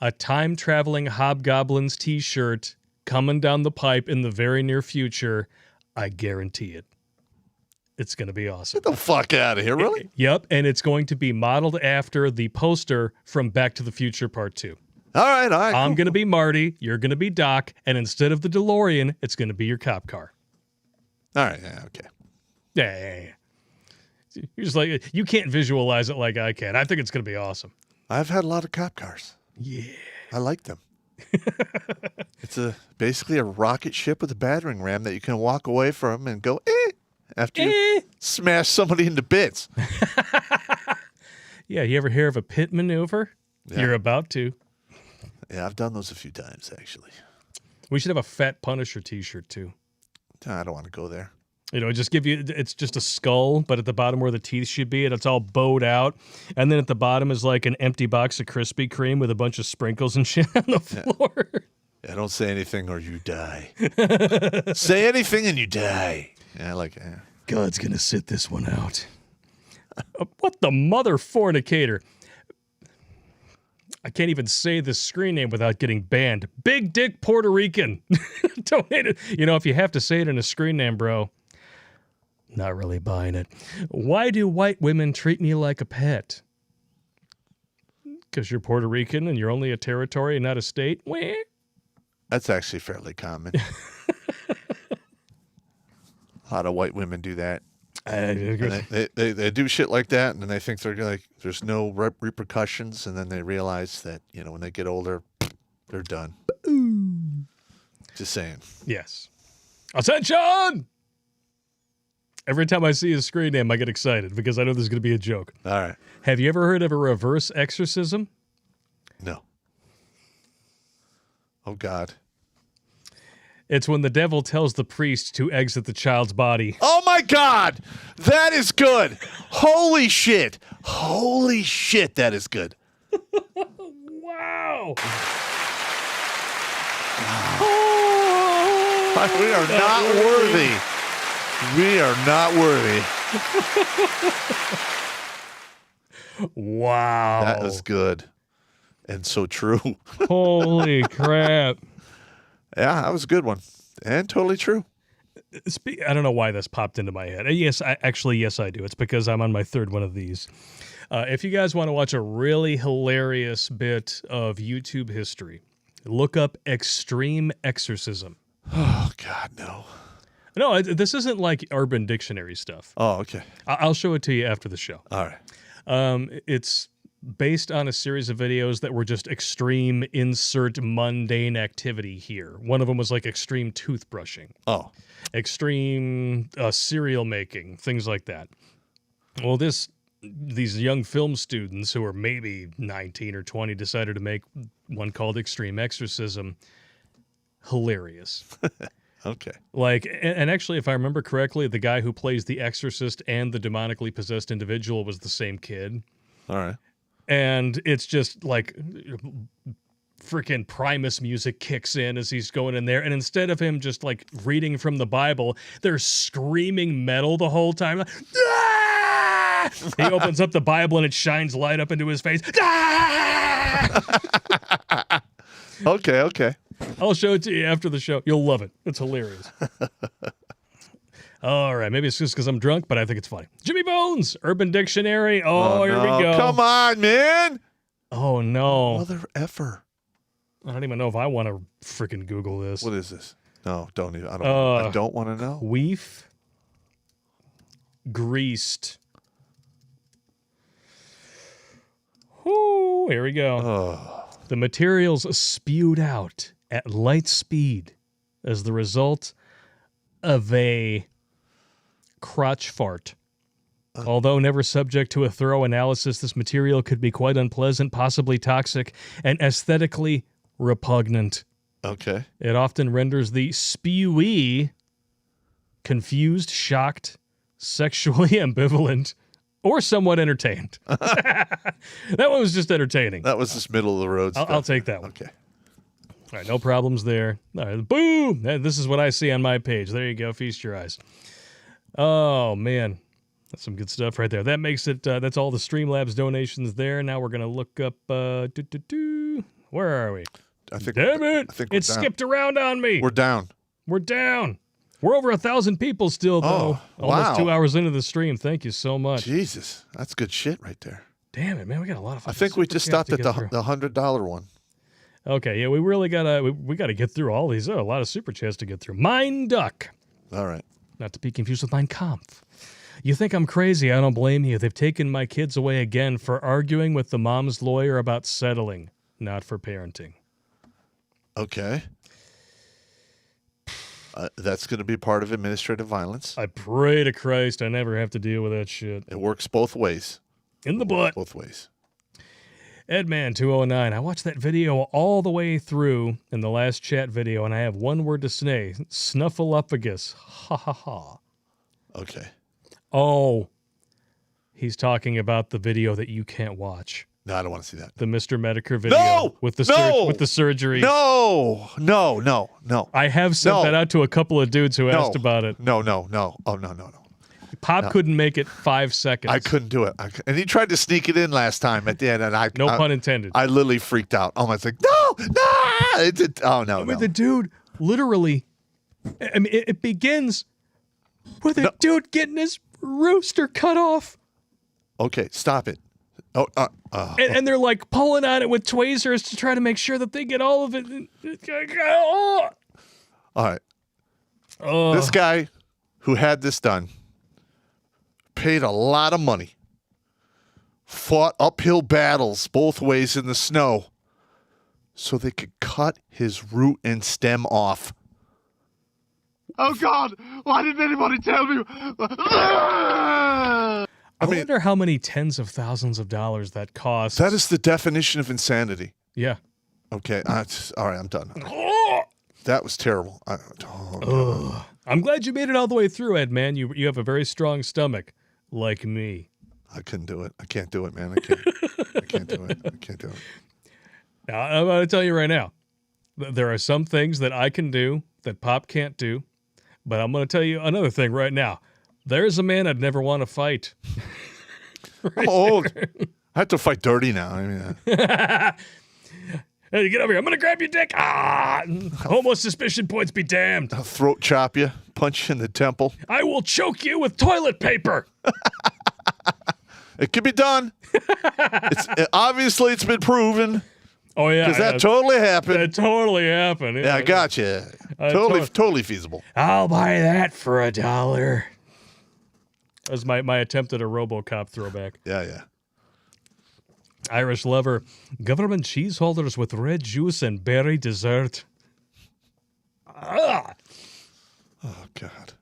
a time-traveling hobgoblins T-shirt coming down the pipe in the very near future. I guarantee it. It's going to be awesome. Get the fuck out of here, really? Yep, and it's going to be modeled after the poster from Back to the Future Part 2. All right. I'm going to be Marty, you're going to be Doc, and instead of the DeLorean, it's going to be your cop car. All right, yeah, okay. Yeah. You're just like, you can't visualize it like I can. I think it's going to be awesome. I've had a lot of cop cars. Yeah. I like them. It's basically a rocket ship with a battering ram that you can walk away from and go, after you smash somebody into bits. Yeah, you ever hear of a pit maneuver? Yeah. You're about to. Yeah, I've done those a few times, actually. We should have a Fat Punisher T-shirt, too. I don't want to go there. You know, just give you, it's just a skull, but at the bottom where the teeth should be, and it's all bowed out. And then at the bottom is like an empty box of Krispy Kreme with a bunch of sprinkles and shit on the floor. Yeah, don't say anything or you die. Say anything and you die. Yeah, I like it. Yeah. God's going to sit this one out. What the mother fornicator? I can't even say this screen name without getting banned. Big Dick Puerto Rican. Donated. You know, if you have to say it in a screen name, bro, not really buying it. Why do white women treat me like a pet? Because you're Puerto Rican and you're only a territory and not a state? Wah. That's actually fairly common. A lot of white women do that. Good. And they do shit like that, and then they think they're like there's no repercussions, and then they realize that when they get older, they're done. Just saying. Yes. Attention! Every time I see his screen name, I get excited because I know there's going to be a joke. All right. Have you ever heard of a reverse exorcism? No. Oh, God. It's when the devil tells the priest to exit the child's body. Oh, my God. That is good. Holy shit. Holy shit, that is good. Wow. We are not worthy. We are not worthy. Wow. That was good. And so true. Holy crap. Yeah, that was a good one. And totally true. I don't know why this popped into my head. Yes, I do. It's because I'm on my third one of these. If you guys want to watch a really hilarious bit of YouTube history, look up Extreme Exorcism. Oh, God, no. No, this isn't like Urban Dictionary stuff. Oh, okay. I'll show it to you after the show. All right. It's based on a series of videos that were just extreme insert mundane activity here. One of them was like extreme toothbrushing. Oh. Extreme cereal making, things like that. Well, these young film students who are maybe 19 or 20 decided to make one called Extreme Exorcism. Hilarious. Okay. Like, and actually, if I remember correctly, the guy who plays the exorcist and the demonically possessed individual was the same kid. All right. And it's just like freaking Primus music kicks in as he's going in there. And instead of him just like reading from the Bible, they're screaming metal the whole time. Like, ah! He opens up the Bible and it shines light up into his face. Ah! Okay. I'll show it to you after the show. You'll love it. It's hilarious. All right. Maybe it's just because I'm drunk, but I think it's funny. Jimmy Bones, Urban Dictionary. Oh, here we go. Come on, man. Oh, no. Mother effer. I don't even know if I want to freaking Google this. What is this? No, don't even. I don't want to know. Queef. Greased. Whoo, here we go. Oh. The materials spewed out at light speed as the result of a crotch fart. Although never subject to a thorough analysis, this material could be quite unpleasant, possibly toxic, and aesthetically repugnant. Okay. It often renders the spewee confused, shocked, sexually ambivalent, or somewhat entertained. That one was just entertaining. That was just middle of the road stuff. I'll take that one. Okay. All right, no problems there. All right, boom! This is what I see on my page. There you go. Feast your eyes. Oh, man. That's some good stuff right there. That makes it, that's all the Streamlabs donations there. Now we're going to look up, where are we? Damn it! It skipped around on me. We're down. We're down. We're over 1,000 people still, though. Oh, Almost wow. 2 hours into the stream. Thank you so much. Jesus, that's good shit right there. Damn it, man. We got a lot of I think we just stopped at the $100 one. Okay, yeah, we really gotta we gotta get through all these. Oh, a lot of super chats to get through. Mine Duck. All right. Not to be confused with Mein Kampf. You think I'm crazy? I don't blame you. They've taken my kids away again for arguing with the mom's lawyer about settling, not for parenting. Okay. That's going to be part of administrative violence. I pray to Christ I never have to deal with that shit. It works both ways. In the butt. Both ways. Edman209. I watched that video all the way through in the last chat video, and I have one word to say. Snuffleupagus. Ha ha ha. Okay. Oh. He's talking about the video that you can't watch. No, I don't want to see that. The Mr. Medicare video. No! With the with the surgery. No. I have sent that out to a couple of dudes who asked about it. No. Oh, no. Pop couldn't make it 5 seconds. I couldn't do it. And he tried to sneak it in last time at the end, and no pun intended. I literally freaked out. I was like, no! I mean, the dude literally, I mean, it begins with a dude getting his rooster cut off. Okay, stop it. And they're like pulling on it with tweezers to try to make sure that they get all of it. All right. This guy who had this done paid a lot of money, fought uphill battles both ways in the snow so they could cut his root and stem off. Oh God! Why didn't anybody tell me? I wonder how many tens of thousands of dollars that costs. That is the definition of insanity. Yeah. Okay, all right, I'm done. That was terrible. I'm glad you made it all the way through, Ed, man. You have a very strong stomach, like me. I couldn't do it. I can't do it, man. I can't. I can't do it. I can't do it. Now, I'm going to tell you right now, there are some things that I can do that Popp can't do, but I'm going to tell you another thing right now. There's a man I'd never want to fight. I'm old. I have to fight dirty now. I mean, Hey, get over here. I'm going to grab your dick. Homo suspicion points be damned. I'll throat chop you, punch you in the temple. I will choke you with toilet paper. It can be done. Obviously, it's been proven. Oh, yeah. Because that totally happened. That totally happened. Yeah, I got you. Totally feasible. I'll buy that for $1. That was my attempt at a RoboCop throwback. Yeah. Irish lover. Government cheese holders with red juice and berry dessert. Oh, God.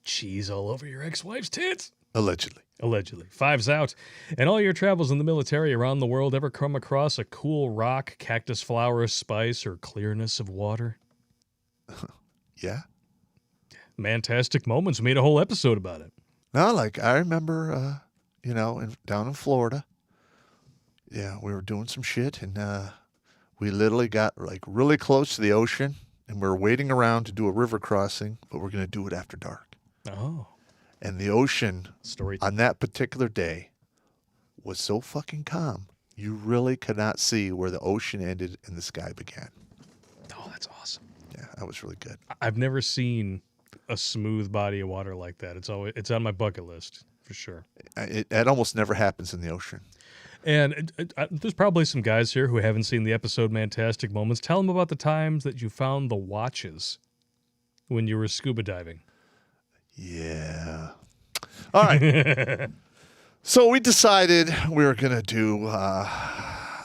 Cheese all over your ex-wife's tits. Allegedly. 5's out. And all your travels in the military around the world ever come across a cool rock, cactus flower, spice, or clearness of water? Yeah. Fantastic moments. We made a whole episode about it. No, like I remember, down in Florida. Yeah, we were doing some shit, and we literally got like really close to the ocean, and we were waiting around to do a river crossing, but we're going to do it after dark. Oh. And the ocean Story on that particular day was so fucking calm, you really could not see where the ocean ended and the sky began. Oh, that's awesome. Yeah, that was really good. I've never seen a smooth body of water like that. It's on my bucket list for sure. It almost never happens in the ocean. And there's probably some guys here who haven't seen the episode Fantastic Moments. Tell them about the times that you found the watches when you were scuba diving. Yeah. All right. So we decided we were going to do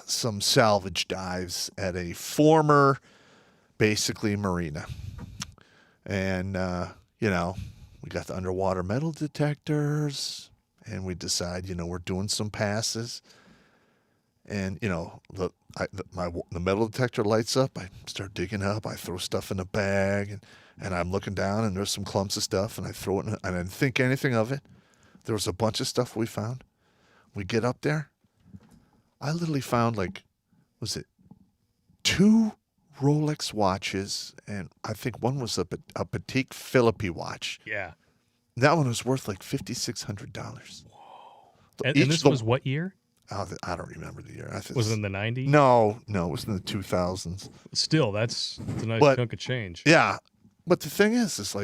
some salvage dives at a former, basically, marina. And, we got the underwater metal detectors, and we decide, we're doing some passes. And, the metal detector lights up. I start digging up. I throw stuff in a bag, and I'm looking down, and there's some clumps of stuff, and I throw it in, and I didn't think anything of it. There was a bunch of stuff we found. We get up there. I literally found, 2 Rolex watches, and I think one was a Patek Philippe watch. Yeah. That one was worth $5,600. Whoa. And this was what year? I don't remember the year. Was it in the 90s? No, it was in the 2000s. Still, that's a nice chunk of change. Yeah. But the thing is, it's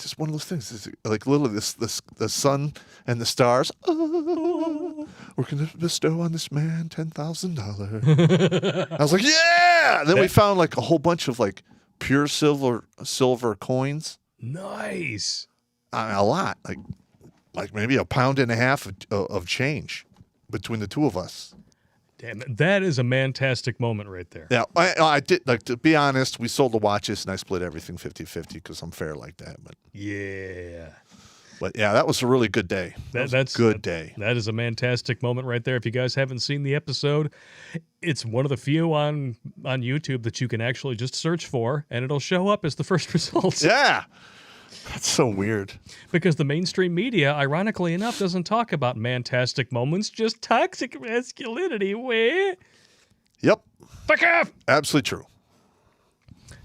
just one of those things. It's like literally the sun and the stars. Oh, we're going to bestow on this man $10,000. I was like, yeah! And then we found a whole bunch of pure silver coins. Nice. A lot. Like maybe 1.5 pounds of change between the two of us. Damn, that is a fantastic moment right there. Yeah, I did, to be honest, we sold the watches and I split everything 50-50 because I'm fair like that. But yeah. But yeah, that was a really good day. That's a good day. That is a fantastic moment right there. If you guys haven't seen the episode, it's one of the few on YouTube that you can actually just search for and it'll show up as the first results. Yeah. That's so weird. Because the mainstream media, ironically enough, doesn't talk about fantastic moments, just toxic masculinity. Way. Yep. Fuck off. Absolutely true.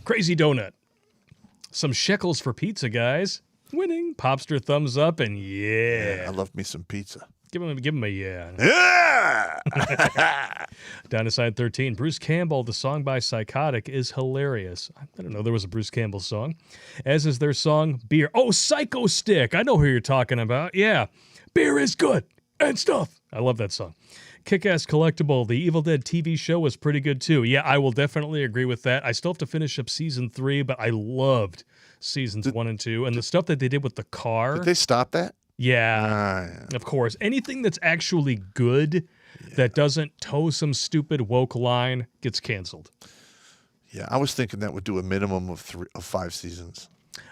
Crazy donut. Some shekels for pizza, guys. Winning. Popster thumbs up, and yeah. I love me some pizza. Give him a yeah. Yeah! Down to side 13. Bruce Campbell, the song by Psychotic, is hilarious. I didn't know there was a Bruce Campbell song. As is their song, Beer. Oh, Psycho Stick. I know who you're talking about. Yeah. Beer is good and stuff. I love that song. Kick-Ass Collectible, the Evil Dead TV show was pretty good too. Yeah, I will definitely agree with that. I still have to finish up season 3, but I loved seasons 1 and 2. And the stuff that they did with the car. Did they stop that? Yeah, of course. Anything that's actually good that doesn't toe some stupid woke line gets canceled. Yeah, I was thinking that would do a minimum of 5 seasons.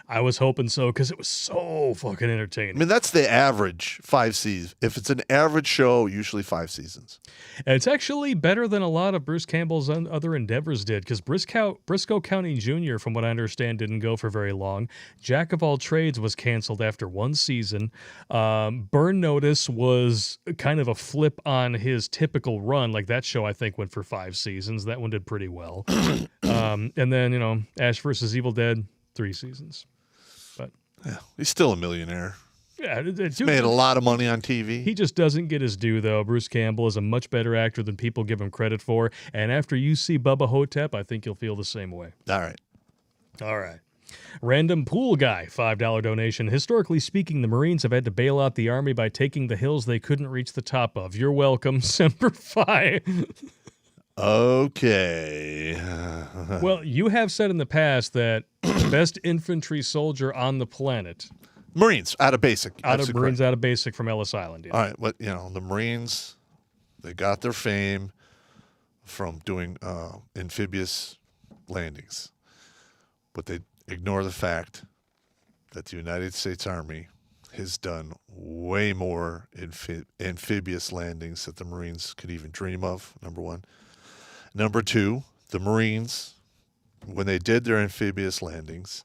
I was hoping so because it was so fucking I entertaining. mean, that's the average, 5 seasons. If it's an average show, usually 5 seasons. And it's actually better than a lot of Bruce Campbell's other endeavors did, because Briscoe County Jr., from what I understand, didn't go for very long. Jack of All Trades was canceled after 1 season. Burn Notice was kind of a flip on his typical run. Like, that show, I think, went for 5 seasons. That one did pretty well. And then, Ash vs. Evil Dead, 3 seasons. But yeah, he's still a millionaire. Yeah, He's made a lot of money on TV. He just doesn't get his due, though. Bruce Campbell is a much better actor than people give him credit for. And after you see Bubba Hotep, I think you'll feel the same way. All right. Random Pool Guy, $5 donation. Historically speaking, the Marines have had to bail out the Army by taking the hills they couldn't reach the top of. You're welcome, Semper Fi. Okay. Well, you have said in the past that the best infantry soldier on the planet... Marines, out of basic. Out of basic from Ellis Island. Yeah. All right, but, the Marines, they got their fame from doing amphibious landings. But they ignore the fact that the United States Army has done way more amphibious landings that the Marines could even dream of, number one. Number two, the Marines, when they did their amphibious landings,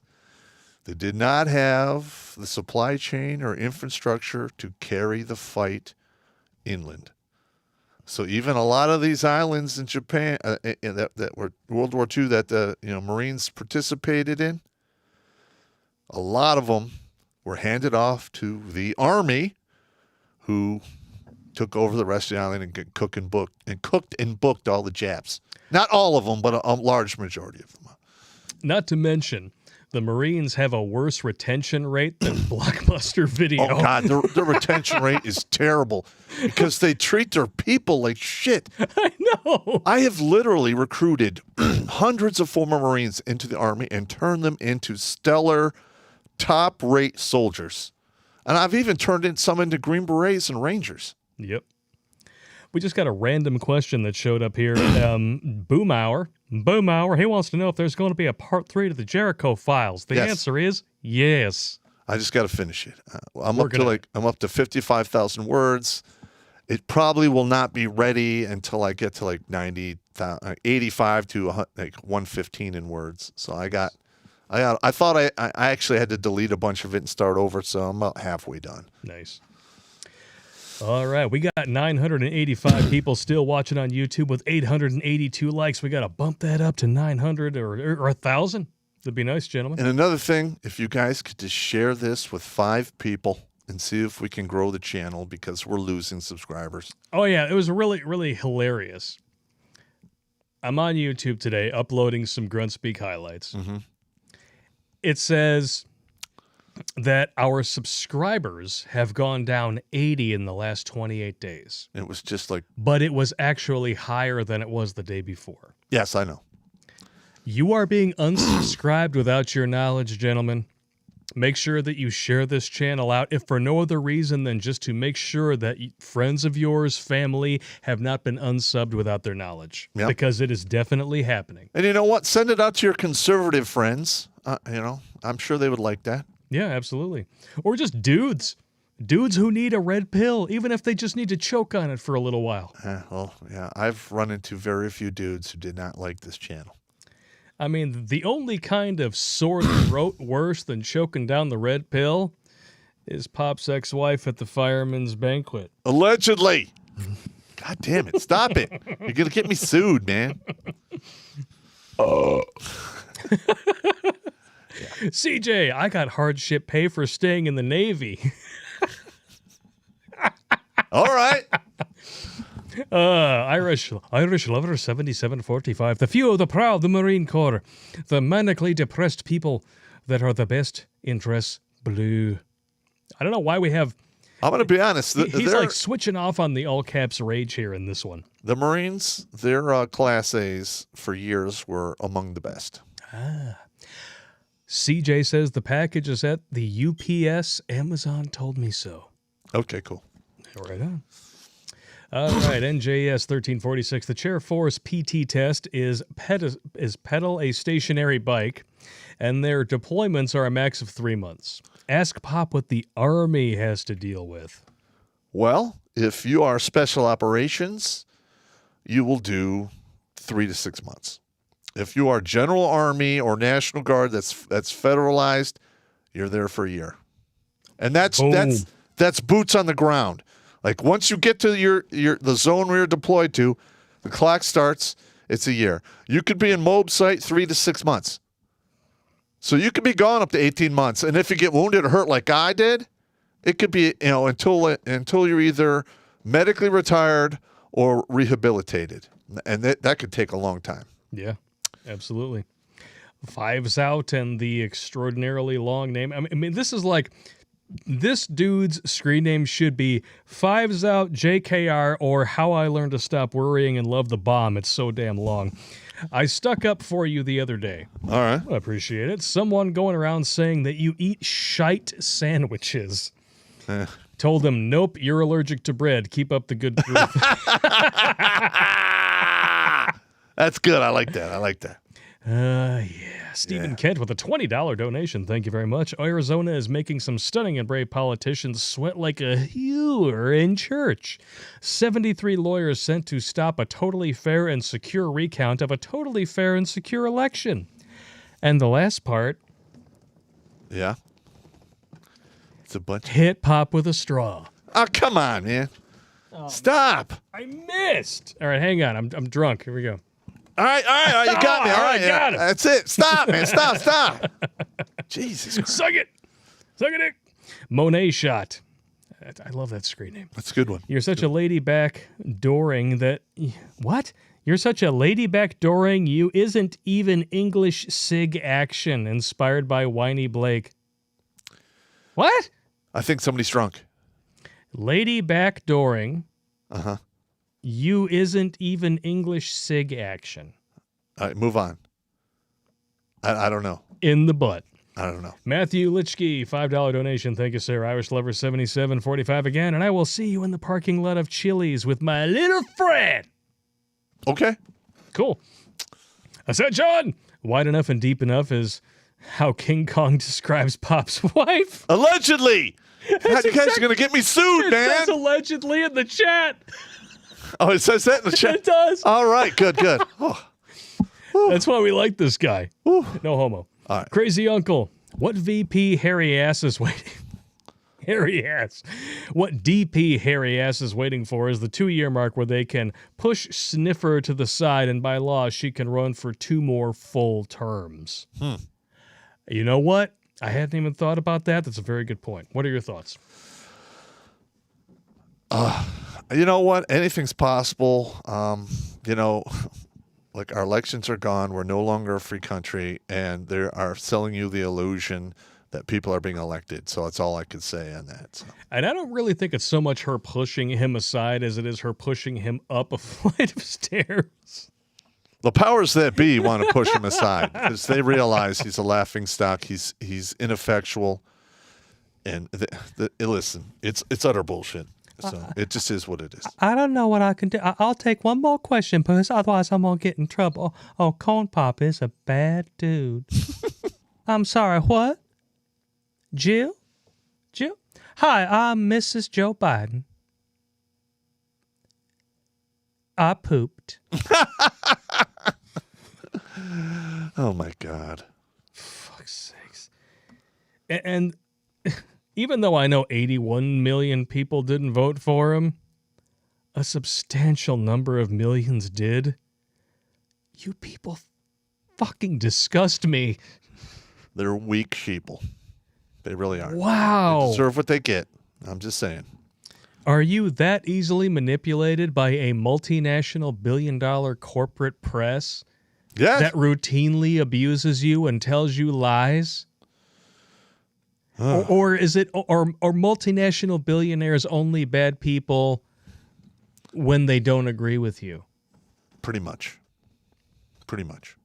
they did not have the supply chain or infrastructure to carry the fight inland. So even a lot of these islands in Japan that were World War II that the Marines participated in, a lot of them were handed off to the Army, who took over the rest of the island and cooked and booked all the Japs. Not all of them, but a large majority of them. Not to mention, the Marines have a worse retention rate than Blockbuster Video. Oh, God, their retention rate is terrible because they treat their people like shit. I know. I have literally recruited hundreds of former Marines into the Army and turned them into stellar, top-rate soldiers. And I've even turned some into Green Berets and Rangers. Yep. We just got a random question that showed up here. Boomhour, he wants to know if there's going to be a part 3 to the Jericho Files. The answer is yes. I just got to finish it. I'm up to 55,000 words. It probably will not be ready until I get to 85 to 115 in words. So I thought I actually had to delete a bunch of it and start over, so I'm about halfway done. Nice. All right, we got 985 people still watching on YouTube with 882 likes. We got to bump that up to 900 or 1,000. That'd be nice, gentlemen. And another thing, if you guys could just share this with 5 people and see if we can grow the channel because we're losing subscribers. Oh, yeah, it was really, really hilarious. I'm on YouTube today uploading some Grunt Speak highlights. Mm-hmm. It says that our subscribers have gone down 80 in the last 28 days. It was just But it was actually higher than it was the day before. Yes, I know. You are being unsubscribed without your knowledge, gentlemen. Make sure that you share this channel out, if for no other reason than just to make sure that friends of yours, family, have not been unsubbed without their knowledge. Yep. Because it is definitely happening. And you know what? Send it out to your conservative friends. I'm sure they would like that. Yeah, absolutely. Or just dudes. Dudes who need a red pill, even if they just need to choke on it for a little while. I've run into very few dudes who did not like this channel. I mean, the only kind of sore throat worse than choking down the red pill is Pop's ex-wife at the fireman's banquet. Allegedly. God damn it. Stop it. You're going to get me sued, man. CJ, I got hardship pay for staying in the Navy. All right. Irish Lover 7745. The few, the proud, the Marine Corps. The manically depressed people that are the best in dress blue. I don't know why we have I'm going to be honest. He's like switching off on the all caps rage here in this one. The Marines, their Class A's for years were among the best. CJ says the package is at the UPS. Amazon told me so. Okay, cool. Right on. All right, NJS 1346. The Chair Force PT test is pedal a stationary bike, and their deployments are a max of 3 months. Ask Popp what the Army has to deal with. Well, if you are special operations, you will do 3 to 6 months. If you are General Army or National Guard that's federalized, you're there for a year. And that's boots on the ground. Like once you get to the zone where you're deployed to, the clock starts, it's a year. You could be in MOB site 3 to 6 months. So you could be gone up to 18 months. And if you get wounded or hurt like I did, it could be, until you're either medically retired or rehabilitated. And that could take a long time. Yeah, absolutely. Fives Out and the extraordinarily long name. I mean, this is like, this dude's screen name should be Fives Out, JKR, or How I Learned to Stop Worrying and Love the Bomb. It's so damn long. I stuck up for you the other day. All right. I appreciate it. Someone going around saying that you eat shite sandwiches. Told him, nope, you're allergic to bread. Keep up the good food. That's good. I like that. Yeah. Stephen Kent with a $20 donation. Thank you very much. Arizona is making some stunning and brave politicians sweat like a hewer in church. 73 lawyers sent to stop a totally fair and secure recount of a totally fair and secure election. And the last part. Yeah. It's a bunch. Hit Popp with a straw. Oh, come on, man. Stop. I missed. All right, hang on. I'm drunk. Here we go. All right, you got me. All right, got it. That's it. Stop, man. Stop. Jesus Christ. Suck it, Dick. Monet Shot. I love that screen name. That's a good one. You're such a lady backdooring that... What? You're such a lady backdooring you isn't even English sig action inspired by Whiny Blake. What? I think somebody's drunk. Lady backdooring. Uh-huh. You isn't even English sig action. All right, move on. I don't know. In the butt. I don't know. Matthew Litchke, $5 donation. Thank you, sir. Irish Lover 7745 again. And I will see you in the parking lot of Chili's with my little friend. Okay. Cool. I said, John, wide enough and deep enough is how King Kong describes Pop's wife. Allegedly. You guys are going to get me sued, man. It says allegedly in the chat. Oh, it says that in the chat? It does. All right, good. Oh. That's why we like this guy. No homo. All right. Crazy Uncle. What VP hairy ass is waiting? Hairy ass. What DP hairy ass is waiting for is the 2-year mark where they can push Sniffer to the side, and by law, she can run for 2 more full terms. You know what? I hadn't even thought about that. That's a very good point. What are your thoughts? You know what? Anything's possible. Like our elections are gone. We're no longer a free country, and they are selling you the illusion that people are being elected. So that's all I could say on that. So. And I don't really think it's so much her pushing him aside as it is her pushing him up a flight of stairs. The powers that be want to push him aside because they realize he's a laughingstock. He's ineffectual, and listen, it's utter bullshit. So it just is what it is. I don't know what I can do. I'll take one more question because otherwise I'm going to get in trouble. Oh, Corn Pop is a bad dude. I'm sorry, what? Jill? Hi, I'm Mrs. Joe Biden. I pooped. Oh, my God. Fuck's sakes. And even though I know 81 million people didn't vote for him, a substantial number of millions did. You people fucking disgust me. They're weak sheeple. They really are. Wow. They deserve what they get. I'm just saying. Are you that easily manipulated by a multinational billion-dollar corporate press Yes. that routinely abuses you and tells you lies? or is it or multinational billionaires only bad people when they don't agree with you? Pretty much. Pretty much.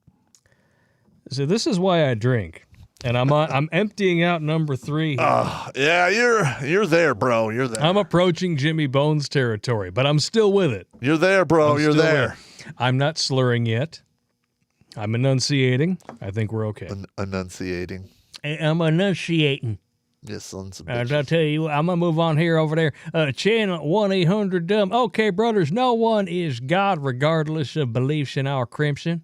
So this is why I drink. And I'm emptying out number 3 here. Yeah, you're there, bro. You're there. I'm approaching Jimmy Bones territory, but I'm still with it. You're there, bro. You're Still there. with it. I'm not slurring yet. I'm enunciating. I think we're okay. Enunciating. I'm enunciating. Yes, sons of I'll bitches. tell you, I'm going to move on here over there. Channel 1-800-DUMB. Okay, brothers, no one is God regardless of beliefs in our crimson.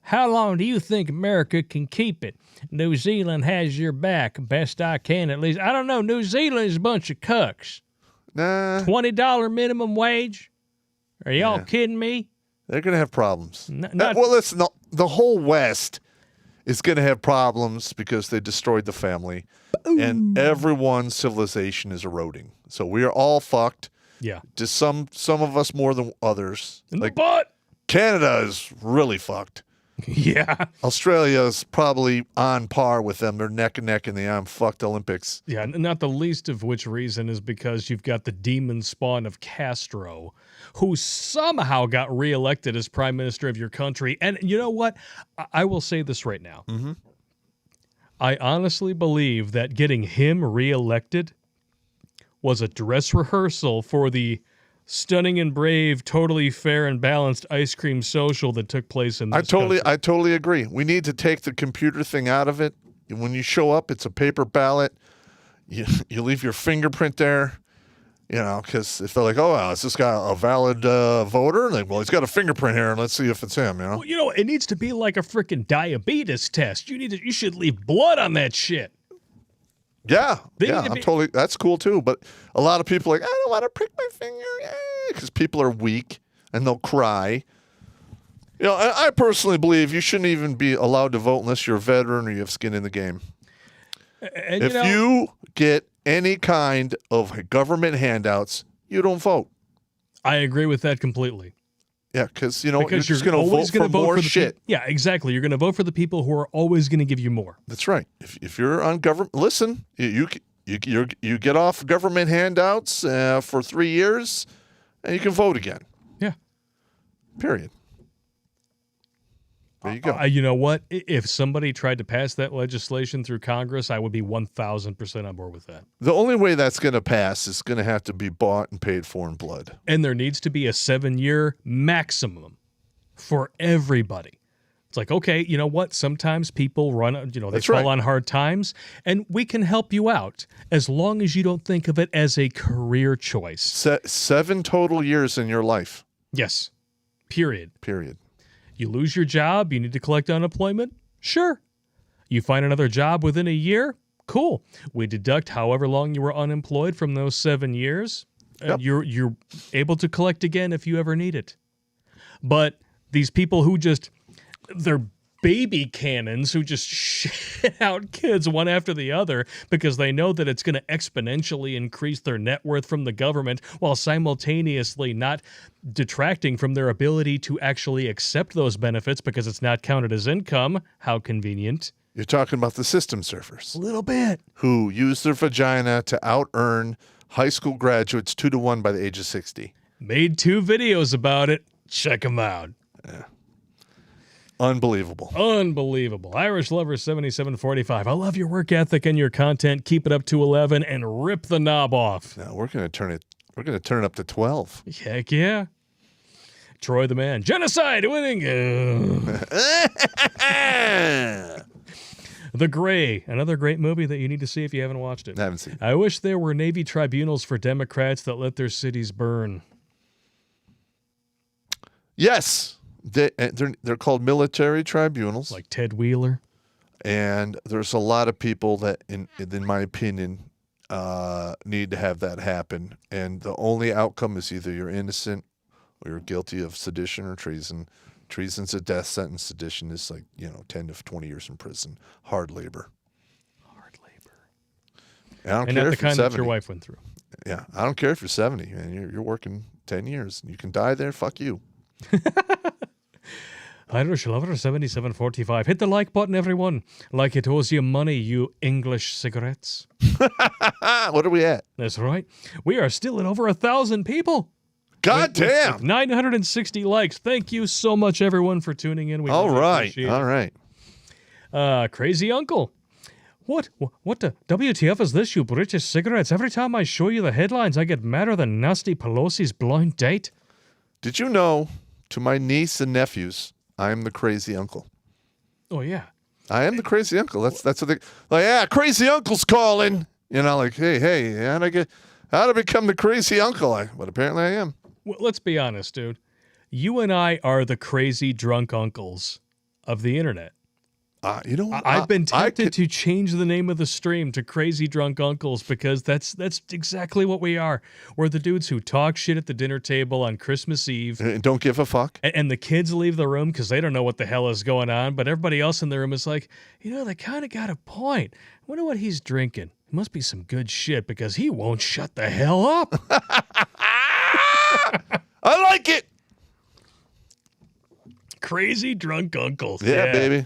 How long do you think America can keep it? New Zealand has your back. Best I can, at least. I don't know. New Zealand is a bunch of cucks. Nah, $20 minimum wage? Are y'all kidding me? they're going to have problems. Not- Well, listen, the whole West is going to have problems because they destroyed the family. And everyone's civilization is eroding. So we are all fucked. Yeah. Just some of us more than others. In the Like butt. Canada is really fucked. Yeah. Australia's probably on par with them. They're neck and neck in the I'm fucked Olympics. Yeah, not the least of which reason is because you've got the demon spawn of Castro, who somehow got reelected as prime minister of your country. And you know what? I will say this right now. Mm-hmm. I honestly believe that getting him reelected was a dress rehearsal for the stunning and brave, totally fair and balanced ice cream social that took place in this country. I totally agree. We need to take the computer thing out of it. When you show up, it's a paper ballot. You leave your fingerprint there, because if they're like, oh, well, is this guy a valid voter? Like, well, he's got a fingerprint here, and let's see if it's him, Well, it needs to be like a freaking diabetes test. You should leave blood on that shit. Yeah, They yeah, need to I'm be- totally. That's cool too. But a lot of people are like, I don't want to prick my finger, because people are weak and they'll cry. I personally believe you shouldn't even be allowed to vote unless you're a veteran or you have skin in the game. And If you get any kind of government handouts, you don't vote. I agree with that completely. Yeah, because you're Because just going to vote for more shit. Yeah, exactly. You're going to vote for the people who are always going to give you more. That's right. If you're on government, listen, you get off government handouts for 3 years, and you can vote again. Yeah. Period. There you go. You know what? If somebody tried to pass that legislation through Congress, I would be 1,000% on board with that. The only way that's going to pass is going to have to be bought and paid for in blood. And there needs to be a 7-year maximum for everybody. It's like, okay, you know what? Sometimes people run, they That's fall right. on hard times, and we can help you out as long as you don't think of it as a career choice. 7 total years in your life. Yes. Period. Period. You lose your job, you need to collect unemployment? Sure. You find another job within a year? Cool. We deduct however long you were unemployed from those 7 years. Yep. You're able to collect again if you ever need it. But these people who they're baby cannons who just shit out kids one after the other because they know that it's going to exponentially increase their net worth from the government while simultaneously not detracting from their ability to actually accept those benefits because it's not counted as income. How convenient. You're talking about the system servers A little bit. who use their vagina to out-earn high school graduates 2-to-1 by the age of 60. Made 2 videos about it. Check them out. Unbelievable. Unbelievable. Irish Lover 7745. I love your work ethic and your content. Keep it up to 11 and rip the knob off. Now we're going to turn it up to 12. Heck yeah. Troy the Man. Genocide winning. The Gray. Another great movie that you need to see if you haven't watched it. I haven't seen it. I wish there were Navy tribunals for Democrats that let their cities burn. Yes. They're called military tribunals. Like Ted Wheeler. And there's a lot of people that, in my opinion, need to have that happen. And the only outcome is either you're innocent or you're guilty of sedition or treason. Treason's a death sentence. Sedition is 10 to 20 years in prison. Hard labor. Hard labor. I don't And care not the if you're kind that 70. your wife went through. Yeah, I don't care if you're 70 and you're working 10 years. You can die there. Fuck you. Irish Lover 7745. Hit the like button, everyone. Like it owes you money, you English cigarettes. What are we at? That's right. We are still at over 1,000 people. God damn. With 960 likes. Thank you so much, everyone, for tuning in. We All really right. appreciate All right. it. Crazy Uncle. What the WTF is this, you British cigarettes? Every time I show you the headlines, I get madder than Nasty Pelosi's blind date. Did you know, to my niece and nephews, I am the crazy uncle. Oh, yeah. I am the crazy uncle. That's what they like. Yeah, crazy uncle's calling. You know, like, hey, how to become the crazy uncle? But apparently I am. Well, let's be honest, dude. You and I are the crazy drunk uncles of the internet. You know what? I've been tempted to change the name of the stream to Crazy Drunk Uncles because that's exactly what we are. We're the dudes who talk shit at the dinner table on Christmas Eve. And don't give a fuck. And the kids leave the room because they don't know what the hell is going on. But everybody else in the room is like, they kind of got a point. I wonder what he's drinking. It must be some good shit because he won't shut the hell up. I like it. Crazy Drunk Uncles. Yeah, baby.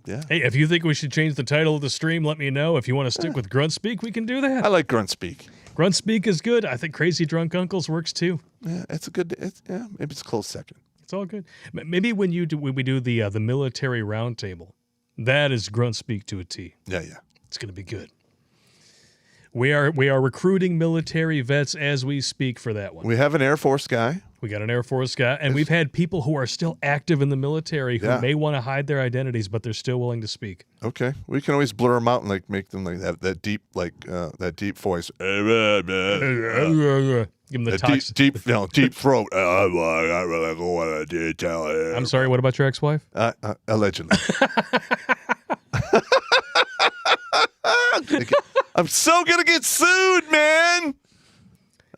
Yeah. Hey, if you think we should change the title of the stream, let me know. If you want to stick with Grunt Speak, we can do that. I like Grunt Speak. Grunt Speak is good. I think Crazy Drunk Uncles works too. Yeah, it's a good. Maybe it's a close second. It's all good. Maybe when we do the military roundtable, that is Grunt Speak to a T. Yeah. It's going to be good. We are recruiting military vets as we speak for that one. We have an Air Force guy. We got an Air Force guy, and we've had people who are still active in the military who may want to hide their identities, but they're still willing to speak. Okay, we can always blur them out and make them like that deep that deep voice. Give them the deep throat. I really don't want to tell you. I'm sorry. What about your ex-wife? Allegedly. I'm so gonna get sued, man.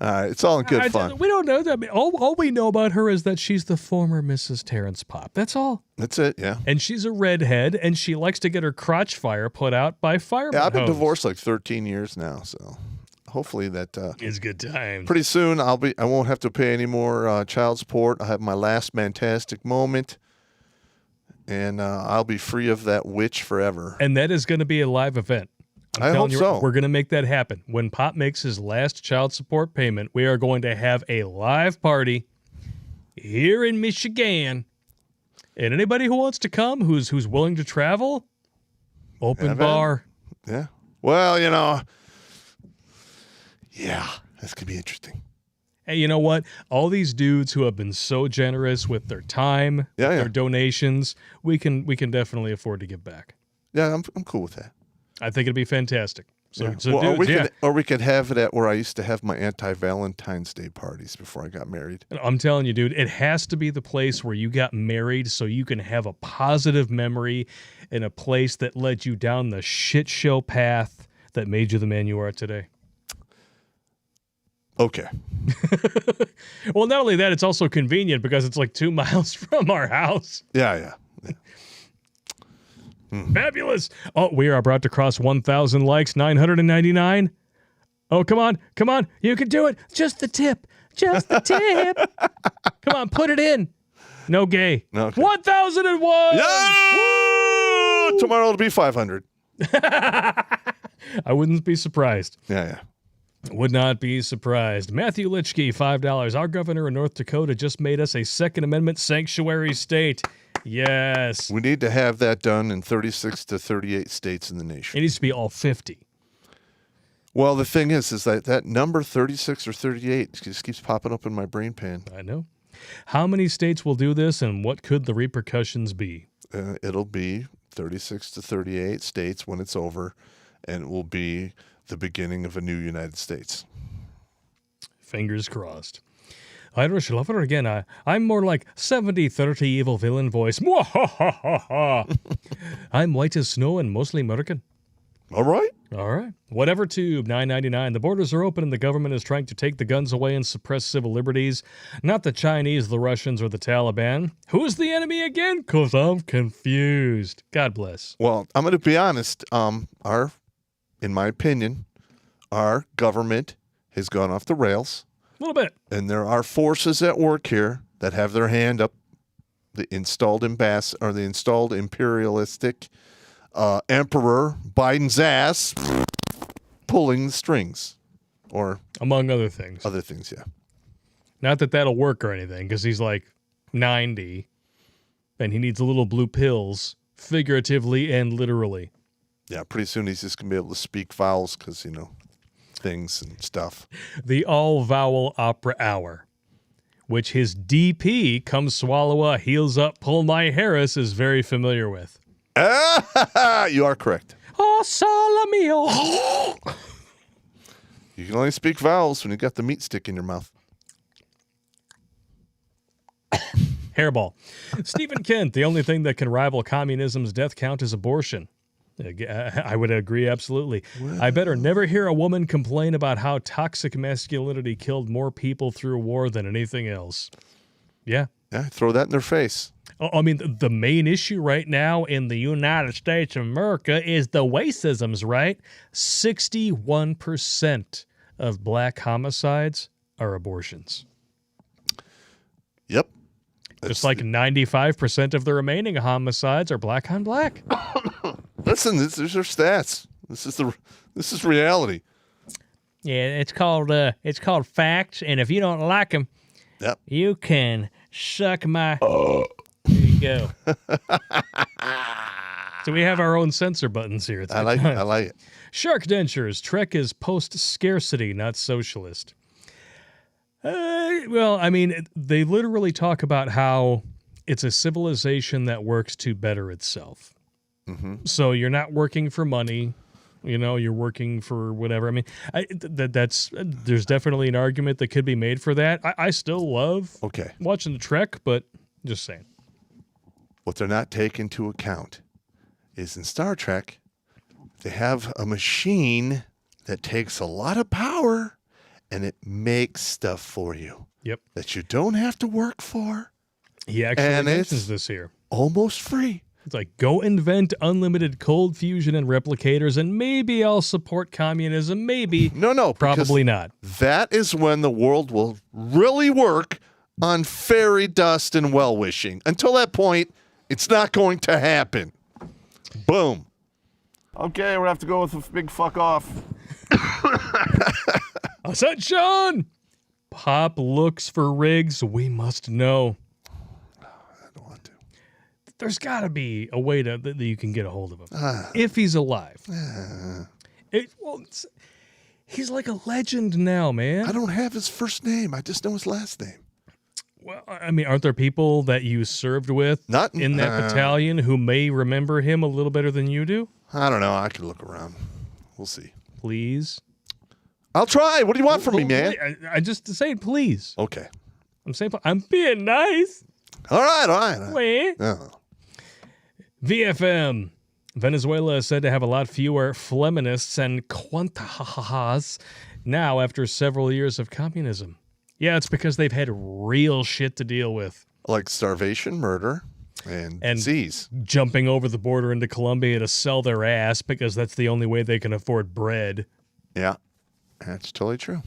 All right, it's all in good fun. We don't know that. I mean, all we know about her is that she's the former Mrs. Terrence Popp. That's all. That's it, yeah. And she's a redhead, and she likes to get her crotch fire put out by firemen. Yeah, I've been divorced like 13 years now, so hopefully that is good times. Pretty soon I won't have to pay any more child support. I'll have my last fantastic moment, and I'll be free of that witch forever. And that is going to be a live event. I hope so. We're going to make that happen. When Pop makes his last child support payment, we are going to have a live party here in Michigan. And anybody who wants to come, who's willing to travel, open bar. Yeah. Well, yeah, this could be interesting. Hey, you know what? All these dudes who have been so generous with their time, their donations, we can definitely afford to give back. Yeah, I'm cool with that. I think it'd be fantastic. So dudes, or we could have it at where I used to have my anti-Valentine's Day parties before I got married. I'm telling you, dude, it has to be the place where you got married so you can have a positive memory in a place that led you down the shit show path that made you the man you are today. Okay. Well, not only that, it's also convenient because it's like 2 miles from our house. Yeah. Fabulous. Oh, we are about to cross 1,000 likes, 999. Oh, come on. You can do it. Just the tip. Come on, put it in. No gay. Okay. 1,001. Yeah! Tomorrow it'll be 500. I wouldn't be surprised. Yeah. Would not be surprised. Matthew Litchke, $5. Our governor in North Dakota just made us a Second Amendment sanctuary state. Yes. We need to have that done in 36 to 38 states in the nation. It needs to be all 50. Well, the thing is that number 36 or 38 just keeps popping up in my brain pan. I know. How many states will do this, and what could the repercussions be? It'll be 36 to 38 states when it's over, and it will be the beginning of a new United States. Fingers crossed. Irish lover again. I'm more like 70-30 evil villain voice. I'm white as snow and mostly American. All right. Whatever tube, $9.99. The borders are open and the government is trying to take the guns away and suppress civil liberties. Not the Chinese, the Russians, or the Taliban. Who's the enemy again? 'Cause I'm confused. God bless. Well, I'm going to be honest. In my opinion, our government has gone off the rails. A little bit. And there are forces at work here that have their hand up the installed ambassador or the installed imperialistic emperor Biden's ass pulling the strings, or among other things. Other things, yeah. Not that that'll work or anything, because he's like 90, and he needs little blue pills, figuratively and literally. Yeah, pretty soon he's just gonna be able to speak vowels because things and stuff. The all-vowel opera hour, which his DP, Come Swallow a Heels Up, Pull My Harris, is very familiar with. You are correct. Oh, sole mio. You can only speak vowels when you got the meat stick in your mouth. Hairball. Stephen Kent, the only thing that can rival communism's death count is abortion. I would agree absolutely. Well, I better never hear a woman complain about how toxic masculinity killed more people through war than anything else. Yeah. Yeah, throw that in their face. I mean, the main issue right now in the United States of America is the racisms, right? 61% of black homicides are abortions. Yep. Just like 95% of the remaining homicides are black on black. Listen, these are stats. This is reality. Yeah, it's called facts, and if you don't like them, yep, you can suck my. There you go. So we have our own censor buttons here. I like it. Shark dentures. Trek is post-scarcity, not socialist. Well, I mean, they literally talk about how it's a civilization that works to better itself. Mm-hmm. So you're not working for money, you're working for whatever. I mean, there's definitely an argument that could be made for that. I still love watching the Trek, but just saying. What they're not taking into account is in Star Trek, they have a machine that takes a lot of power and it makes stuff for you. Yep. That you don't have to work for. He actually mentions this here. Almost free. It's like, go invent unlimited cold fusion and replicators, and maybe I'll support communism. Maybe. No. Probably not. That is when the world will really work on fairy dust and well-wishing. Until that point, it's not going to happen. Boom. Okay, we're going to have to go with a big fuck off. Ascension! Popp looks for Riggs. We must know. There's got to be a way that you can get a hold of him. If he's alive. He's like a legend now, man. I don't have his first name. I just know his last name. Well, I mean, aren't there people that you served with in that battalion who may remember him a little better than you do? I don't know. I could look around. We'll see. Please? I'll try. What do you want from me, man? I just saying please. Okay. I'm being nice. All right. Wait. Oh. VFM. Venezuela is said to have a lot fewer feminists and cuantas now after several years of communism. Yeah, it's because they've had real shit to deal with. Like starvation, murder, and disease. Jumping over the border into Colombia to sell their ass because that's the only way they can afford bread. Yeah, that's totally true.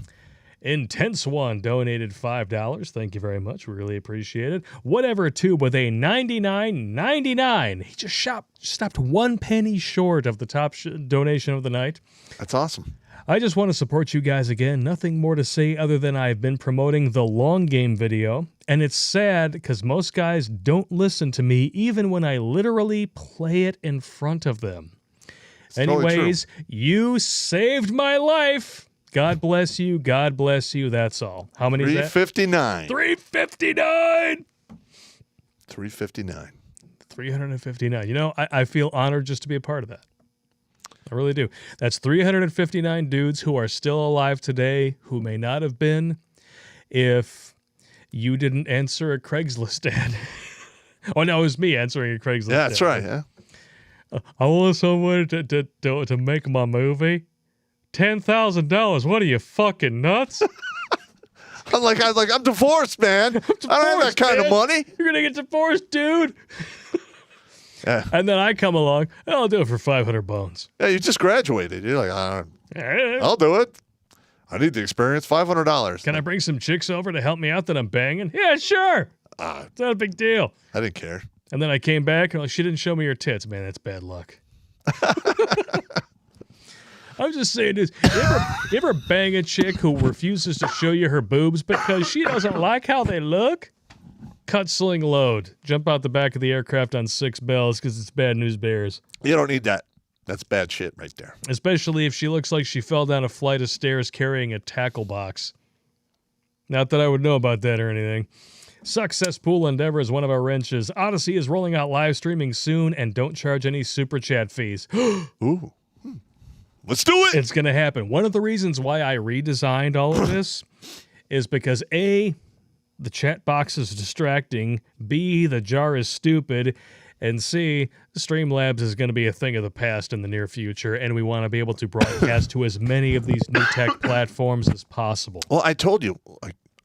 Intense One donated $5. Thank you very much. We really appreciate it. Whatever Tube with a $99.99. He just stopped 1 penny short of the top donation of the night. That's awesome. I just want to support you guys again. Nothing more to say other than I've been promoting the long game video, and it's sad because most guys don't listen to me even when I literally play it in front of them. Anyways, you saved my life. God bless you. God bless you. That's all. How many is that? 359. 359. 359. 359. I feel honored just to be a part of that. I really do. That's 359 dudes who are still alive today who may not have been if you didn't answer a Craigslist ad. Oh, no, it was me answering a Craigslist ad. Yeah, that's right. Yeah. I want someone to make my movie. $10,000. What are you, fucking nuts? I'm divorced, man. I don't have that kind of money. You're gonna get divorced, dude. Yeah. And then I come along. I'll do it for 500 bones. Yeah, you just graduated. You're like, I'll do it. I need the experience. $500. Can I bring some chicks over to help me out that I'm banging? Yeah, sure. It's not a big deal. I didn't care. And then I came back and she didn't show me her tits. Man, that's bad luck. I'm just saying this. You ever bang a chick who refuses to show you her boobs because she doesn't like how they look? Cut, sling, load. Jump out the back of the aircraft on 6 bells because it's bad news bears. You don't need that. That's bad shit right there. Especially if she looks like she fell down a flight of stairs carrying a tackle box. Not that I would know about that or anything. Success Pool Endeavor is one of our wrenches. Odyssey is rolling out live streaming soon and don't charge any super chat fees. Ooh. Let's do it. It's going to happen. One of the reasons why I redesigned all of this is because A, the chat box is distracting, B, the jar is stupid, and C, Streamlabs is going to be a thing of the past in the near future, and we want to be able to broadcast to as many of these new tech platforms as possible. Well, I told you,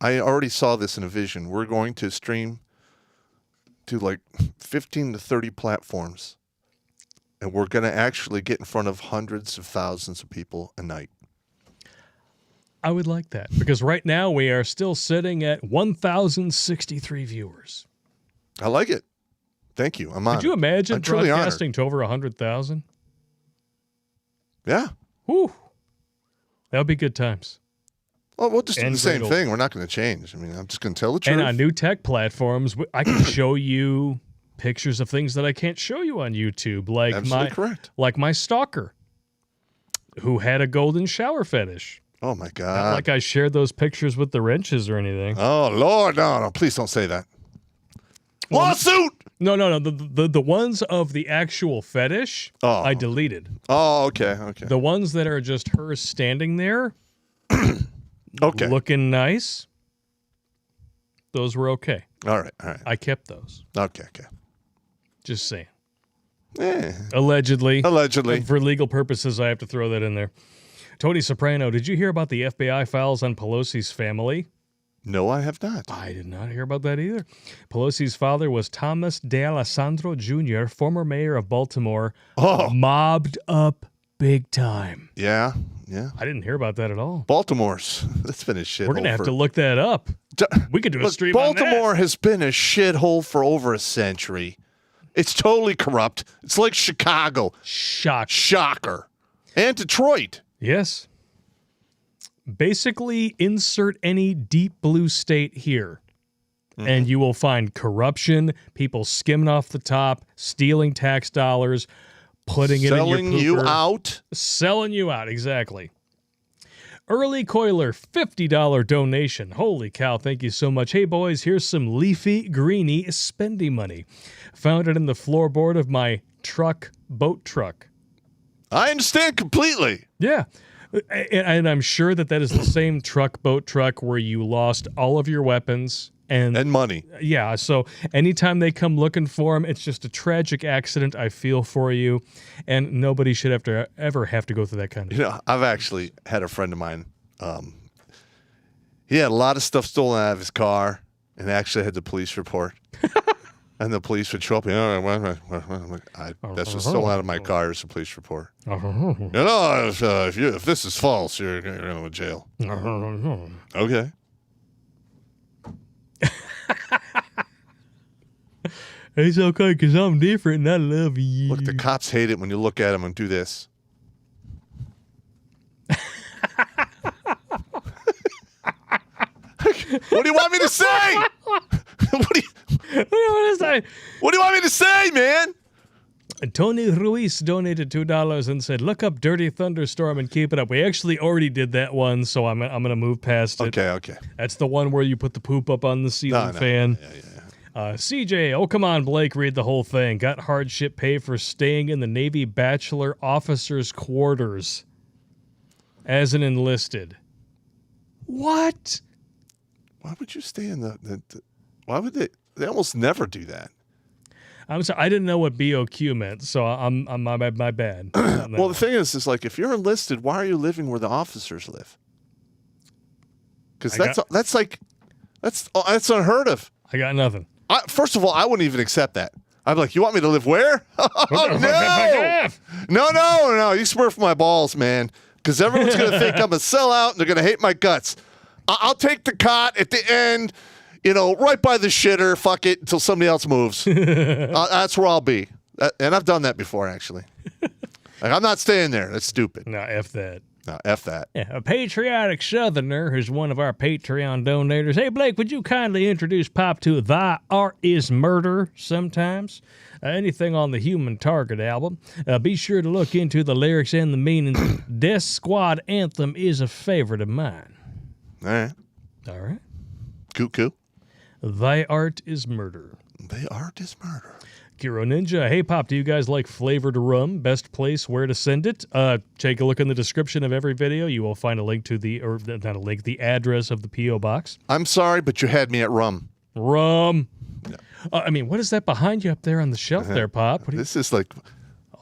I already saw this in a vision. We're going to stream to like 15 to 30 platforms. And we're going to actually get in front of hundreds of thousands of people a night. I would like that because right now we are still sitting at 1,063 viewers. I like it. Thank you. I'm on. Could you imagine truly broadcasting to over 100,000? Yeah. Whew. That would be good times. Well, we'll just do And the same great thing. We're not going to change. I mean, I'm just going to tell the truth. And on new tech platforms, I can show you pictures of things that I can't show you on YouTube, like correct. Like my stalker, who had a golden shower fetish. Oh my Not God! like I shared those pictures with the wrenches or anything. Oh Lord, no! Please don't say that. Lawsuit! No. The ones of the actual fetish, I deleted. Oh, okay. The ones that are just her standing there, Okay. looking nice. Those were okay. All right. I kept those. Okay. Just saying. Eh. Allegedly. Allegedly. For legal purposes, I have to throw that in there. Tony Soprano, did you hear about the FBI files on Pelosi's family? No, I have not. I did not hear about that either. Pelosi's father was Thomas D'Alessandro Jr., former mayor of Baltimore, mobbed up big time. Yeah. I didn't hear about that at all. Baltimore's. That's been a shithole. We're going to have to look that up. We could do a stream on that. Baltimore has been a shithole for over a century. It's totally corrupt. It's like Chicago. Shocker. And Detroit. Yes. Basically, insert any deep blue state here, and you will find corruption, people skimming off the top, stealing tax dollars, putting it in your Selling you out? Selling you out, exactly. Early Coiler, $50 donation. Holy cow, thank you so much. Hey, boys, here's some leafy, greeny spendy money. Found it in the floorboard of my boat truck. I understand completely. Yeah. And I'm sure that is the same boat truck where you lost all of your weapons and money. Yeah, so anytime they come looking for them, it's just a tragic accident. I feel for you, and nobody should ever have to go through that kind of thing. I've actually had a friend of mine. He had a lot of stuff stolen out of his car and actually had the police report. And the police would show up. That's what's stolen out of my car is a police report. If this is false, you're going to go to jail. Okay. It's okay because I'm different and I love you. Look, the cops hate it when you look at them and do this. What do you want me to say? What do you want me to say, man? Tony Ruiz donated $2 and said, look up Dirty Thunderstorm and keep it up. We actually already did that one, so I'm going to move past it. Okay. That's the one where you put the poop up on the ceiling fan. Yeah. CJ, oh, come on, Blake, read the whole thing. Got hardship pay for staying in the Navy Bachelor Officers' Quarters as an enlisted. What? Why would you stay in why would they almost never do that? I'm sorry, I didn't know what BOQ meant, so I'm my bad. Well, the thing is like if you're enlisted, why are you living where the officers live? Because that's unheard of. I got nothing. First of all, I wouldn't even accept that. I'm like, you want me to live where? Oh, no! You smurf my balls, man. Because everyone's going to think I'm a sellout and they're going to hate my guts. I'll take the cot at the end. right by the shitter. Fuck it until somebody else moves. That's where I'll be. And I've done that before, actually. Like, I'm not staying there. That's stupid. No, F that. No, F that. Yeah, a patriotic Southerner who's one of our Patreon donators. Hey, Blake, would you kindly introduce Popp to Thy Art is Murder sometimes? Anything on the Human Target album. Be sure to look into the lyrics and the meanings. Death Squad Anthem is a favorite of mine. All right. All right. Cuckoo. Thy Art is Murder. Thy Art is Murder. Kiro Ninja, hey Popp, do you guys like flavored rum? Best place where to send it? Take a look in the description of every video. You will find a link to the address of the P.O. box. I'm sorry, but you had me at rum. Rum. No. I mean, what is that behind you up there on the shelf there, Popp? This is like the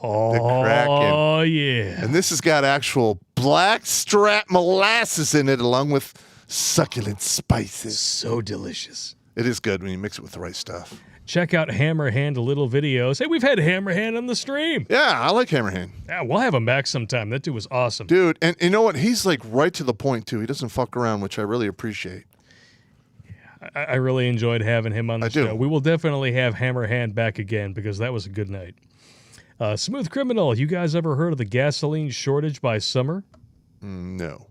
Kraken. Oh, yeah. And this has got actual blackstrap molasses in it along with succulent spices. So delicious. It is good when you mix it with the right stuff. Check out Hammerhand little videos. Hey, we've had Hammerhand on the stream. Yeah, I like Hammerhand. Yeah, we'll have him back sometime. That dude was awesome. Dude, and you know what? He's like right to the point, too. He doesn't fuck around, which I really appreciate. Yeah, I really enjoyed having him on the show. We will definitely have Hammerhand back again because that was a good night. Smooth Criminal, you guys ever heard of the gasoline shortage by summer? No.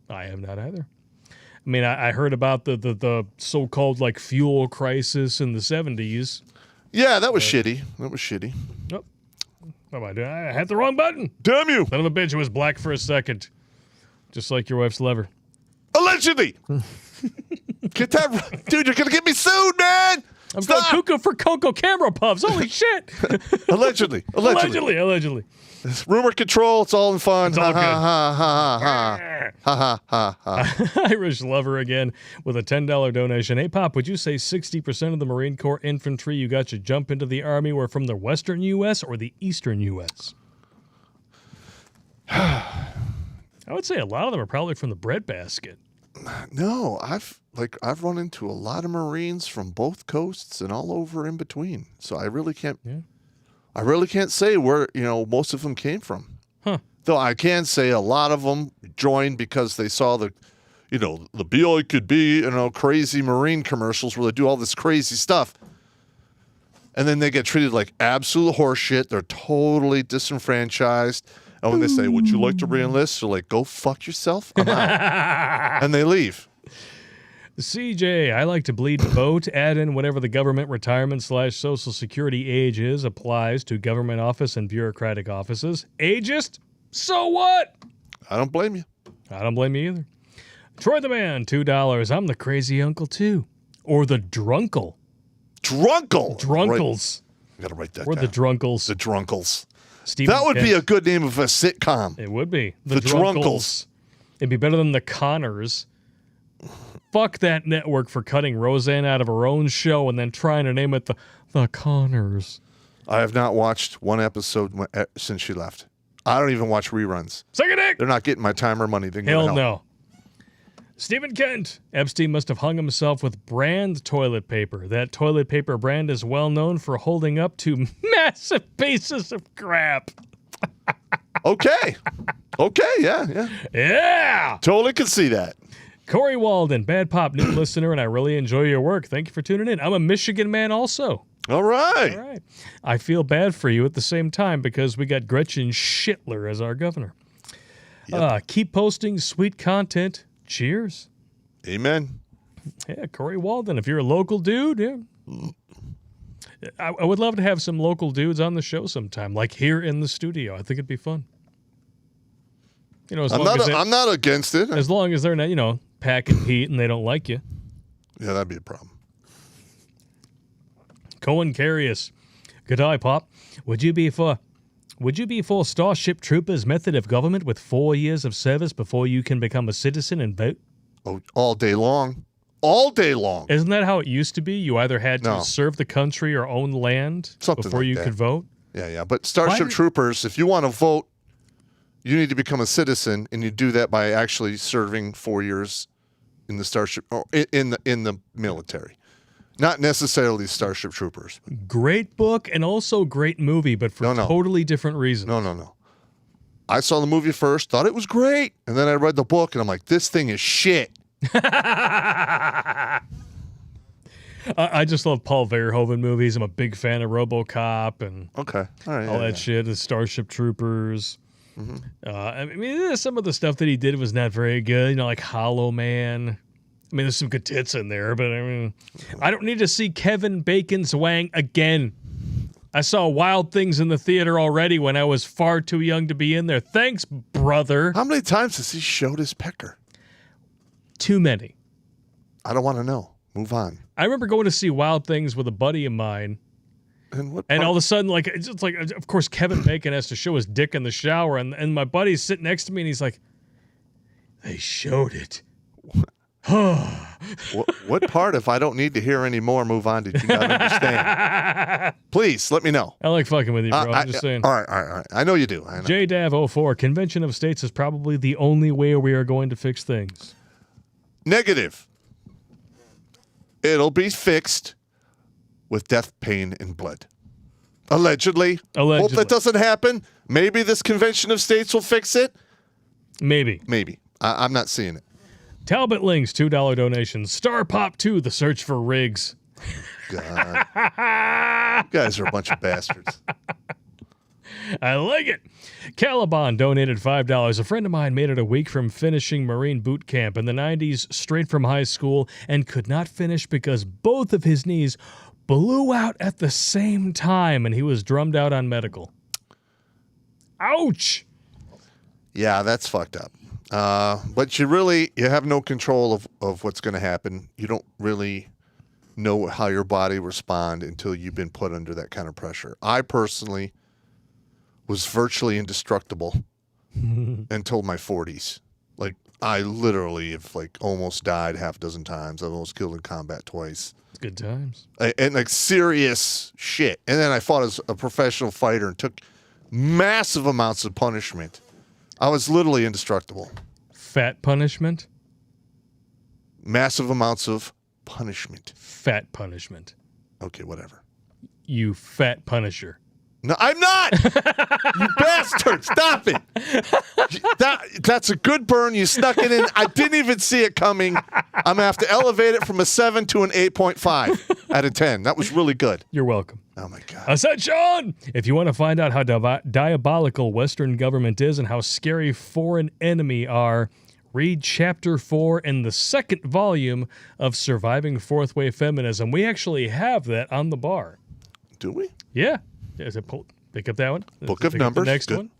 I have not either. I mean, I heard about the so-called like fuel crisis in the 70s. Yeah, that was shitty. That was shitty. Oh, what am I doing? I hit the wrong button. Damn you. Son of a bitch, it was black for a second. Just like your wife's lever. Allegedly. Get that. Dude, you're going to get me sued, man. I'm going cuckoo for Cocoa Camera Puffs. Holy shit. Allegedly. Allegedly. It's rumor control. It's all in fun. It's all good. Ha. Irish Lover again with a $10 donation. Hey, Popp, would you say 60% of the Marine Corps infantry you got to jump into the Army were from the Western U.S. or the Eastern U.S.? I would say a lot of them are probably from the breadbasket. No, I've run into a lot of Marines from both coasts and all over in between. So I really can't. Yeah. I really can't say where most of them came from. Huh. Though I can say a lot of them joined because they saw the BI crazy Marine commercials where they do all this crazy stuff, and then they get treated like absolute horseshit. They're totally disenfranchised. And when they say, "Would you like to re-enlist?" They're like, "Go fuck yourself. I'm out," and they leave. CJ, I like to bleed the boat. Add in whatever the government retirement/Social Security age is. Applies to government office and bureaucratic offices. Ageist? So what? I don't blame you. I don't blame you either. Troy the Man, $2. I'm the crazy uncle too, or the drunkle. Drunkles. I gotta write that or down. The drunkles. The drunkles. Stephen that would Kent. be a good name of a sitcom. It would be. The drunkles. It'd be better than the Connors. Fuck that network for cutting Roseanne out of her own show and then trying to name it the Connors. I have not watched one episode since she left. I don't even watch reruns. Suck a dick! They're not getting my time or money. Hell no. Stephen Kent. Epstein must have hung himself with Brand toilet paper. That toilet paper brand is well known for holding up to massive pieces of crap. Okay. Yeah. Yeah! Totally can see that. Corey Walden, Bad Popp, new listener, and I really enjoy your work. Thank you for tuning in. I'm a Michigan man also. All right. I feel bad for you at the same time because we got Gretchen Schittler as our governor. Yep. Keep posting sweet content. Cheers. Amen. Yeah, Corey Walden, if you're a local dude, yeah. I would love to have some local dudes on the show sometime, like here in the studio. I think it'd be fun. I'm not against it. As long as they're not, packing heat and they don't like you. Yeah, that'd be a problem. Cohen Carius. Good eye, Popp. Would you be for Starship Troopers' method of government with 4 years of service before you can become a citizen and vote? Oh, all day long. All day long. Isn't that how it used to be? You either had to serve the country or own land before you could vote? Yeah. But Starship Troopers, if you want to vote, you need to become a citizen, and you do that by actually serving 4 years in the Starship or in the military. Not necessarily Starship Troopers. Great book and also great movie, but for totally different reasons. No. I saw the movie first, thought it was great, and then I read the book, and I'm like, this thing is shit. I just love Paul Verhoeven movies. I'm a big fan of RoboCop and Okay. All right. all that shit, the Starship Troopers. I mean, some of the stuff that he did was not very good, you know, like Hollow Man. I mean, there's some good tits in there, but I mean, I don't need to see Kevin Bacon's wang again. I saw Wild Things in the theater already when I was far too young to be in there. Thanks, brother. How many times has he showed his pecker? Too many. I don't want to know. Move on. I remember going to see Wild Things with a buddy of mine. And All of a sudden, like, it's just like, of course, Kevin Bacon has to show his dick in the shower, and my buddy's sitting next to me, and he's like, they showed it. what part, if I don't need to hear any more, move on, did you not understand? Please, let me know. I like fucking with you, bro. I'm just saying. All right. I know you do. I know. JDAV04, Convention of States is probably the only way we are going to fix things. Negative. It'll be fixed with death, pain, and blood. Allegedly. Hope that doesn't happen. Maybe this Convention of States will fix it. Maybe. I'm not seeing it. Talbot Links, $2 donation. Star Pop 2, The Search for Riggs. God. You guys are a bunch of bastards. I like it. Caliban donated $5. A friend of mine made it a week from finishing Marine boot camp in the 90s, straight from high school, and could not finish because both of his knees blew out at the same time, and he was drummed out on medical. Ouch! Yeah, that's fucked up. But you have no control of what's going to happen. You don't really know how your body respond until you've been put under that kind of pressure. I personally was virtually indestructible until my 40s. Like, I literally have like almost died half a dozen times. I've almost killed in combat twice. Good times. And like serious shit. And then I fought as a professional fighter and took massive amounts of punishment. I was literally indestructible. Fat punishment? Massive amounts of punishment. Fat punishment. Okay, whatever. You fat punisher. No, I'm not! You bastard! Stop it! That's a good burn. You snuck it in. I didn't even see it coming. I'm going to have to elevate it from a 7 to an 8.5 out of 10. That was really good. You're welcome. Oh, my God. Ascension! If you want to find out how diabolical Western government is and how scary foreign enemy are, read Chapter 4 in the second volume of Surviving Fourth Wave Feminism. We actually have that on the bar. Do we? Yeah. Pick up that one. Book of Pick up Numbers. the next Good. one.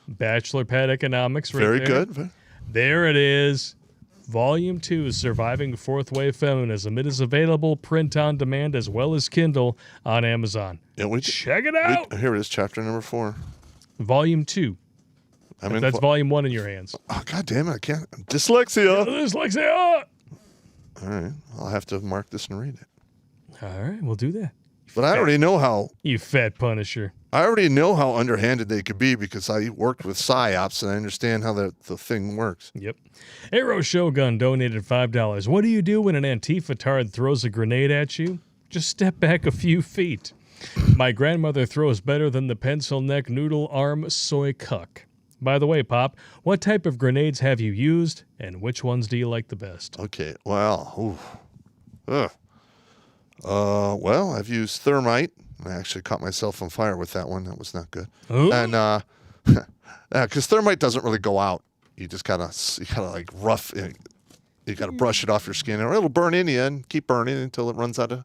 Bachelor Pad Economics. Right Very there. good. There it is. Volume 2, Surviving Fourth Wave Feminism. It is available print on demand as well as Kindle on Amazon. Yeah, Check it out. Here it is, chapter number 4. Volume 2. That's volume 1 in your hands. Oh, God damn it. I can't. Dyslexia. Dyslexia. All right. I'll have to mark this and read it. All right, we'll do that. But I already know how. You fat punisher. I already know how underhanded they could be because I worked with PsyOps and I understand how the thing works. Yep. Arrow Shogun donated $5. What do you do when an Antifa-tard throws a grenade at you? Just step back a few feet. My grandmother throws better than the pencil neck noodle arm soy cuck. By the way, Pop, what type of grenades have you used and which ones do you like the best? Okay. Well, well, I've used thermite. I actually caught myself on fire with that one. That was not good. Ooh. And because thermite doesn't really go out. You just gotta like rough. You gotta brush it off your skin, or it'll burn in you and keep burning until it runs out of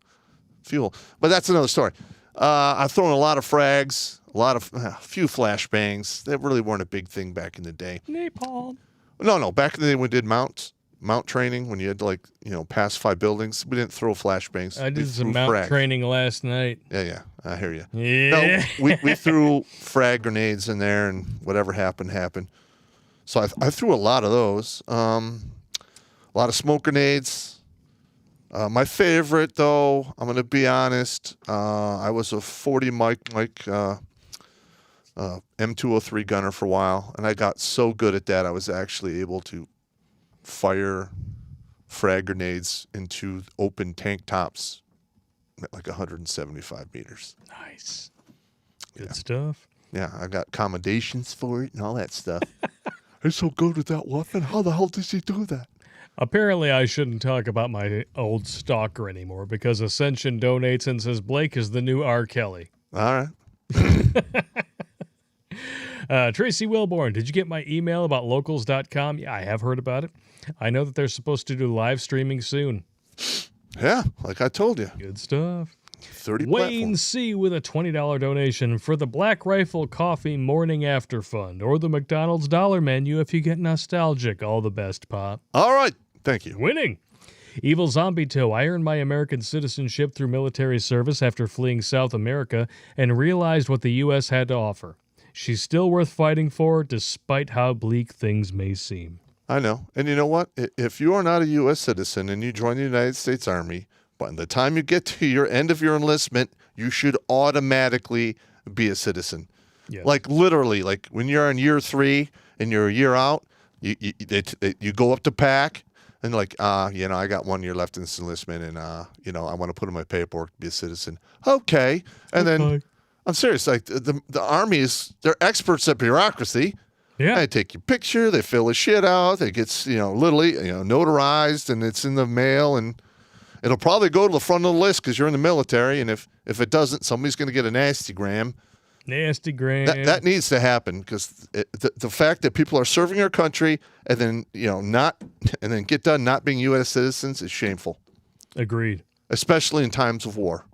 fuel. But that's another story. I've thrown a lot of frags, a few flashbangs. They really weren't a big thing back in the day. Napalm. No. Back in the day, we did mount training when you had to pass 5 buildings. We didn't throw flashbangs. I did some mount training last night. Yeah. I hear you. Yeah. No, we threw frag grenades in there, and whatever happened. So I threw a lot of those. A lot of smoke grenades. My favorite, though, I'm going to be honest, I was a 40 Mike M203 gunner for a while, and I got so good at that I was actually able to fire frag grenades into open tank tops at like 175 meters. Nice. Good stuff. Yeah, I got commendations for it and all that stuff. He's so good with that weapon. How the hell does he do that? Apparently, I shouldn't talk about my old stalker anymore because Ascension donates and says Blake is the new R. Kelly. All right. Tracy Wilborn, did you get my email about locals.com? Yeah, I have heard about it. I know that they're supposed to do live streaming soon. Yeah, like I told you. Good stuff. 30 Wayne platforms. C. with a $20 donation for the Black Rifle Coffee Morning After Fund or the McDonald's Dollar Menu if you get nostalgic. All the best, Pop. All right. Thank you. Winning. Evil Zombie Toe. I earned my American citizenship through military service after fleeing South America and realized what the U.S. had to offer. She's still worth fighting for, despite how bleak things may seem. I know. And you know what? If you are not a U.S. citizen and you join the United States Army, by the time you get to your end of your enlistment, you should automatically be a citizen. Yeah. Like literally, like when you're in year 3 and you're a year out, you go up to PAC and like, I got 1 year left in this enlistment and, I want to put in my paperwork to be a citizen. Okay. And then I'm serious. Like the Army they're experts at bureaucracy. Yeah. They take your picture, they fill the shit out, it gets, literally, notarized and it's in the mail and it'll probably go to the front of the list because you're in the military. And if it doesn't, somebody's going to get a nasty gram. Nasty gram. That needs to happen because the fact that people are serving our country and then, and then get done not being U.S. citizens is shameful. Agreed. Especially in times of war.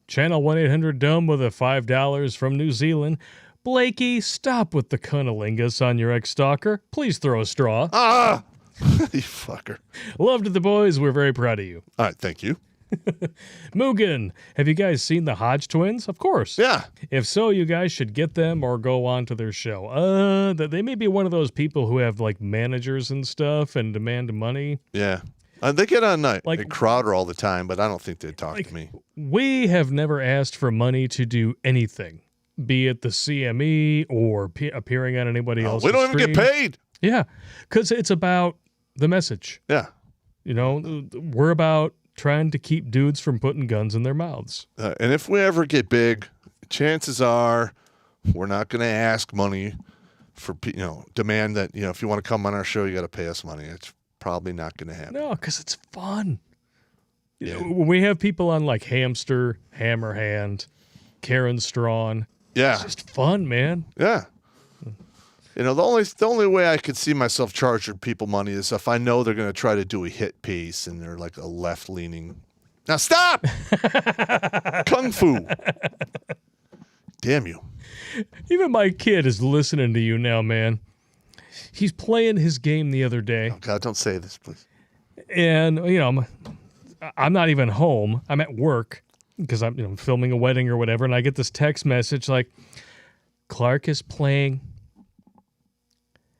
Channel 1-800-DUMB with a $5 from New Zealand. Blakey, stop with the cunnilingus on your ex-stalker. Please throw a straw. Ah! You fucker. Love to the boys. We're very proud of you. All right, thank you. Mugen, have you guys seen the Hodge twins? Of course. Yeah. If so, you guys should get them or go on to their show. They may be one of those people who have like managers and stuff and demand money. Yeah. They get on Like- like Crowder all the time, but I don't think they'd talk to me. We have never asked for money to do anything, be it the CME or appearing on anybody else's We don't even get stream. paid. Yeah, because it's about the message. Yeah. We're about trying to keep dudes from putting guns in their mouths. And if we ever get big, chances are we're not going to ask money for, demand that, if you want to come on our show, you got to pay us money. It's probably not going to happen. No, because it's fun. Yeah. When we have people on like Hamster, Hammerhand, Karen Strawn, Yeah. it's just fun, man. Yeah. The only way I could see myself charging people money is if I know they're going to try to do a hit piece and they're like a left-leaning. Now stop! Kung Fu. Damn you. Even my kid is listening to you now, man. He's playing his game the other day. Oh, God, don't say this, please. And, I'm not even home. I'm at work because I'm filming a wedding or whatever. And I get this text message like, Clark is playing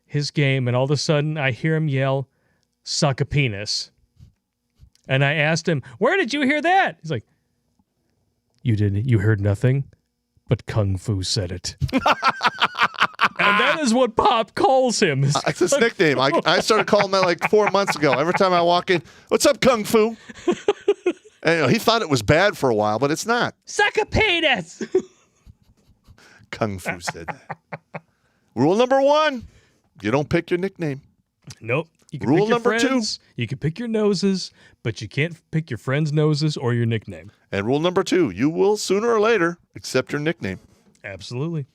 his game. And all of a sudden I hear him yell, suck a penis. And I asked him, where did you hear that? He's like, you heard nothing, but Kung Fu said it. And that is what Popp calls him. It's his nickname. I started calling that like 4 months ago. Every time I walk in, what's up, Kung Fu? And he thought it was bad for a while, but it's not. Suck a penis! Kung Fu said that. Rule number 1, you don't pick your nickname. Nope. You can Rule pick your number 2. friends, you can pick your noses, but you can't pick your friends' noses or your nickname. And rule number 2, you will sooner or later accept your nickname. Absolutely.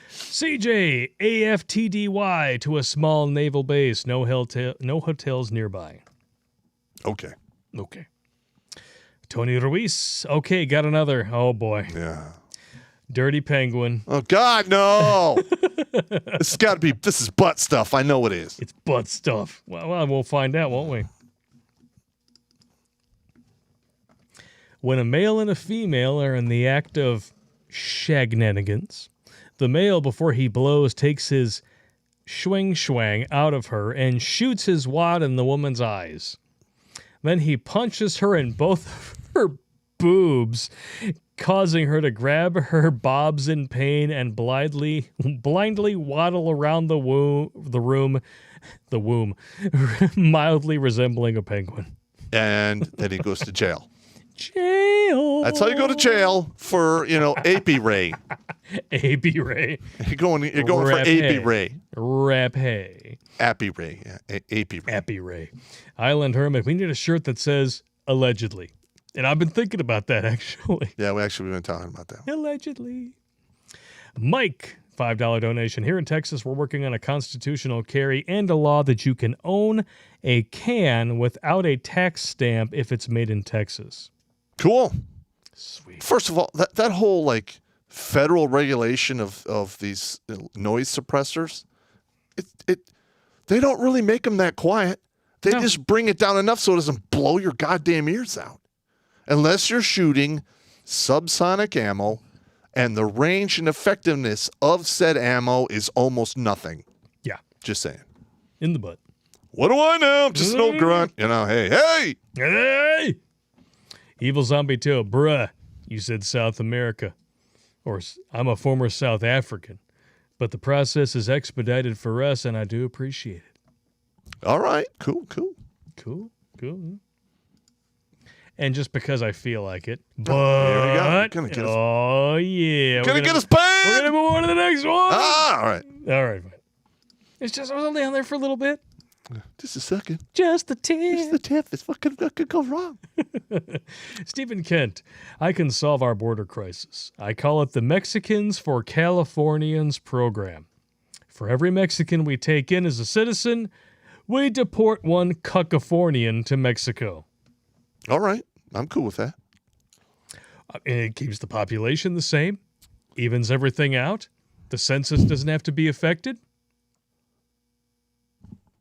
CJ, AFTDY to a small naval base. No hotels nearby. Okay. Okay. Tony Ruiz. Okay, got another. Oh, boy. Yeah. Dirty Penguin. Oh, God, no. This is butt stuff. I know it is. It's butt stuff. Well, we'll find out, won't we? When a male and a female are in the act of shagnanigans, the male, before he blows, takes his schwang out of her and shoots his wad in the woman's eyes. Then he punches her in both of her boobs, causing her to grab her bobs in pain and blindly waddle around the womb, mildly resembling a penguin. And then he goes to jail. Jail. That's how you go to jail for, AP Ray. A.B. Ray. You're going for AP Ray. Rapay. Appy Ray. Yeah, AP Ray. Appy Ray. Island Hermit, we need a shirt that says allegedly. And I've been thinking about that, actually. Yeah, we've been talking about that. Allegedly. Mike, $5 donation. Here in Texas, we're working on a constitutional carry and a law that you can own a can without a tax stamp if it's made in Texas. Cool. Sweet. First of all, that whole federal regulation of these noise suppressors, they don't really make them that quiet. They just bring it down enough so it doesn't blow your goddamn ears out. Unless you're shooting subsonic ammo, and the range and effectiveness of said ammo is almost nothing. Yeah. Just saying. In the butt. What do I know? Just an old grunt. Hey. Hey! Evil Zombie 2, bruh, you said South America. Or I'm a former South African. But the process is expedited for us, and I do appreciate it. All right. Cool. Cool. And just because I feel like it. Here we go. But, oh, yeah. Gonna get us paid. We're going to move on to the next one. All right. All right. It's just, I was only on there for a little bit. Just a second. Just the tip. Just the tip. It's what could go wrong? Stephen Kent, I can solve our border crisis. I call it the Mexicans for Californians program. For every Mexican we take in as a citizen, we deport one Californian to Mexico. All right. I'm cool with that. And it keeps the population the same, evens everything out. The census doesn't have to be affected.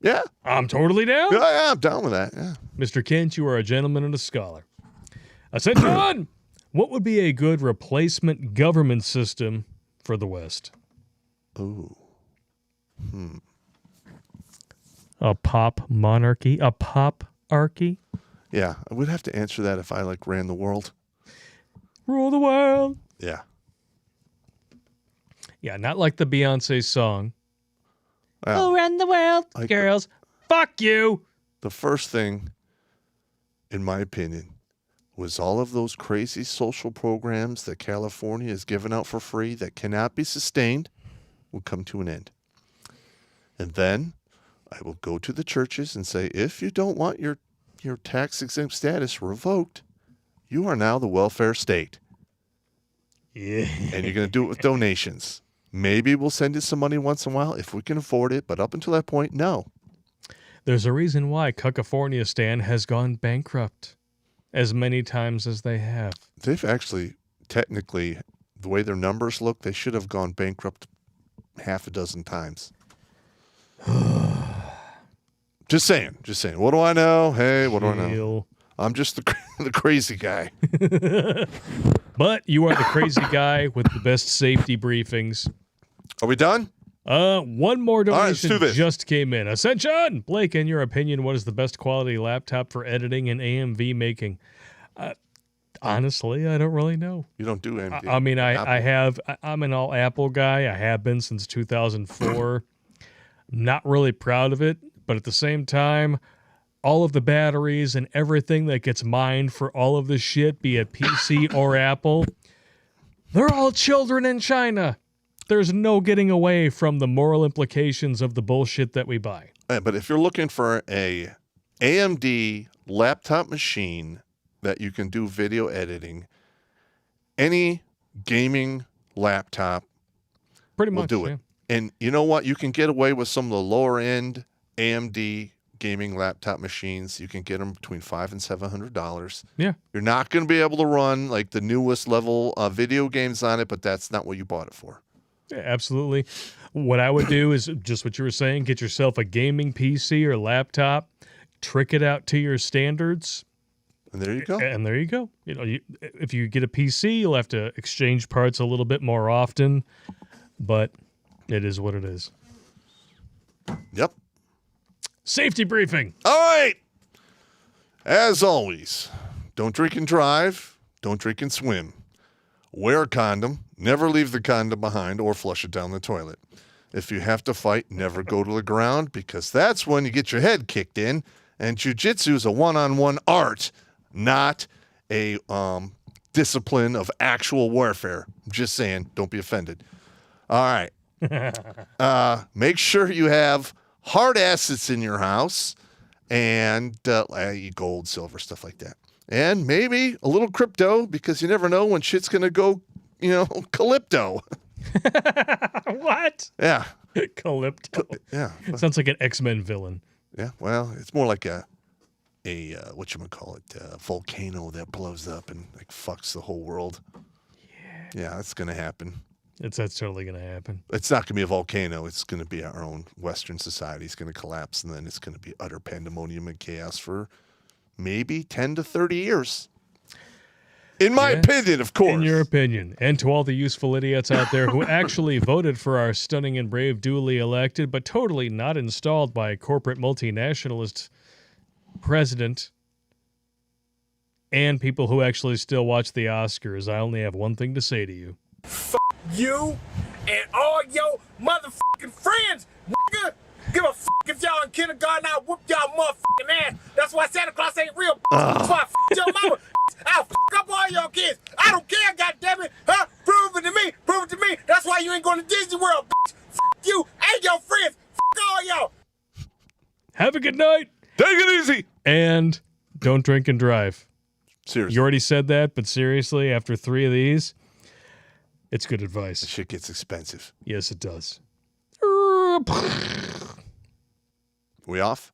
Yeah. I'm totally down. Yeah, I'm down with that. Yeah. Mr. Kent, you are a gentleman and a scholar. I said, John, what would be a good replacement government system for the West? Ooh. A pop monarchy? A pop-archy? Yeah, I would have to answer that if I ran the world. Rule the world. Yeah. Yeah, not like the Beyonce song. Well, Who run the world, girls? Fuck you. The first thing, in my opinion, was all of those crazy social programs that California is giving out for free that cannot be sustained will come to an end. And then I will go to the churches and say, if you don't want your tax-exempt status revoked, you are now the welfare state. Yeah. And you're going to do it with donations. Maybe we'll send you some money once in a while if we can afford it, but up until that point, no. There's a reason why California Stan has gone bankrupt as many times as they have. They've actually, technically, the way their numbers look, they should have gone bankrupt half a dozen times. Just saying. What do I know? Hey, what do I know? I'm just the crazy guy. But you are the crazy guy with the best safety briefings. Are we done? One more donation let's do this. just came in. Ascension! Blake, in your opinion, what is the best quality laptop for editing and AMV making? Honestly, I don't really know. You don't do AMD. I mean, I'm an all Apple guy. I have been since 2004. Not really proud of it, but at the same time, all of the batteries and everything that gets mined for all of this shit, be it PC or Apple, they're all children in China. There's no getting away from the moral implications of the bullshit that we buy. But if you're looking for a AMD laptop machine that you can do video editing, any gaming laptop Pretty will much do it. yeah. And you know what? You can get away with some of the lower end AMD gaming laptop machines. You can get them between $500 and $700. Yeah. You're not going to be able to run like the newest level video games on it, but that's not what you bought it for. Yeah, absolutely. What I would do is just what you were saying, get yourself a gaming PC or laptop, trick it out to your standards. And there you go. And there you go. You know, if you get a PC, you'll have to exchange parts a little bit more often, but it is what it is. Yep. Safety briefing. All right. As always, don't drink and drive. Don't drink and swim. Wear a condom. Never leave the condom behind or flush it down the toilet. If you have to fight, never go to the ground because that's when you get your head kicked in. And jiu-jitsu is a one-on-one art, not a discipline of actual warfare. I'm just saying, don't be offended. All right. Make sure you have hard assets in your house and gold, silver, stuff like that. And maybe a little crypto, because you never know when shit's going to go, calypto. What? Yeah. Calypto. Yeah. Sounds like an X-Men villain. Yeah. Well, it's more like a whatchamacallit, volcano that blows up and like fucks the whole world. Yeah, that's going to happen. That's totally going to happen. It's not going to be a volcano. It's going to be our own Western society. It's going to collapse, and then it's going to be utter pandemonium and chaos for maybe 10 to 30 years. In my opinion, of course. In your opinion. And to all the useful idiots out there who actually voted for our stunning and brave duly elected, but totally not installed by a corporate multinationalist president, and people who actually still watch the Oscars, I only have one thing to say to you. You and all your motherfucking friends, nigga. Give a fuck if y'all in kindergarten, I'll whoop y'all motherfucking ass. That's why Santa Claus ain't real. That's why I fuck your mama. I'll fuck up all your kids. I don't care, goddammit. Huh? Prove it to me. Prove it to me. That's why you ain't going to Disney World, bitch. Fuck you and your friends. Fuck all y'all. Have a good night. Take it easy. And don't drink and drive. Seriously. You already said that, but seriously, after 3 of these, it's good advice. That shit gets expensive. Yes, it does. We off?